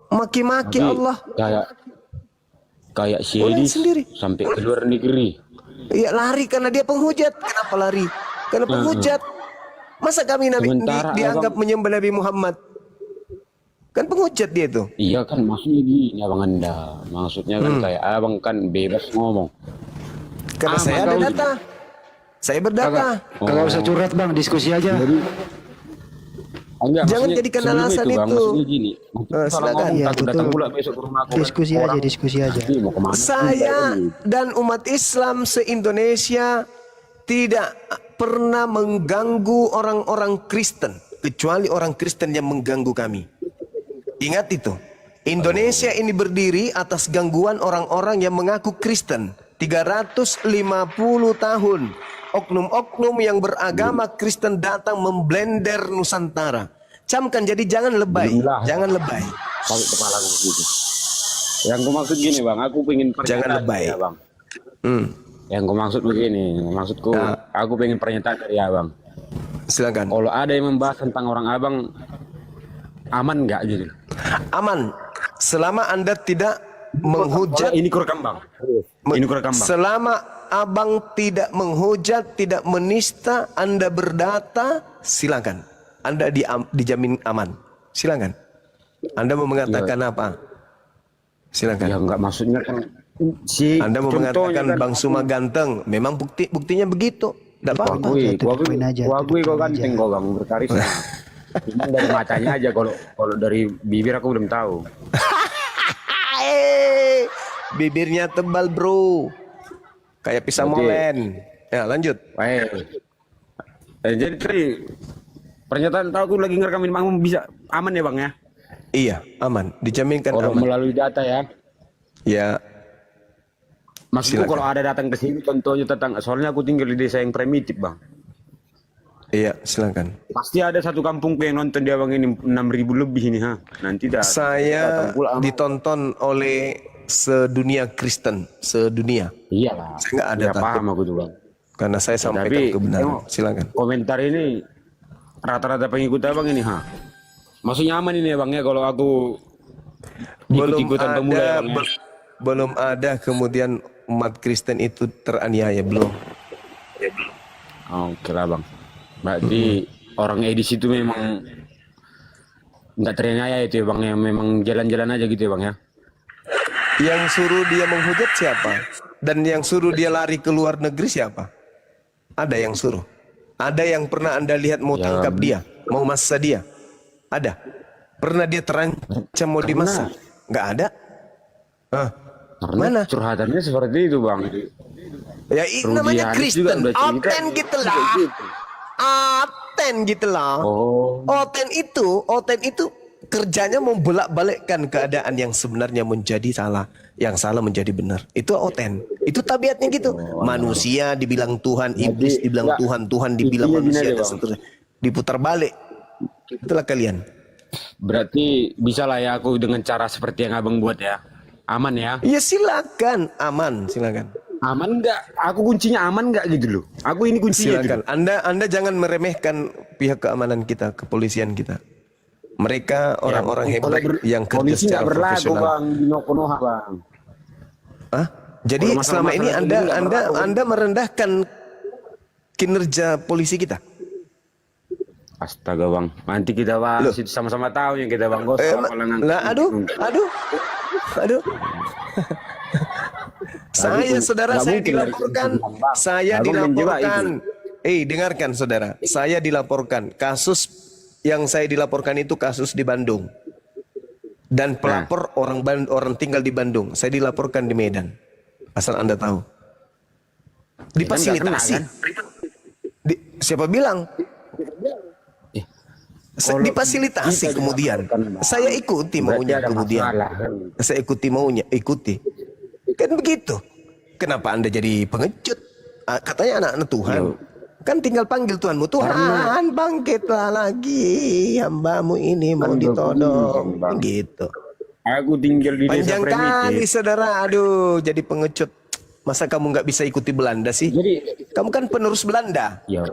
Maki-maki tapi Allah. kayak si Ulahnya Edis sendiri. sampai ke luar negeri. Iya lari karena dia penghujat. Kenapa lari? Karena penghujat. Masa kami Sementara dianggap abang- menyembah Nabi Muhammad? Kan penghujat dia tuh. Iya kan maksudnya gini Abang Anda. Maksudnya kan kayak Abang kan bebas ngomong. Karena saya ada kau- data. Saya berdata. Oh. Kagak usah curhat Bang, diskusi aja. Enggak, Jangan maksudnya jadikan sebelum alasan Bang, itu. maksudnya gini. Salah Silakan. ngomong, Iya, takut datang betul. pula besok ke rumah aku. Diskusi aja, diskusi aja. Nanti mau kemana? Saya dan umat Islam se-Indonesia tidak pernah mengganggu orang-orang Kristen. Kecuali orang Kristen yang mengganggu kami. Ingat itu. Indonesia ini berdiri atas gangguan orang-orang yang mengaku Kristen. 350 tahun. Oknum-oknum yang beragama Kristen datang memblender Nusantara. Camkan, jadi jangan lebay. Jangan lebay. Balik kepala aku gitu. Yang gue maksud gini Bang, aku pengen Jangan pernyataan lebay. dari Abang. Hmm, Yang gue maksud begini, maksudku aku pengen pernyataan dari Abang. silakan. Kalau ada yang membahas tentang orang Abang, aman nggak gitu? Aman. Selama Anda tidak menghujat. Ini kurekam Bang. Ini kurekam Bang. Selama abang tidak menghujat, tidak menista, Anda berdata, silakan. Anda dijamin aman. Silakan. Anda mau mengatakan apa? Silakan. Ya nggak maksudnya kan si Anda mau contohnya mengatakan kan, Bang Suma ganteng. Memang buktinya begitu. Tidak apa-apa. Poin aja, Kuakui kau poin ganteng aja. kau Bang, berkarisma. Cuma dari matanya aja, kalau dari bibir aku belum tahu. Bibirnya tebal bro. Kayak pisang Berarti- molen. Ya lanjut. Jadi tadi pernyataan tahu aku lagi ngerekamin Bang, bisa aman ya Bang ya? Iya aman. Dijaminkan Kalau aman. melalui data ya. Ya. Maksudku Silakan. kalau ada datang ke sini contohnya tentang, soalnya aku tinggal di desa yang primitif Bang. Iya silakan. Pasti ada satu kampungku yang nonton dia Bang ini 6.000 lebih ini ha. Nanti dah. Saya datang pula sama- ditonton oleh sedunia Kristen, sedunia. Iyalah. Saya nggak ada Ya, takut. paham aku tuh Bang. Karena saya sampaikan Tapi, kebenaran. tengok, Silakan. Komentar ini rata-rata pengikut Abang ini ha. Maksudnya aman ini ya Bang ya kalau aku ikut-ikutan pemuda ya, Bang, ya? belum ada kemudian umat Kristen itu teraniaya, belum. Oke lah Bang. Berarti orang Edis itu memang nggak teraniaya itu ya Bang ya, memang jalan-jalan aja gitu ya Bang ya. Yang suruh dia menghujat siapa? Dan yang suruh dia lari ke luar negeri siapa? Ada yang suruh. Ada yang pernah Anda lihat mau Ya, tangkap dia, mau massa dia? Ada. Pernah dia terancam mau dimassa? Nggak ada. Karena Mana? curhatannya seperti itu Bang. Ya namanya Rudianis juga Kristen. udah cerita. Oten gitu lah. Oten gitu lah. Oh. Oten itu kerjanya membolak-balikkan keadaan yang sebenarnya menjadi salah, yang salah menjadi benar. Itu oten. Itu tabiatnya gitu. Manusia dibilang Tuhan, iblis dibilang Tuhan, Tuhan dibilang manusia dan seterusnya. Diputar balik. Itulah kalian. Berarti bisa lah ya aku dengan cara seperti yang abang buat ya. Aman ya? Ya silakan, aman, silakan. Aman nggak? Aku kuncinya aman nggak gitu loh. Aku ini kuncinya. Silakan. Gitu. Anda jangan meremehkan pihak keamanan kita, kepolisian kita. Mereka orang-orang hebat yang kerja polisi secara nggak berlaku profesional. bang, di Konoha bang. Hah? Jadi Kalau selama ini masalah Anda merendahkan kinerja polisi kita. Astaga bang, nanti kita bahas itu sama-sama tahu yang kita bang Gos. Aduh. Saya dilaporkan. Dengarkan saudara, saya dilaporkan kasus yang saya dilaporkan itu kasus di Bandung. Dan pelapor orang tinggal di Bandung. Saya dilaporkan di Medan. Asal Anda tahu. Difasilitasi. Siapa bilang? Difasilitasi kemudian. Saya ikuti maunya kemudian. Saya ikuti. Kan begitu. Kenapa Anda jadi pengecut? Katanya anak-anak Tuhan. Kan tinggal panggil Tuhanmu. Tuhan, bangkitlah lagi. Hambamu ini mau ditodong. Gitu. Aku tinggal di desa Panjang kali saudara. Aduh, jadi pengecut. Masa kamu nggak bisa ikuti Belanda sih? Kamu kan penerus Belanda. Ya.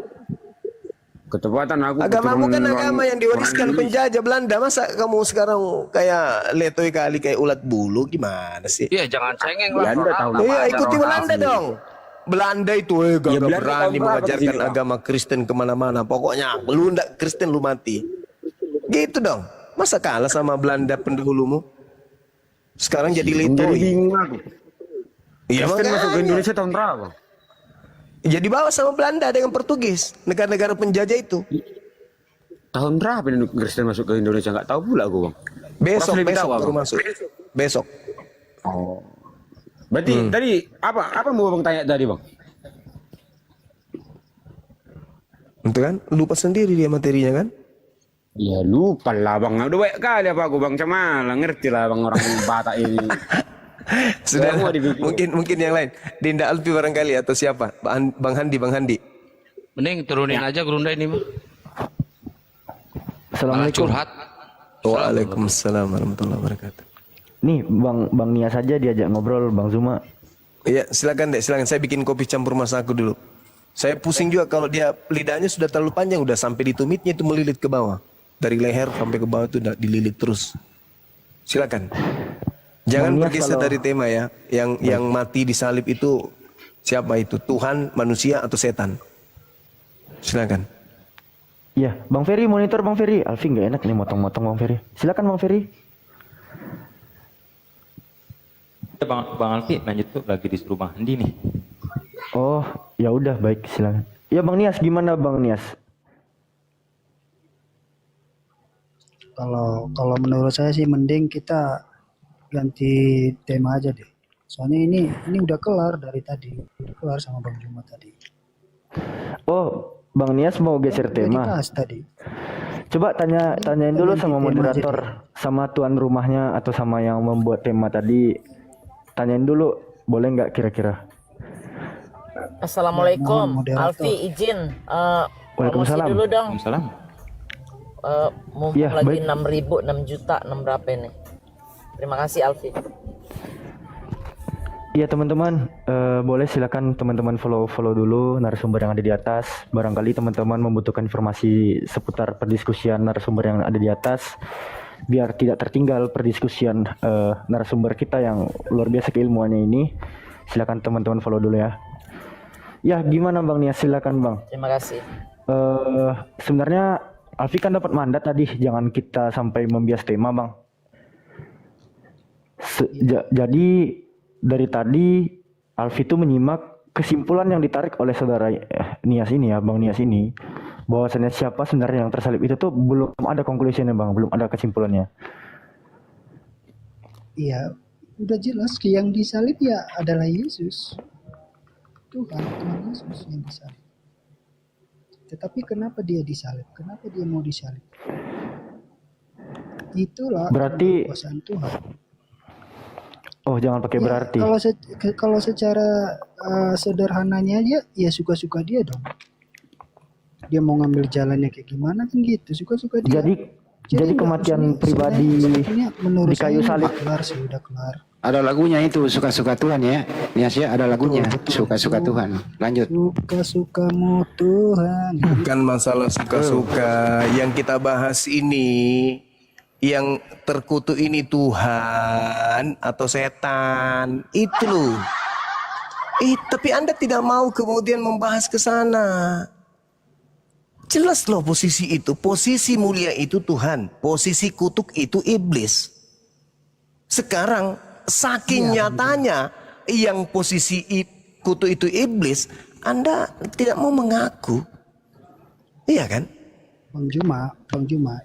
Ketepatan aku. Agamamu kan agama yang diwariskan penjajah Belanda. Masa kamu sekarang kayak letoy kali kayak ulat bulu, gimana sih? Iya, jangan cengeng lah. Iya, ikuti Belanda dong. Belanda itu gak berani mengajarkan agama Kristen kemana-mana. Pokoknya lu ndak Kristen lu mati. Gitu dong. Masa kalah sama Belanda pendahulumu? Sekarang jadi letoy. Iya, Kristen masuk ke Indonesia tahun berapa? Ya dibawa sama Belanda dengan Portugis, negara-negara penjajah itu. Tahun berapa Kristen masuk ke Indonesia? Nggak tahu pula aku bang. Besok baru masuk. Besok. Oh. Berarti tadi apa mau bang tanya tadi bang? Itu kan lupa sendiri dia materinya kan? Ya lupa lah bang. Udah banyak kali apa aku bang Cemala ngerti lah bang orang Batak ini. Sudah mungkin yang lain. Dinda Alfi barangkali atau siapa? Bang Handi. Mending turunin aja gerunda ini mah. Assalamualaikum. Curhat. Waalaikumsalam warahmatullahi wabarakatuh. Nih Bang Nias aja diajak ngobrol Bang Zuma. Iya silakan deh, silakan. Saya bikin kopi campur mas aku dulu. Saya pusing juga kalau dia lidahnya sudah terlalu panjang, udah sampai di tumitnya itu melilit ke bawah. Dari leher sampai ke bawah itu udah dililit terus. Silakan. Jangan bergeser dari tema ya. Yang mati di salib itu siapa itu? Tuhan, manusia atau setan? Silakan. Iya, Bang Ferry monitor Bang Ferry. Alfi nggak enak nih motong-motong Bang Ferry. Silakan Bang Ferry. Bang Alfi lanjut tuh lagi disuruh Bang Handi nih. Oh, ya udah baik silakan. Ya Bang Nias gimana Bang Nias? Kalau menurut saya sih mending kita ganti tema aja deh. Soalnya ini udah kelar dari tadi, udah kelar sama Bang Juma tadi. Oh, Bang Nias mau geser tema. Dibahas tadi. Coba tanyain dulu sama moderator, sama tuan rumahnya atau sama yang membuat tema tadi. Tanyain dulu, boleh nggak kira-kira? Assalamualaikum, Alfi izin. Waalaikumsalam. Dulu dong. Waalaikumsalam. Mumpung Ya, lagi baik. 6.000, 6 juta, 6 berapa ini? Terima kasih Alfi. Iya teman-teman, boleh silakan teman-teman follow dulu narasumber yang ada di atas. Barangkali teman-teman membutuhkan informasi seputar perdiskusian narasumber yang ada di atas, biar tidak tertinggal perdiskusian narasumber kita yang luar biasa keilmuannya ini. Silakan teman-teman follow dulu ya. Ya gimana Bang Nias, silakan Bang. Terima kasih. Sebenarnya Alfi kan dapat mandat tadi, jangan kita sampai membias tema Bang. Jadi dari tadi Alfi itu menyimak kesimpulan yang ditarik oleh saudara Nias ini ya, Bang Nias ini, bahwasannya siapa sebenarnya yang tersalib itu tuh belum ada conclusion-nya Bang, belum ada kesimpulannya. Iya, udah jelas yang disalib ya adalah Yesus. Tuhan Yesus yang disalib. Tetapi kenapa dia disalib? Kenapa dia mau disalib? itulah Berarti kekuasaan Tuhan. oh jangan pakai Ya, berarti. kalau secara sederhananya aja, ya suka-suka dia dong. Dia mau ngambil jalannya kayak gimana kan gitu, suka-suka dia. Jadi kematian pribadi sebetulnya menurut di kayu saya salib. kelar sih, udah kelar. Ada lagunya itu suka-suka Tuhan ya. Nias ya, ada lagunya suka-suka Tuhan. Lanjut. Suka-sukamu Tuhan. Bukan masalah suka-suka. Yang kita bahas ini, yang terkutuk ini Tuhan atau setan. Itu loh. Tapi Anda tidak mau kemudian membahas ke sana. Jelas loh posisi itu. Posisi mulia itu Tuhan. Posisi kutuk itu iblis. Sekarang saking nyatanya yang posisi kutuk itu iblis, Anda tidak mau mengaku. Iya kan? Bang Juma,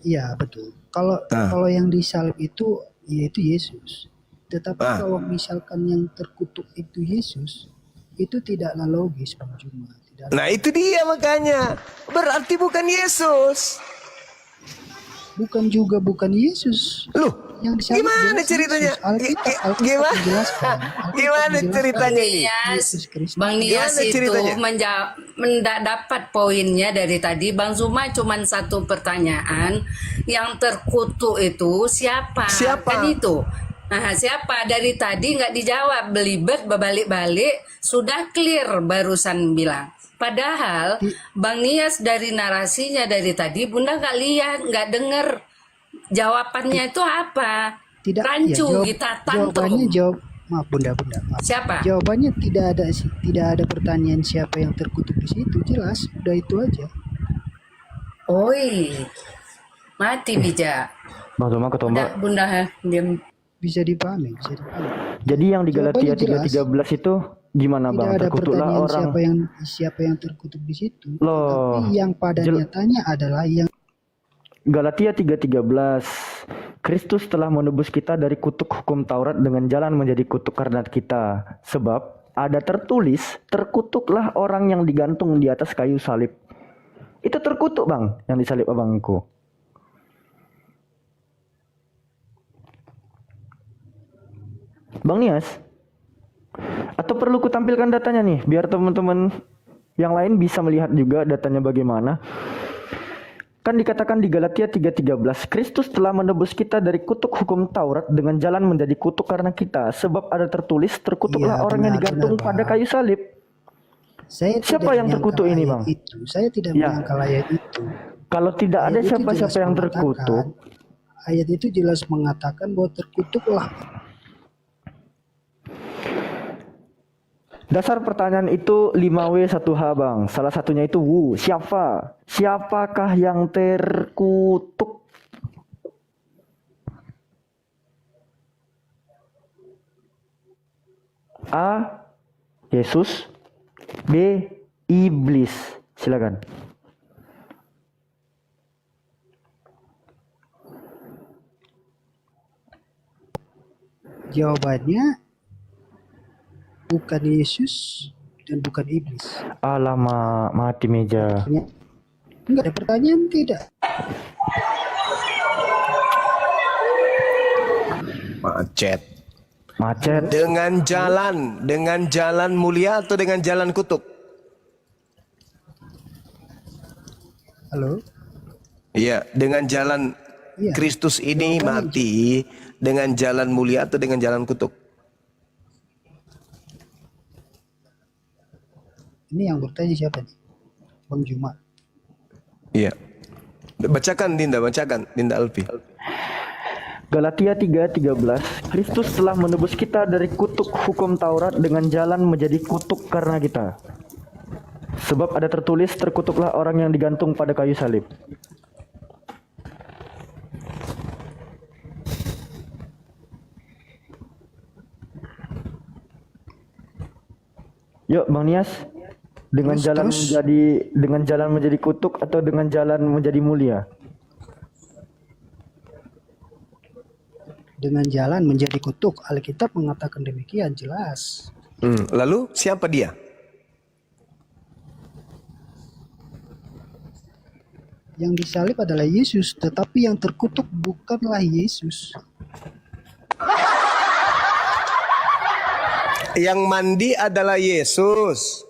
iya betul. Kalau yang disalib itu yaitu Yesus. Tetapi kalau misalkan yang terkutuk itu Yesus, itu tidaklah logis, Bang Juma. Nah itu dia makanya. Berarti bukan Yesus. Bukan Yesus. Loh, gimana ceritanya? Gimana ceritanya ini? Bang Nias Gimana itu ceritanya? mendapat poinnya dari tadi. Bang Zuma cuma satu pertanyaan. Yang terkutuk itu siapa? Kan itu. Nah, siapa? Dari tadi nggak dijawab, belibet, berbalik-balik, sudah clear barusan bilang. Padahal Bang Nias dari narasinya dari tadi Bunda nggak lihat, nggak dengar jawabannya itu apa. Rancu kita tantrum. Maaf Bunda. Maaf. Siapa? Jawabannya tidak ada pertanyaan siapa yang terkutuk di situ, jelas, udah itu aja. Oi, mati bijak. Bang Zuma ketomba. Bunda diam. Bisa dipahami. Jadi yang di Galatia 3:13 itu gimana Bang? Tidak ada Terkutuklah pertanyaan orang. siapa yang terkutuk di situ. Loh, Tapi yang pada nyatanya adalah yang Galatia 3:13. Kristus telah menebus kita dari kutuk hukum Taurat dengan jalan menjadi kutuk karena kita. Sebab ada tertulis, terkutuklah orang yang digantung di atas kayu salib. Itu terkutuk Bang, yang disalib abangku. Bang Nias, atau perlu kutampilkan datanya nih, biar teman-teman yang lain bisa melihat juga datanya bagaimana. Kan dikatakan di Galatia 3:13, Kristus telah menebus kita dari kutuk hukum Taurat dengan jalan menjadi kutuk karena kita. Sebab ada tertulis, terkutuklah orang yang digantung pada kayu salib. Siapa yang terkutuk ini Bang? Saya tidak menyangkal ayat itu. Kalau tidak ada siapa-siapa yang terkutuk, ayat itu jelas mengatakan bahwa terkutuklah. Dasar pertanyaan itu 5W1H Bang. Salah satunya itu siapa? Siapakah yang terkutuk? A. Yesus. B. Iblis. Silakan. Jawabannya bukan Yesus dan bukan iblis. Alamak, mati meja. Enggak ada pertanyaan, tidak. Macet. Dengan jalan mulia atau dengan jalan kutuk? Halo? Iya, dengan jalan Kristus ini mati, dengan jalan mulia atau dengan jalan kutuk? Ini yang bertanya siapa nih? Bang Juma. Iya. Bacakan Dinda Alfi. Galatia 3:13, Kristus telah menebus kita dari kutuk hukum Taurat dengan jalan menjadi kutuk karena kita. Sebab ada tertulis, terkutuklah orang yang digantung pada kayu salib. Yuk Bang Nias, dengan jalan menjadi kutuk atau dengan jalan menjadi mulia? Dengan jalan menjadi kutuk. Alkitab mengatakan demikian, jelas. Lalu siapa dia? Yang disalib adalah Yesus, tetapi yang terkutuk bukanlah Yesus. Yang mandi adalah Yesus,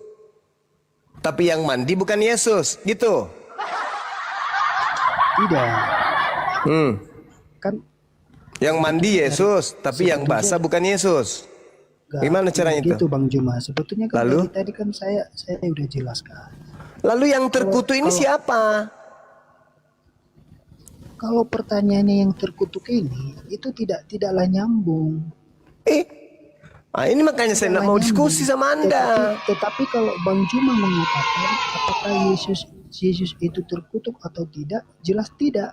tapi yang mandi bukan Yesus, gitu. Tidak. Kan yang mandi Yesus, tapi yang basah bukan Yesus. Gimana caranya itu? Gitu Bang Juma. Sebetulnya kan Lalu? tadi kan saya udah jelaskan. Lalu yang terkutuk ini siapa? Kalau pertanyaannya yang terkutuk ini itu tidaklah nyambung. Ini makanya saya nak mau diskusi sama Anda. Tetapi kalau Bang Juma mengatakan apakah Yesus itu terkutuk atau tidak, jelas tidak.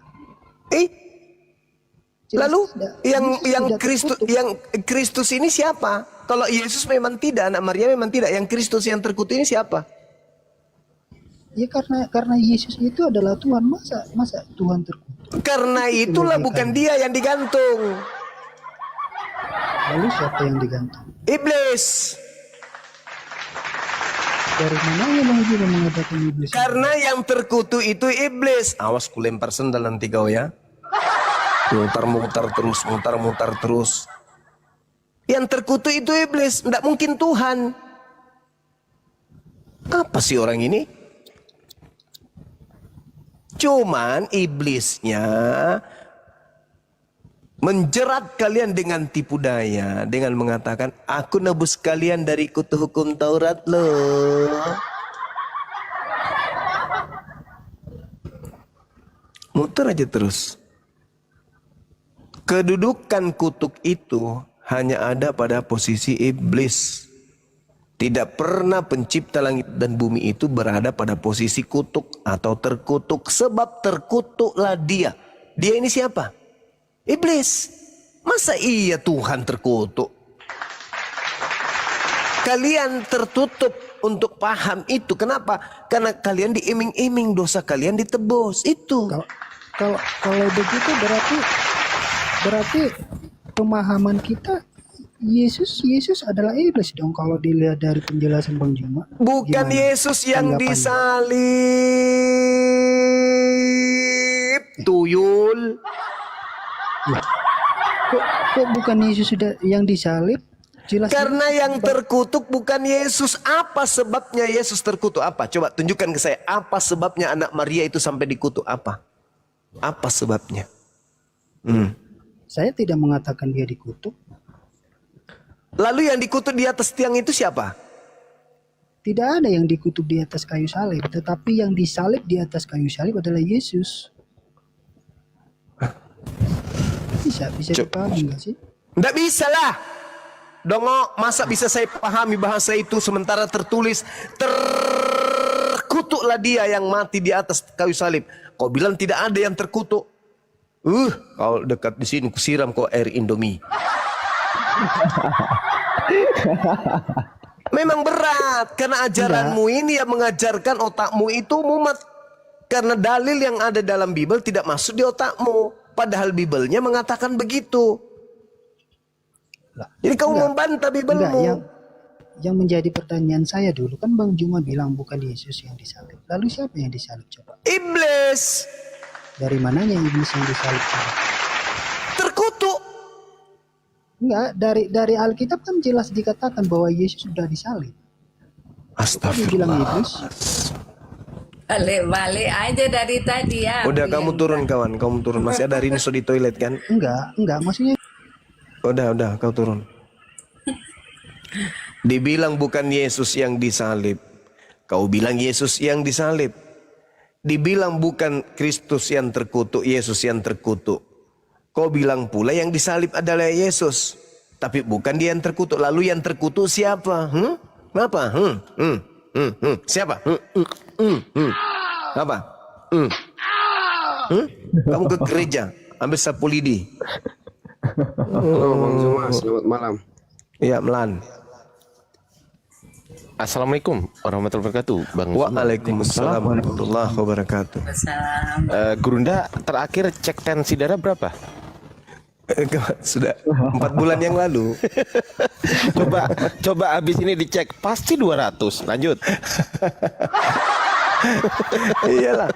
Jelas Lalu tidak. yang Kristus ini siapa? Kalau Yesus memang tidak, anak Maria memang tidak. Yang Kristus yang terkutuk ini siapa? Ya karena Yesus itu adalah Tuhan, masa Tuhan terkutuk? Karena itulah bukan dia yang digantung. Lalu siapa yang digantung? Iblis. Dari mananya Bang Juma mengatakan iblis? Karena yang terkutuk itu iblis. Awas ku lempar sendal nanti kau ya. Mutar-mutar terus. Yang terkutuk itu iblis, tidak mungkin Tuhan. Apa sih orang ini? Cuman iblisnya menjerat kalian dengan tipu daya, dengan mengatakan, aku nebus kalian dari kutu hukum Taurat loh. Muter aja terus. Kedudukan kutuk itu hanya ada pada posisi iblis. Tidak pernah pencipta langit dan bumi itu berada pada posisi kutuk atau terkutuk. Sebab terkutuklah dia. Dia ini siapa? Iblis. Masa iya Tuhan terkutuk? Kalian tertutup untuk paham itu. Kenapa? Karena kalian diiming-iming dosa kalian ditebus. Itu. Kalau begitu berarti pemahaman kita Yesus adalah iblis dong kalau dilihat dari penjelasan Bang Juma. Bukan gimana? Yesus yang disalib, tuyul. Kok bukan Yesus sudah yang disalib? Jelas. Karena yang terkutuk bukan Yesus. Apa sebabnya Yesus terkutuk? Apa? Coba tunjukkan ke saya. Apa sebabnya anak Maria itu sampai dikutuk? Apa? Apa sebabnya? Saya tidak mengatakan dia dikutuk. Lalu yang dikutuk di atas tiang itu siapa? Tidak ada yang dikutuk di atas kayu salib, tetapi yang disalib di atas kayu salib adalah Yesus. Bisa dipahami nggak sih? Nggak bisa lah. Dongo, masa bisa saya pahami bahasa itu sementara tertulis terkutuklah dia yang mati di atas kayu salib. Kau bilang tidak ada yang terkutuk. Kau dekat di sini kusiram kau air Indomie. Memang berat karena ajaranmu ini yang mengajarkan otakmu itu mumet. Karena dalil yang ada dalam Bible tidak masuk di otakmu. Padahal Bible-nya mengatakan begitu. Jadi kamu membantah Bible-mu. Yang menjadi pertanyaan saya dulu kan Bang Juma bilang bukan Yesus yang disalib. Lalu siapa yang disalib coba? Iblis. Dari mananya iblis yang disalib coba? Terkutuk. Enggak, dari Alkitab kan jelas dikatakan bahwa Yesus sudah disalib. Astagfirullah. Balik aja dari tadi ya. Udah kamu turun kawan, kamu turun. Masih ada Rinso di toilet kan? Enggak, maksudnya. Udah kau turun. Dibilang bukan Yesus yang disalib. Kau bilang Yesus yang disalib. Dibilang bukan Kristus yang terkutuk, Yesus yang terkutuk. Kau bilang pula yang disalib adalah Yesus. Tapi bukan dia yang terkutuk. Lalu yang terkutuk siapa? Apa? Siapa? Apa? Kamu ke gereja ambil sapu lidi. Halo Bang Zuma, selamat malam. Iya, Melan. Assalamualaikum warahmatullahi wabarakatuh, Bang. Waalaikumsalam warahmatullahi wabarakatuh. Gurunda terakhir cek tensi darah berapa? Sudah 4 bulan yang lalu. coba habis ini dicek pasti 200. Lanjut. Iyalah.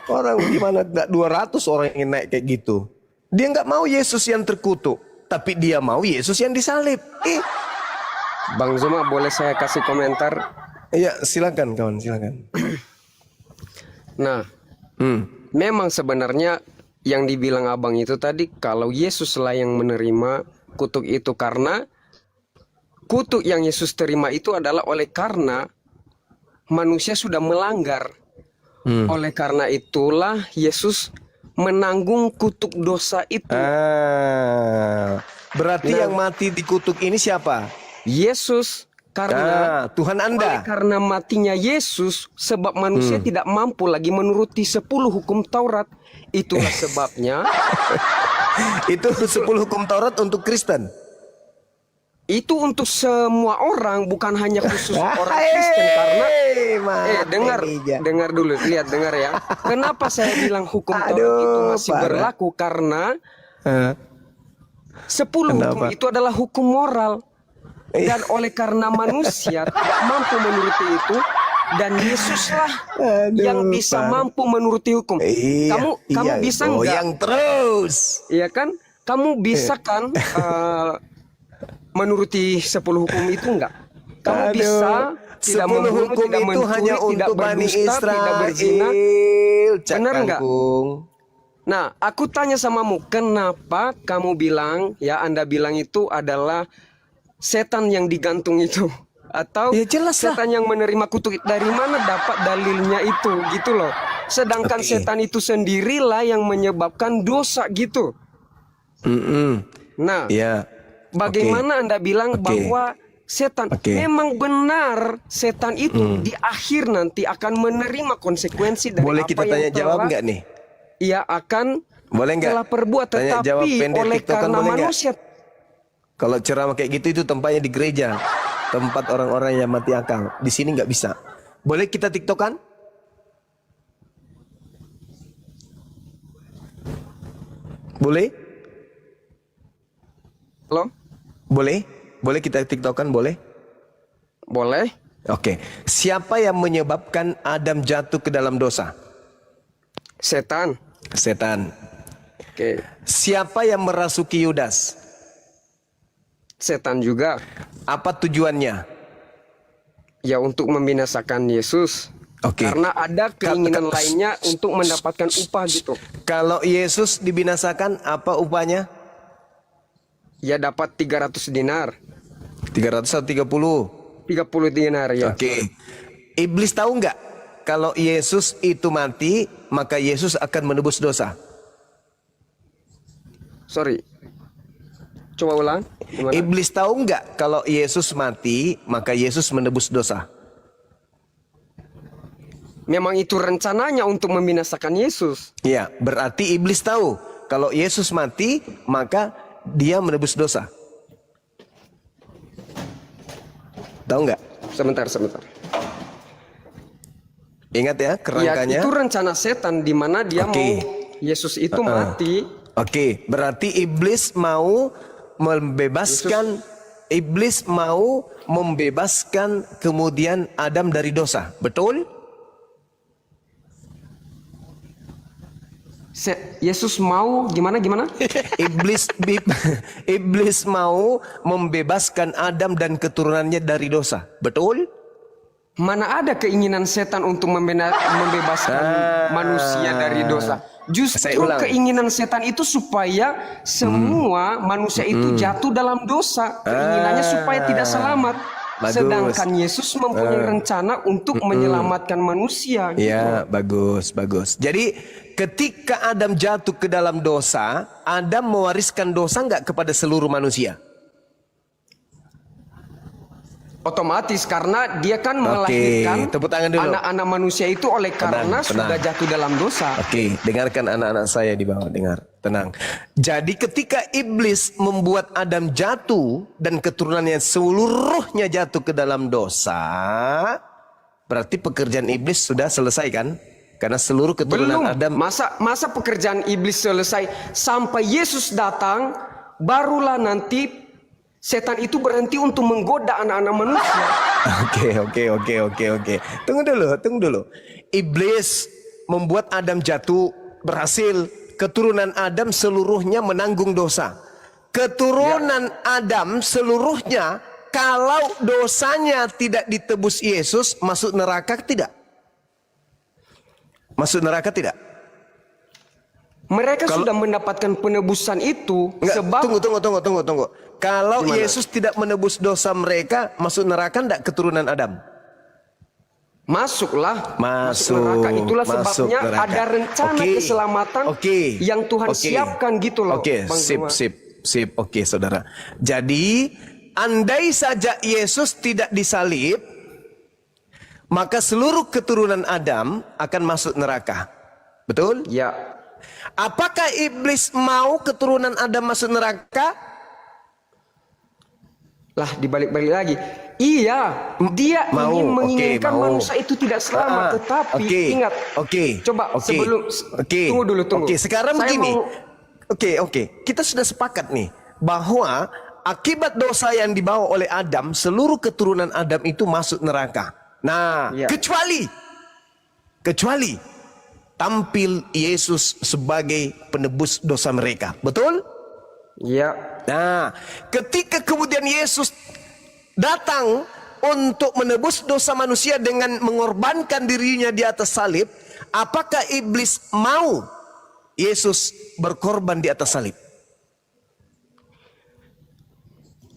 Orang gimana nggak 200 orang yang naik kayak gitu. Dia nggak mau Yesus yang terkutuk, tapi dia mau Yesus yang disalib. Bang Zuma, boleh saya kasih komentar? Iya, silakan kawan, silakan. Nah, memang sebenarnya yang dibilang abang itu tadi, kalau Yesuslah yang menerima kutuk itu, karena kutuk yang Yesus terima itu adalah oleh karena manusia sudah melanggar. Oleh karena itulah Yesus menanggung kutuk dosa itu. Berarti yang mati di kutuk ini siapa? Yesus. Karena Tuhan Anda. Oleh karena matinya Yesus, sebab manusia tidak mampu lagi menuruti 10 hukum Taurat. Itulah sebabnya. Itu 10 hukum Taurat untuk Kristen. Itu untuk semua orang, bukan hanya khusus orang Kristen. Karena dengar dulu, dengar ya. Kenapa saya bilang hukum Taurat itu masih berlaku? Karena 10 hukum itu adalah hukum moral. Dan oleh karena manusia tidak mampu menuruti itu, dan Yesuslah yang bisa mampu menuruti hukum. Kamu bisa nggak? Yang terus, iya kan? Kamu bisa kan menuruti 10 hukum itu enggak? Kamu bisa tidak membunuh, tidak mencuri, tidak berdusta, tidak berzina. Benar enggak? Nah, aku tanya samamu, kenapa kamu bilang, ya Anda bilang itu adalah setan yang digantung itu? Atau setan yang menerima kutuk? Dari mana dapat dalilnya itu? Gitu loh. Sedangkan setan itu sendirilah yang menyebabkan dosa gitu. Nah, bagaimana Anda bilang bahwa setan memang benar, setan itu di akhir nanti akan menerima konsekuensi dari boleh apa kita yang tanya jawab telah nggak nih? Ia akan telah perbuat, tetapi oleh karena manusia. Kalau ceramah kayak gitu itu tempatnya di gereja, tempat orang-orang yang mati akal. Di sini nggak bisa. Boleh kita tiktokan? Boleh? Halo? Boleh? Boleh kita tiktokan? Boleh? Boleh. Oke. Siapa yang menyebabkan Adam jatuh ke dalam dosa? Setan. Setan. Oke. Siapa yang merasuki Yudas? Setan juga. Apa tujuannya? Ya, untuk membinasakan Yesus. Karena ada keinginan lainnya untuk mendapatkan upah gitu. Kalau Yesus dibinasakan, apa upahnya? Ya, dapat 300 dinar. 300 atau 30? 30 dinar ya. Oke. Iblis tahu nggak kalau Yesus itu mati, maka Yesus akan menebus dosa? Sorry. Coba ulang. Gimana? Iblis tahu nggak kalau Yesus mati, maka Yesus menebus dosa? Memang itu rencananya untuk membinasakan Yesus. Iya, berarti iblis tahu kalau Yesus mati, maka dia menebus dosa. Tahu nggak? Sebentar. Ingat ya kerangkanya. Ya, itu rencana setan di mana dia mau Yesus itu mati. Oke, berarti iblis mau membebaskan iblis mau membebaskan kemudian Adam dari dosa. Betul? Yesus mau gimana? Iblis mau membebaskan Adam dan keturunannya dari dosa. Betul? Mana ada keinginan setan untuk membebaskan manusia dari dosa. Justru keinginan setan itu supaya semua manusia itu jatuh dalam dosa. Keinginannya supaya tidak selamat. Sedangkan Yesus mempunyai rencana untuk menyelamatkan manusia. Ya, bagus. Jadi ketika Adam jatuh ke dalam dosa, Adam mewariskan dosa nggak kepada seluruh manusia? Otomatis, karena dia kan melahirkan anak-anak manusia itu oleh karena sudah jatuh dalam dosa. Oke, dengarkan anak-anak saya di bawah, dengar, tenang. Jadi ketika iblis membuat Adam jatuh dan keturunannya seluruhnya jatuh ke dalam dosa, berarti pekerjaan iblis sudah selesai kan? Karena seluruh keturunan Adam. Masa pekerjaan iblis selesai sampai Yesus datang, barulah nanti setan itu berhenti untuk menggoda anak-anak manusia. Oke. Tunggu dulu. Iblis membuat Adam jatuh, berhasil. Keturunan Adam seluruhnya menanggung dosa. Keturunan Adam seluruhnya, kalau dosanya tidak ditebus Yesus, masuk neraka tidak? Masuk neraka tidak? Mereka sudah mendapatkan penebusan itu. Sebab tunggu. Kalau Gimana? Yesus tidak menebus dosa mereka, masuk neraka tidak keturunan Adam? Masuklah. Masuk neraka. Itulah masuk sebabnya neraka. ada rencana keselamatan yang Tuhan siapkan gitu loh. Oke, Bang Zuma. sip. Oke, saudara. Jadi, andai saja Yesus tidak disalib, maka seluruh keturunan Adam akan masuk neraka. Betul? Ya. Apakah iblis mau keturunan Adam masuk neraka? Lah, dibalik-balik lagi. Iya, dia ingin menginginkan manusia itu tidak selamat, tetapi ingat. Coba sebelum tunggu. Sekarang begini. Kita sudah sepakat nih bahwa akibat dosa yang dibawa oleh Adam, seluruh keturunan Adam itu masuk neraka. Nah, kecuali tampil Yesus sebagai penebus dosa mereka. Betul? Ya. Nah, ketika kemudian Yesus datang untuk menebus dosa manusia dengan mengorbankan dirinya di atas salib, apakah iblis mau Yesus berkorban di atas salib?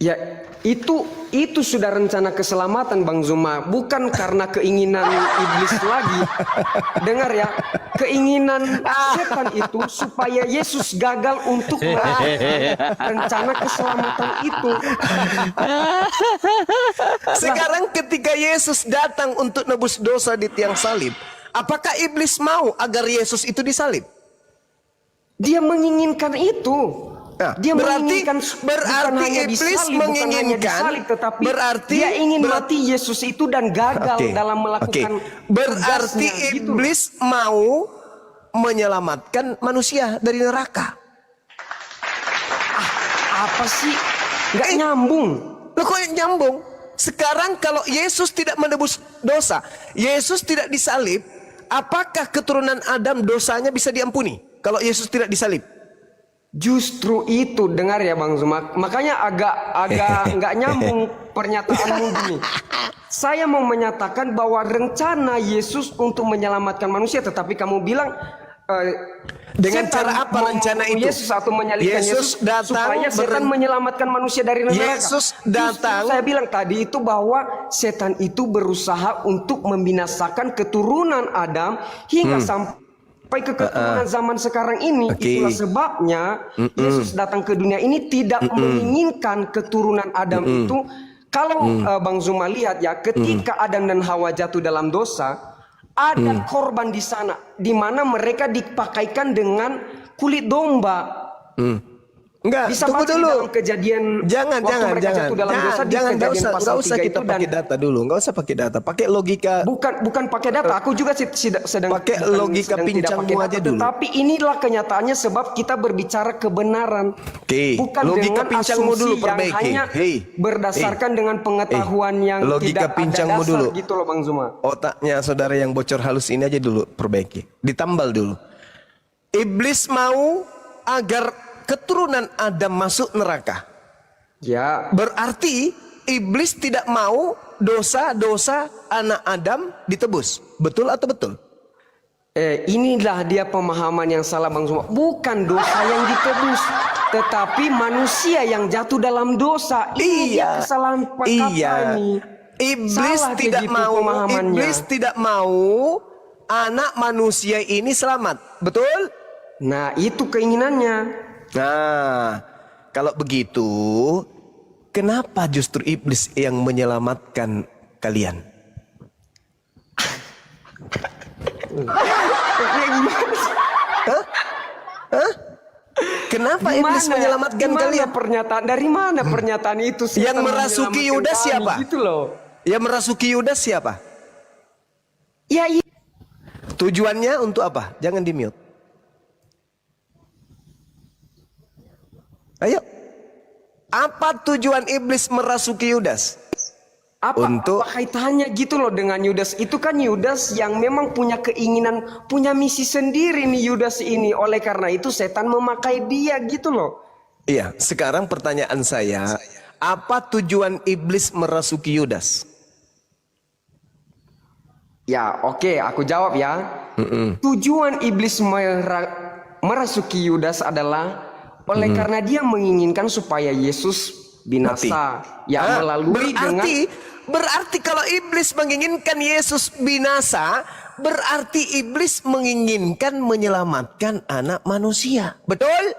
Ya, itu sudah rencana keselamatan Bang Zuma, bukan karena keinginan iblis lagi. Dengar ya, keinginan setan itu supaya Yesus gagal untuk melakukan rencana keselamatan itu. Sekarang ketika Yesus datang untuk nebus dosa di tiang salib, apakah iblis mau agar Yesus itu disalib? Dia menginginkan itu. Dia berarti iblis menginginkan, tetapi berarti dia ingin mati Yesus itu dan gagal dalam melakukan berarti tugasnya, iblis mau menyelamatkan manusia dari neraka. Apa sih? Nggak nyambung. Loh, kok nyambung? Sekarang kalau Yesus tidak menebus dosa, Yesus tidak disalib, apakah keturunan Adam dosanya bisa diampuni kalau Yesus tidak disalib? Justru itu, dengar ya Bang Zuma. Makanya agak nggak nyambung pernyataanmu gini. Saya mau menyatakan bahwa rencana Yesus untuk menyelamatkan manusia, tetapi kamu bilang dengan cara apa rencana itu? Yesus atau menyalibkan Yesus datang supaya setan menyelamatkan manusia dari neraka. Yesus datang. Justru saya bilang tadi itu bahwa setan itu berusaha untuk membinasakan keturunan Adam hingga sampai ke keturunan zaman sekarang ini. Itulah sebabnya Yesus datang ke dunia ini tidak menginginkan keturunan Adam itu. Kalau Bang Zuma lihat ya, ketika Adam dan Hawa jatuh dalam dosa, ada korban di sana, di mana mereka dipakaikan dengan kulit domba. Enggak, bisa tunggu baca dulu. Di dalam kejadian jangan jatuh dalam dosa di kejadian pasal 3 kita pakai data dulu, enggak usah pakai data, pakai logika. Bukan pakai data, aku juga sedang pakai logika pincangmu aja dulu. Tapi inilah kenyataannya sebab kita berbicara kebenaran. Bukan logika dengan pincangmu dulu asumsi perbaiki. yang hanya berdasarkan dengan pengetahuan yang logika tidak pincangmu ada dasar dulu. gitu loh Bang Zuma. Otaknya saudara yang bocor halus ini aja dulu perbaiki. Ditambal dulu. Iblis mau agar keturunan Adam masuk neraka. Ya. Berarti iblis tidak mau dosa-dosa anak Adam ditebus. Betul atau betul? Inilah dia pemahaman yang salah Bang Zuma. Bukan dosa yang ditebus, tetapi manusia yang jatuh dalam dosa. Ini dia kesalahan pakaian ini. Iblis tidak mau. Iblis tidak mau anak manusia ini selamat. Betul? Nah, itu keinginannya. Nah, kalau begitu, kenapa justru iblis yang menyelamatkan kalian? Kenapa iblis menyelamatkan kalian? Pernyataan dari mana pernyataan itu? Yang merasuki Yudas siapa? Gitu loh. Yang merasuki Yudas siapa? Ya, tujuannya untuk apa? Jangan di-mute. Ayo. Apa tujuan iblis merasuki Yudas? Apa kaitannya gitu loh dengan Yudas? Itu kan Yudas yang memang punya keinginan, punya misi sendiri nih Yudas ini. Oleh karena itu setan memakai dia gitu loh. Iya, sekarang pertanyaan saya, apa tujuan iblis merasuki Yudas? Ya, oke, aku jawab ya. Tujuan iblis merasuki Yudas adalah oleh karena dia menginginkan supaya Yesus binasa. Ya, melalui Berarti kalau iblis menginginkan Yesus binasa, berarti iblis menginginkan menyelamatkan anak manusia. Betul?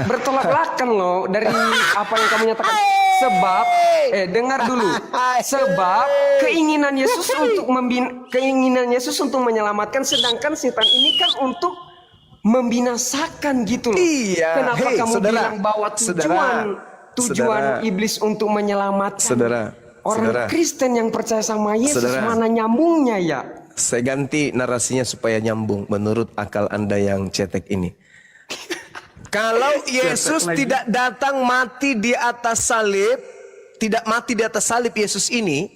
Bertolak belakang loh dari apa yang kamu nyatakan. Sebab, dengar dulu. Sebab keinginan Yesus untuk menyelamatkan, sedangkan setan ini kan untuk membinasakan gitu loh. Iya. Kenapa kamu bilang bahwa tujuan iblis untuk menyelamatkan orang Kristen yang percaya sama Yesus? Mana nyambungnya ya? Saya ganti narasinya supaya nyambung menurut akal Anda yang cetek ini. Kalau Yesus tidak datang mati di atas salib, tidak mati di atas salib Yesus ini,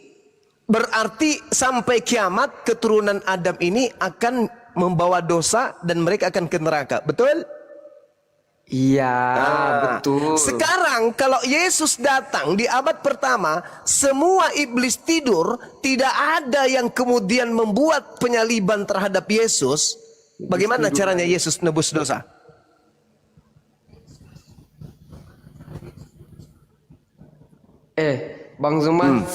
berarti sampai kiamat keturunan Adam ini akan membawa dosa dan mereka akan ke neraka. Betul? Iya, betul. Sekarang kalau Yesus datang di abad pertama, semua iblis tidur, tidak ada yang kemudian membuat penyaliban terhadap Yesus. Bagaimana caranya Yesus nebus dosa? Bang Zuma,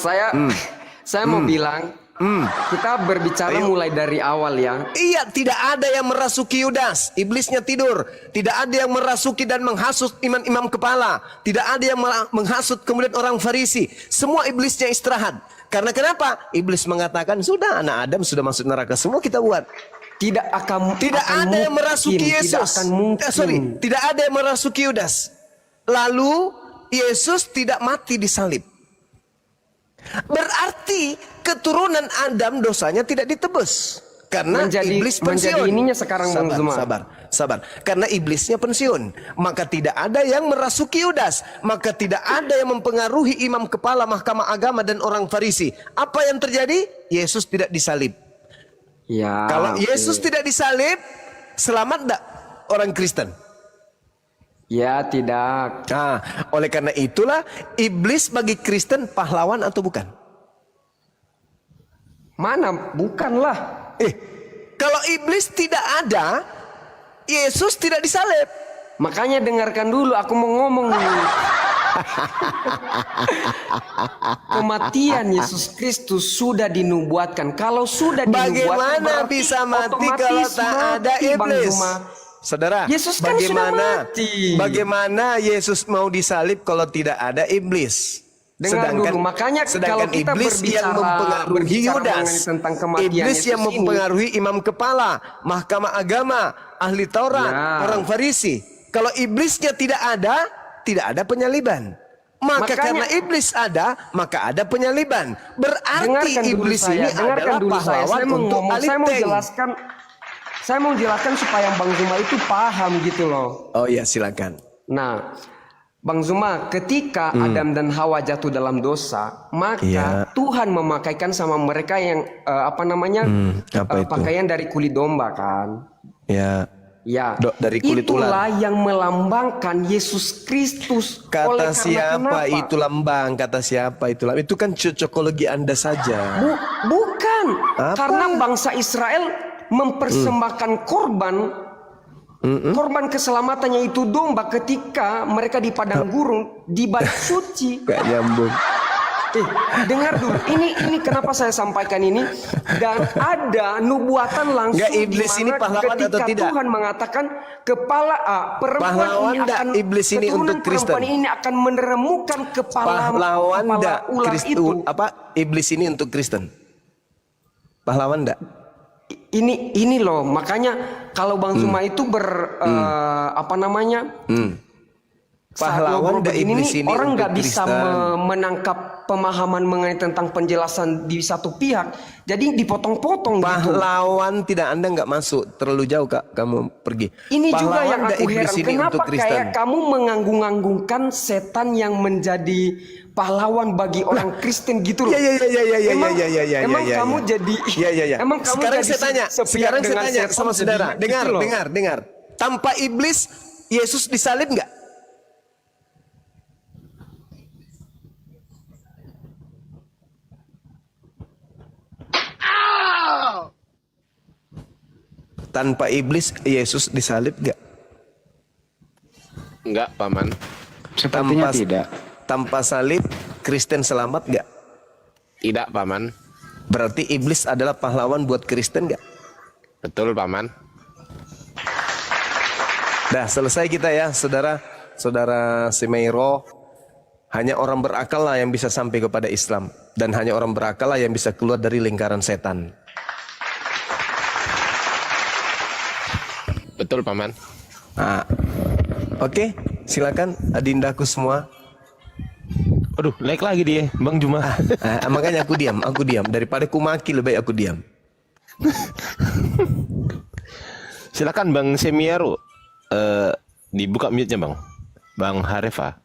saya mau bilang, kita berbicara mulai dari awal ya. Iya, tidak ada yang merasuki Yudas, iblisnya tidur. Tidak ada yang merasuki dan menghasut imam-imam kepala. Tidak ada yang menghasut kemudian orang Farisi. Semua iblisnya istirahat. Karena kenapa? Iblis mengatakan, sudah anak Adam sudah masuk neraka, semua kita buat. Tidak ada yang merasuki Yesus. Tidak ada yang merasuki Yudas. Lalu Yesus tidak mati di salib. Berarti keturunan Adam dosanya tidak ditebus karena iblis pensiun. Menjadi ininya sekarang sabar. Karena iblisnya pensiun, maka tidak ada yang merasuki Yudas, maka tidak ada yang mempengaruhi imam kepala mahkamah agama dan orang Farisi. Apa yang terjadi? Yesus tidak disalib. Ya. Kalau Yesus tidak disalib, selamat enggak orang Kristen? Ya, tidak. Nah, oleh karena itulah iblis bagi Kristen pahlawan atau bukan? Mana? Bukanlah. Kalau iblis tidak ada, Yesus tidak disalib. Makanya dengarkan dulu, aku mau ngomong nih. Kematian Yesus Kristus sudah dinubuatkan. Kalau sudah dinubuatkan, bagaimana bisa mati kalau tak ada iblis? Saudara, Yesus kan sudah mati. Bagaimana Yesus mau disalib kalau tidak ada iblis? Dengar dulu, makanya kalau kita iblis yang mempengaruhi Yudas, tentang kematian iblis Yesus yang mempengaruhi imam kepala, mahkamah agama, ahli Taurat, orang Farisi. Kalau iblisnya tidak ada penyaliban. Maka karena iblis ada, maka ada penyaliban. Berarti iblis ini adalah pahlawan untuk aliteng. Saya mau jelaskan supaya Bang Zuma itu paham gitu loh. Oh iya, silakan. Nah, Bang Zuma, ketika Adam dan Hawa jatuh dalam dosa, maka Tuhan memakaikan sama mereka yang pakaian dari kulit domba kan? Ya, dari kulit itulah ular. yang melambangkan Yesus Kristus. Kata siapa itu lambang? Kata siapa itu lambang? Itu kan cocokologi Anda saja. Bukan. Karena bangsa Israel mempersembahkan korban keselamatannya itu domba ketika mereka di padang gurun di bait suci. Gak nyambung. Dengar dulu, ini kenapa saya sampaikan ini, dan ada nubuatan langsung. Gak, iblis ini pahlawan atau tidak? Tuhan mengatakan kepala pahlawan ini akan iblis ini untuk Kristen. Perempuan ini akan meneremukan kepala ular itu. Iblis ini untuk Kristen. Pahlawan enggak? Ini loh, makanya kalau Bang Zuma itu Pahlawan dan iblis ini orang untuk nggak bisa Kristen. menangkap pemahaman mengenai tentang penjelasan di satu pihak. Jadi dipotong-potong gitu. Pahlawan tidak, Anda nggak masuk terlalu jauh Kak, kamu pergi. Ini juga Pahlawan yang dan aku iblis heran. ini untuk Kenapa Kristen. kayak kamu menganggung-anggungkan setan yang menjadi pahlawan bagi orang Kristen gitu loh? Iya. Emang kamu jadi? Iya. Emang kamu Sekarang jadi saya tanya, sepihak dengan setan sama saudara. jadi gitu loh? Dengar. Tanpa iblis, Yesus disalib nggak? Tanpa iblis, Yesus disalib nggak? Enggak, Paman. Sepertinya tidak. Tanpa salib, Kristen selamat nggak? Tidak, Paman. Berarti iblis adalah pahlawan buat Kristen nggak? Betul, Paman. Dah selesai kita ya, saudara Simeiro. Hanya orang berakal lah yang bisa sampai kepada Islam, dan hanya orang berakal lah yang bisa keluar dari lingkaran setan. Betul, Paman. Nah, oke, silakan adindaku semua. Aduh, like lagi dia, Bang Juma. Makanya aku diam. Daripada ku maki lebih baik aku diam. Silakan Bang Semiaro. Dibuka mute-nya, Bang. Bang Harefa.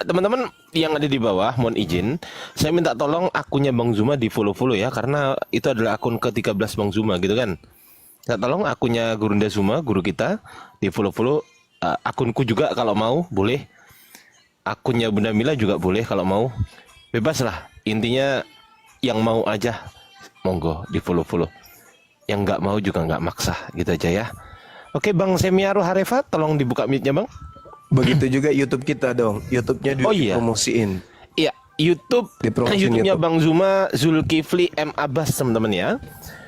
Teman-teman yang ada di bawah, mohon izin, saya minta tolong akunnya Bang Zuma di follow ya, karena itu adalah akun ke-13 Bang Zuma gitu kan. Minta tolong akunnya Gurunda Zuma, guru kita, di follow. Akunku juga kalau mau boleh, akunnya Bunda Mila juga boleh kalau mau, bebas lah. Intinya yang mau aja monggo di follow, yang nggak mau juga nggak maksa, gitu aja ya. Oke Bang Semiaro Harefa, tolong dibuka mute-nya Bang. Begitu juga YouTube kita dong, YouTube-nya dipromosiin. Iya, YouTube-nya Bang Zuma, Zulkifli M Abbas teman-teman ya.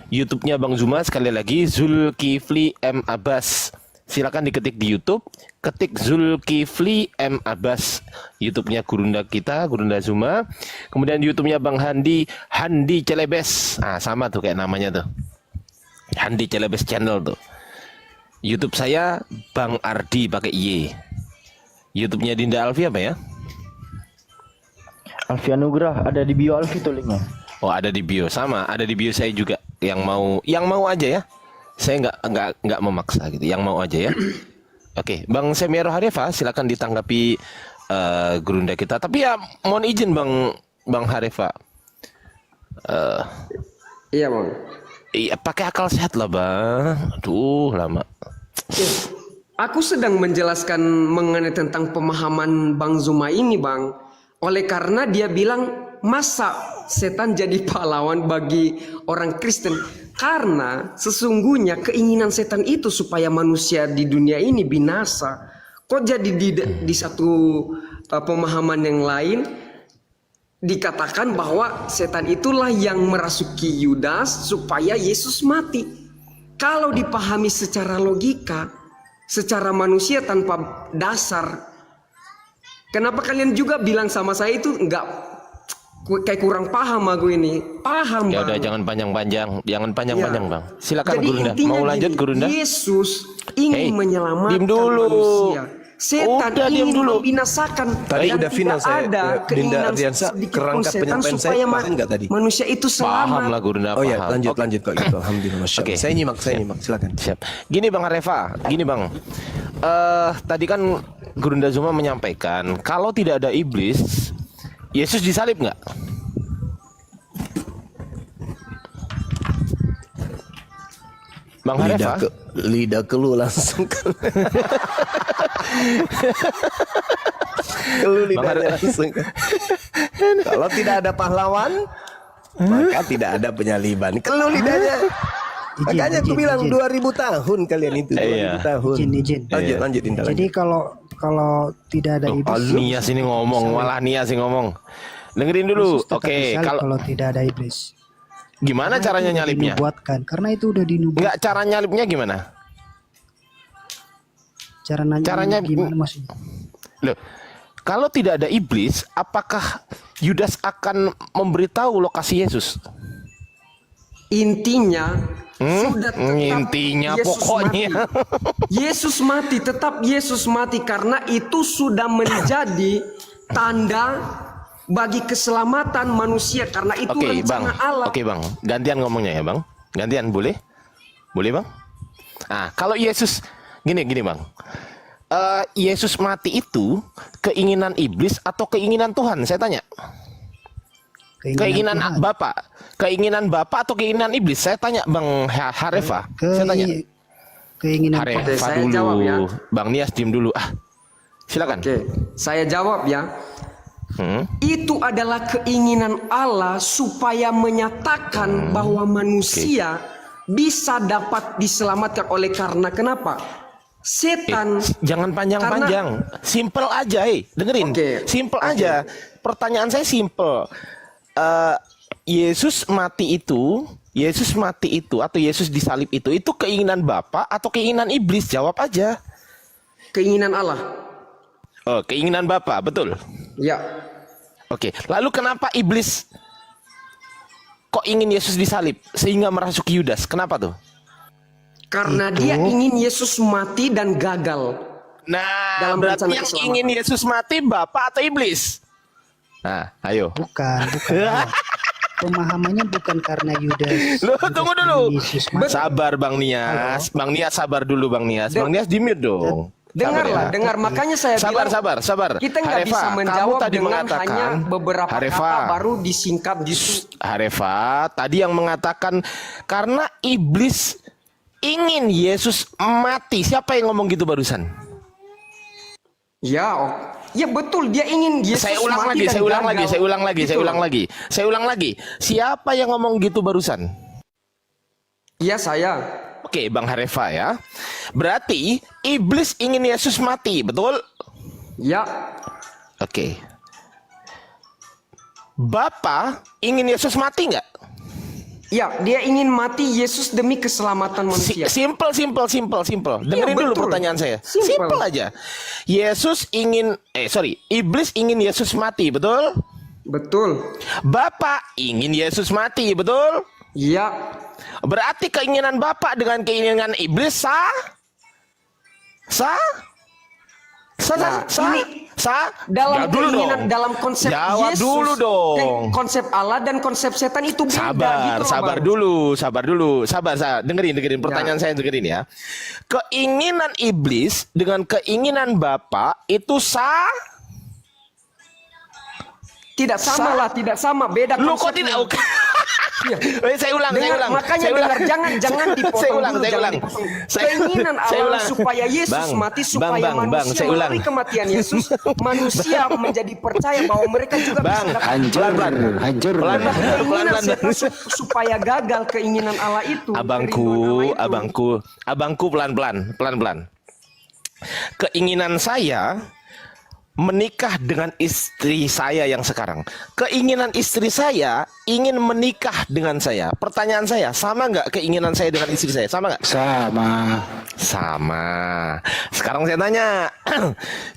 YouTube-nya Bang Zuma sekali lagi Zulkifli M Abbas. Silakan diketik di YouTube, ketik Zulkifli M Abbas. YouTube-nya Gurunda kita, Gurunda Zuma. Kemudian YouTube-nya Bang Handi Celebes. Ah, sama tuh kayak namanya tuh. Handi Celebes channel tuh. YouTube saya Bang Ardi pakai Y. YouTube-nya Dinda Alfi apa ya? Alfi Anugrah, ada di bio Alfi tuh linknya. Oh, ada di bio, sama, ada di bio saya juga. Yang mau aja ya. Saya nggak memaksa gitu. Yang mau aja ya. Oke, Bang Semiaro Harefa, silakan ditanggapi Gurunda kita. Tapi ya mohon izin Bang Harefa. Iya Bang. Iya, pakai akal sehat lah Bang. Aduh, lama. Aku sedang menjelaskan mengenai tentang pemahaman Bang Zuma ini Bang. Oleh karena dia bilang masa setan jadi pahlawan bagi orang Kristen. Karena sesungguhnya keinginan setan itu supaya manusia di dunia ini binasa. Kok jadi di satu pemahaman yang lain dikatakan bahwa setan itulah yang merasuki Yudas supaya Yesus mati. Kalau dipahami secara logika, secara manusia tanpa dasar, kenapa kalian juga bilang sama saya itu enggak kayak kurang paham aku ini? Paham ya Bang. udah jangan panjang-panjang Bang. Silakan Jadi Gurunda. intinya Mau lanjut gini, Gurunda? Yesus ingin menyelamatkan diem dulu. manusia. Setan Udah, diem ingin dulu. membinasakan. Tadi Dan udah final tidak saya, ada Dinda keinginan Ardiansa, sedikit pun kerangka setan penyampaian saya supaya paham nggak tadi? manusia itu selamat. Paham lah Gurunda, Oh ya, paham. lanjut kok gitu. Alhamdulillah, Masya Allah. Oke. Saya nyimak, silakan. Siap. Gini Bang Areva, gini Bang. Tadi kan Gurunda Zuma menyampaikan kalau tidak ada iblis, Yesus disalib nggak? Bang Areva? Lidah kelu langsung. Kelu lidahnya langsung. Kalau tidak ada pahlawan, maka tidak ada penyaliban. Kelu lidahnya. Makanya aku bilang 2000 tahun kalian itu. 2000 tahun. Izin. Lanjut Dinda. Jadi kalau tidak ada iblis, Nias ini ngomong, malah Nias ini ngomong. Dengerin dulu. Yesus tetap Oke, disalib kalau tidak ada iblis. Gimana Karena caranya itu nyalipnya? dinubuatkan. Karena itu udah dinubuatkan. Enggak, cara nyalipnya gimana? Caranya gimana maksudnya? Loh, kalau tidak ada iblis, apakah Yudas akan memberitahu lokasi Yesus? Intinya Sudah tetap Intinya Yesus pokoknya. mati. Yesus mati, tetap Yesus mati karena itu sudah menjadi tanda bagi keselamatan manusia karena itu Oke, Bang. rencana Allah. Oke, Bang. Gantian ngomongnya ya, Bang. Gantian boleh? Boleh, Bang? Ah, kalau Yesus gini, Bang. Yesus mati itu keinginan iblis atau keinginan Tuhan? Saya tanya. Keinginan Bapak. Keinginan Bapak atau keinginan iblis? Saya tanya Bang Harefa. Saya tanya. Keinginan Harefa Oke, saya dulu. jawab ya. Bang Nias diem dulu. Silakan. Oke, saya jawab ya. Itu adalah keinginan Allah supaya menyatakan bahwa manusia bisa dapat diselamatkan oleh karena kenapa? Setan. Jangan panjang-panjang. Simple aja, dengerin. Simple aja. Pertanyaan saya simple. Yesus mati itu atau Yesus disalib itu keinginan Bapa atau keinginan iblis? Jawab aja. Keinginan Allah. Oh, keinginan Bapa, betul? Ya. Oke, lalu kenapa iblis kok ingin Yesus disalib sehingga merasuki Yudas? Kenapa tuh? Karena dia ingin Yesus mati dan gagal. Nah, dalam berarti rencana yang keselamatan. ingin Yesus mati Bapa atau iblis? Nah, ayo. Bukan. Pemahamannya bukan karena Yudas. Loh, tunggu dulu. Yesus mati. Sabar Bang Nias. Bang Nias sabar dulu Bang Nias. Bang Nias di-mute dong. Dengarlah, dengar. Makanya saya bilang sabar. kita nggak Harefa, bisa menjawab kamu tadi dengan mengatakan, hanya beberapa Harefa, kata baru disingkat gitu. Harefa tadi yang mengatakan karena iblis ingin Yesus mati. Siapa yang ngomong gitu barusan? Ya, ya betul. Dia ingin Yesus Saya ulang mati dan gagal. Saya ulang lagi. Siapa yang ngomong gitu barusan? Iya, saya. Oke, Bang Harefa ya. Berarti iblis ingin Yesus mati, betul? Ya. Oke. Bapa ingin Yesus mati nggak? Ya, dia ingin mati Yesus demi keselamatan manusia. Simple. Dengerin dulu betul. pertanyaan saya. Simple aja. Iblis ingin Yesus mati, betul? Betul. Bapa ingin Yesus mati, betul? Iya. Berarti keinginan Bapak dengan keinginan iblis sah? Dalam Jawab dulu keinginan, dong. dalam konsep Jawab Yesus, dulu dong. Konsep Allah dan konsep setan itu beda. Sabar dulu. Dengerin pertanyaan saya, dengerin ya. Keinginan iblis dengan keinginan Bapak itu sah? Tidak sama lah, tidak sama, beda konsepnya. Lu kok tidak? Ya. Saya ulang. Makanya dengar, jangan dipotong dulu. Keinginan Allah supaya Yesus mati, supaya manusia melalui kematian Yesus, manusia menjadi percaya bahwa mereka juga bisa dapat. Hancur. Keinginan setan supaya gagal keinginan Allah itu. Abangku, pelan-pelan. Keinginan saya menikah dengan istri saya yang sekarang. Keinginan istri saya ingin menikah dengan saya. Pertanyaan saya, sama nggak keinginan saya dengan istri saya? Sama nggak? Sama. Sekarang saya tanya,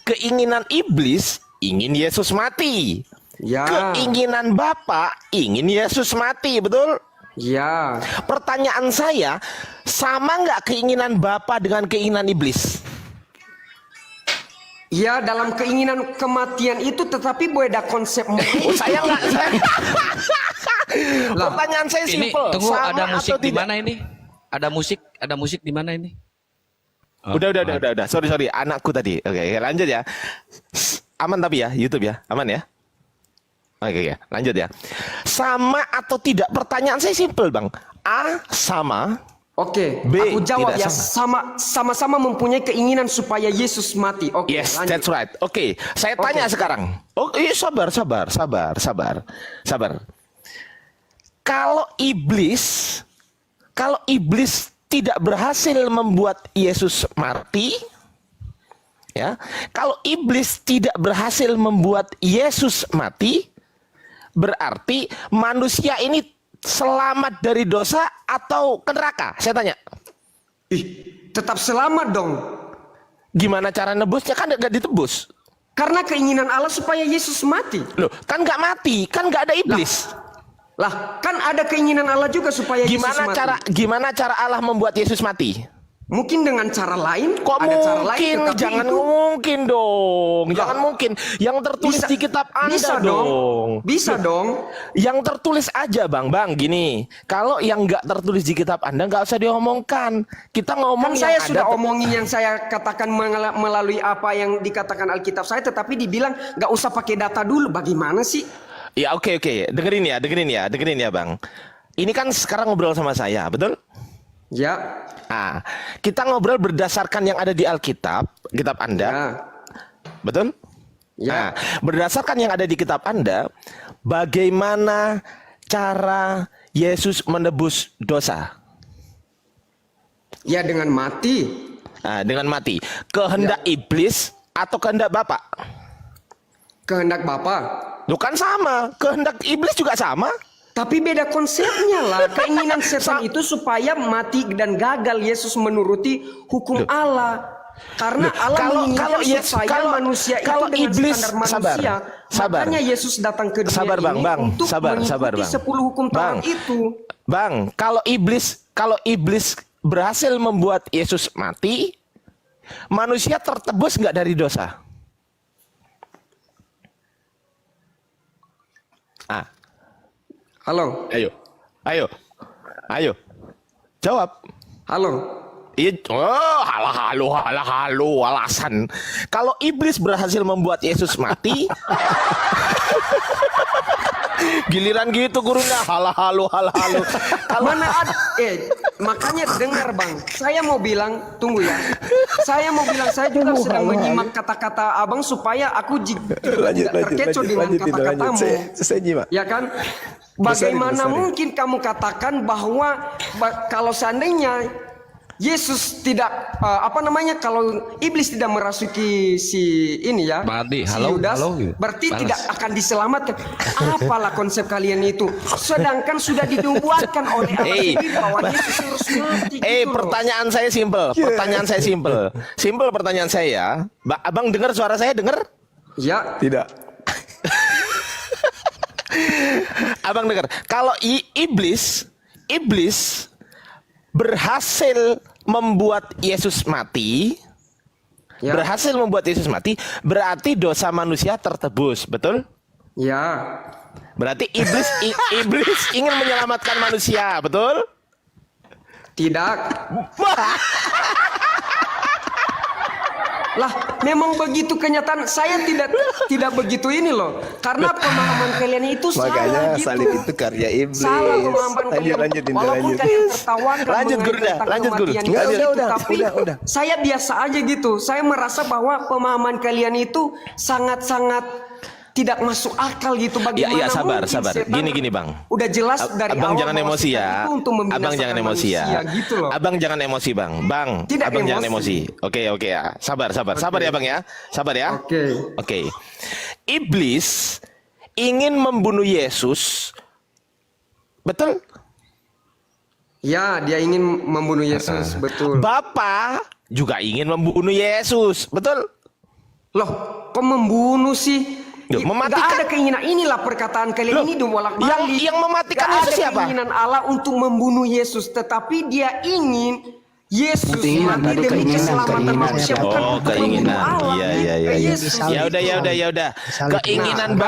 keinginan iblis ingin Yesus mati. Ya. Keinginan Bapak ingin Yesus mati, betul? Ya. Pertanyaan saya, sama nggak keinginan Bapak dengan keinginan iblis? Ya, dalam keinginan kematian itu tetapi beda konsep. Saya nggak. Pertanyaan saya Ini simpel. tunggu, Sama ada musik atau di tidak? mana ini? Ada musik di mana ini? Udah. Sorry. Anakku tadi. Oke, lanjut ya. Aman tapi ya, YouTube ya. Aman ya? Oke, lanjut ya. Sama atau tidak? Pertanyaan saya simpel, Bang. A, sama. Oke, B, aku jawab tidak ya, sama-sama mempunyai keinginan supaya Yesus mati. Oke, Yes, lanjut. that's right. Oke, saya tanya sekarang. Sabar. Kalau iblis tidak berhasil membuat Yesus mati, ya. Kalau iblis tidak berhasil membuat Yesus mati, berarti manusia ini selamat dari dosa atau ke neraka? Saya tanya. Tetap selamat dong. Gimana cara nebusnya? Kan nggak ditebus. Karena keinginan Allah supaya Yesus mati. Loh, kan nggak mati, kan nggak ada iblis. Lah, kan ada keinginan Allah juga supaya Yesus mati. Gimana cara Allah membuat Yesus mati? Mungkin dengan cara lain. Kok ada mungkin? cara lain, Jangan itu... mungkin dong. Jangan mungkin. Yang tertulis di kitab Anda bisa dong. Bisa dong. Yang tertulis aja Bang. Gini. Kalau yang nggak tertulis di kitab Anda nggak usah diomongkan. Kita ngomong kan saya sudah omongin yang saya katakan melalui apa yang dikatakan Alkitab saya, tetapi dibilang nggak usah pakai data dulu. Bagaimana sih? Ya oke. Dengerin ya Bang. Ini kan sekarang ngobrol sama saya, betul? Ya. Nah, kita ngobrol berdasarkan yang ada di Alkitab, kitab Anda. Ya. Betul? Ya. Nah, berdasarkan yang ada di kitab Anda, bagaimana cara Yesus menebus dosa? Ya dengan mati. Nah, dengan mati. Kehendak iblis atau kehendak Bapa? Kehendak Bapa. Lu kan sama, kehendak iblis juga sama. Tapi beda konsepnya lah. Keinginan setan itu supaya mati dan gagal Yesus menuruti hukum Allah. Karena Allah menginginkan supaya manusia itu dengan iblis, standar manusia. Makanya Yesus datang ke dunia ini untuk mengikuti 10 hukum Taurat itu. Bang, kalau iblis berhasil membuat Yesus mati, manusia tertebus nggak dari dosa? Halo. Ayo. Jawab. Halo. Iya. Halo, alasan. Kalau iblis berhasil membuat Yesus mati, giliran gitu gurunya halo. Mana ada? Makanya dengar Bang. Saya mau bilang, tunggu ya. Saya juga sedang menyimak kata-kata Abang supaya aku juga terkecoh dengan kata-katamu. Ya kan? Bagaimana mungkin kamu katakan bahwa kalau seandainya Yesus tidak kalau iblis tidak merasuki si ini ya, Yudas, berarti tidak akan diselamatkan. Apalah konsep kalian itu? Sedangkan sudah dinubuatkan oleh Allah sendiri bahwa Yesus harus mati. Pertanyaan saya simpel. Simpel pertanyaan saya. Abang dengar suara saya? Dengar? Ya. Tidak. Abang dengar, kalau iblis berhasil membuat Yesus mati, berarti dosa manusia tertebus, betul? Ya. Berarti iblis ingin menyelamatkan manusia, betul? Tidak. Lah, memang begitu kenyataan. Saya tidak begitu ini loh. Karena pemahaman kalian itu salah. Makanya gitu. salib itu karya iblis. Salah pemahaman kalian. Walaupun kalian tertawakan lanjut guru. Udah. Saya biasa aja gitu. Saya merasa bahwa pemahaman kalian itu sangat-sangat tidak masuk akal gitu. Bagaimana ya, sabar. Gini Bang. Udah jelas dari Abang awal jangan emosi ya. Abang jangan emosi ya. Gitu loh. Abang jangan emosi Bang. Abang jangan emosi. Oke ya. Sabar ya Bang ya. Sabar ya. Oke. Iblis ingin membunuh Yesus. Betul? Ya, dia ingin membunuh Yesus, betul. Bapa juga ingin membunuh Yesus. Betul? Loh, kok membunuh sih? Mematikan. Gak ada keinginan, inilah perkataan kalian ini bolak-balik. Yang mematikan Yesus siapa? Gak ada keinginan Allah untuk membunuh Yesus, tetapi dia ingin Yesus mati demi keselamatan manusia, bukan keinginan. Iya. Ya udah. Keinginan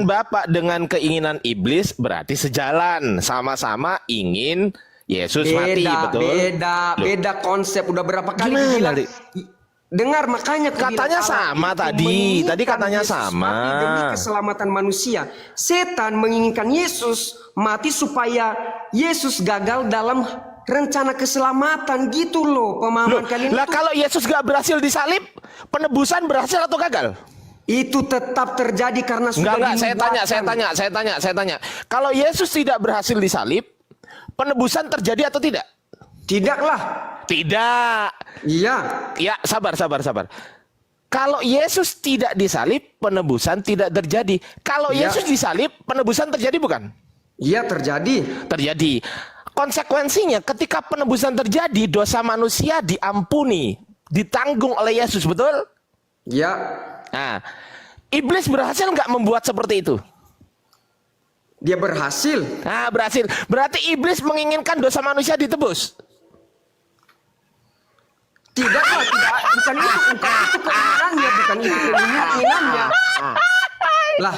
Bapak dengan keinginan iblis berarti sejalan, sama-sama ingin Yesus mati, betul? Beda konsep. Udah berapa kali dibilang? Dengar, makanya katanya sama tadi katanya sama demi keselamatan manusia. Setan menginginkan Yesus mati supaya Yesus gagal dalam rencana keselamatan, gitu loh pemahaman kalian. Lah kalau Yesus gak berhasil disalib, penebusan berhasil atau gagal? Itu tetap terjadi karena sudah Enggak, saya tanya. Kalau Yesus tidak berhasil disalib, penebusan terjadi atau tidak? Tidaklah. Tidak. Iya. Ya, sabar. Kalau Yesus tidak disalib, penebusan tidak terjadi. Kalau Yesus disalib, penebusan terjadi bukan? Iya, terjadi. Konsekuensinya ketika penebusan terjadi, dosa manusia diampuni, ditanggung oleh Yesus, betul? Iya. Nah, iblis berhasil nggak membuat seperti itu? Dia berhasil. Nah, berhasil. Berarti iblis menginginkan dosa manusia ditebus. Tidak, bukan itu keinginannya, bukan itu keinginannya. Lah,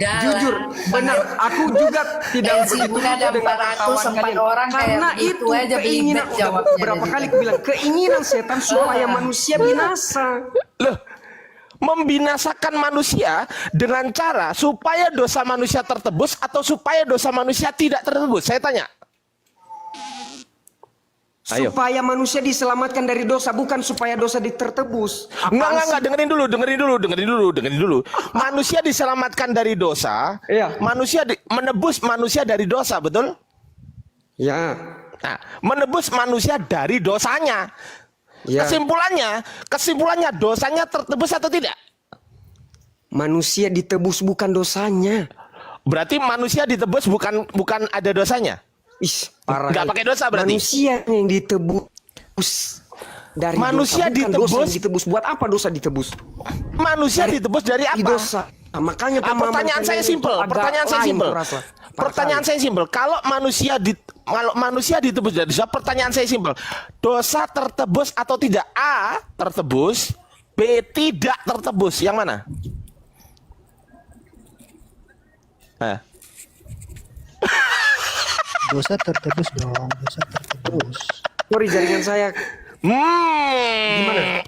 jujur, benar. Aku juga tidak begitu ada dengan 404 orang karena kayak itu begitu aja keinginan. belibet jawabnya Berapa dari kali kita. aku bilang keinginan setan supaya manusia binasa. Loh, membinasakan manusia dengan cara supaya dosa manusia tertebus atau supaya dosa manusia tidak tertebus? Saya tanya. Ayo. Supaya manusia diselamatkan dari dosa, bukan supaya dosa tertebus. Enggak, dengerin dulu. Manusia diselamatkan dari dosa, manusia menebus manusia dari dosa, betul? Ya. Nah, menebus manusia dari dosanya. Ya. Kesimpulannya dosanya tertebus atau tidak? Manusia ditebus bukan dosanya. Berarti manusia ditebus bukan ada dosanya? Parah. Nggak pakai dosa berarti? Manusia yang ditebus dari manusia dosa, bukan ditebus. dosa yang ditebus. Buat apa dosa ditebus? Manusia ditebus dari apa? Dosa. Nah, makanya pertanyaan saya simpel. Pertanyaan saya simpel. Kalau manusia ditebus dari dosa, pertanyaan saya simpel. Dosa tertebus atau tidak? A, tertebus. B, tidak tertebus. Yang mana? Dosa tertebus dong, dosa tertebus. Sorry, jaringan saya. Gimana?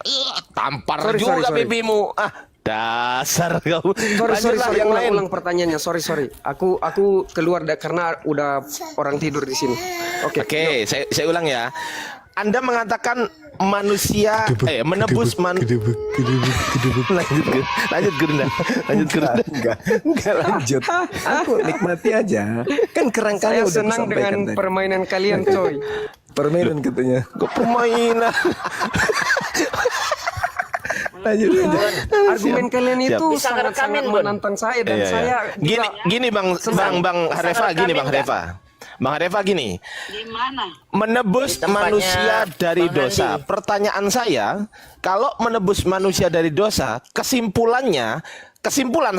Tampar juga pipimu. Dasar kau. Sorry, yang lain. ulang pertanyaannya. Sorry. Aku keluar karena udah orang tidur di sini. Oke, saya ulang ya. Anda mengatakan manusia menebus lanjut Gerunda. Enggak lanjut. Aku nikmati aja. Kan kerangkanya saya udah senang dengan tadi. permainan kalian, coy. Permainan katanya. Permainan. Lanjut. Argumen kalian itu Bisa sangat ngerekamin, Bun. menantang saya dan saya Gini Bang Harefa gini. Gimana? Menebus manusia dari dosa. Pertanyaan saya, kalau menebus manusia dari dosa, kesimpulan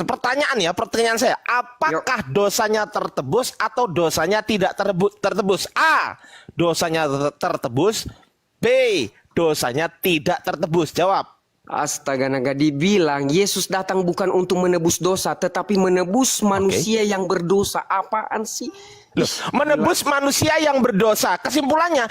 pertanyaan saya, apakah dosanya tertebus atau dosanya tidak tertebus? A, dosanya tertebus. B, dosanya tidak tertebus. Jawab. Astaga, naga dibilang Yesus datang bukan untuk menebus dosa, tetapi menebus manusia yang berdosa. Apaan sih? Loh, menebus manusia yang berdosa. Kesimpulannya,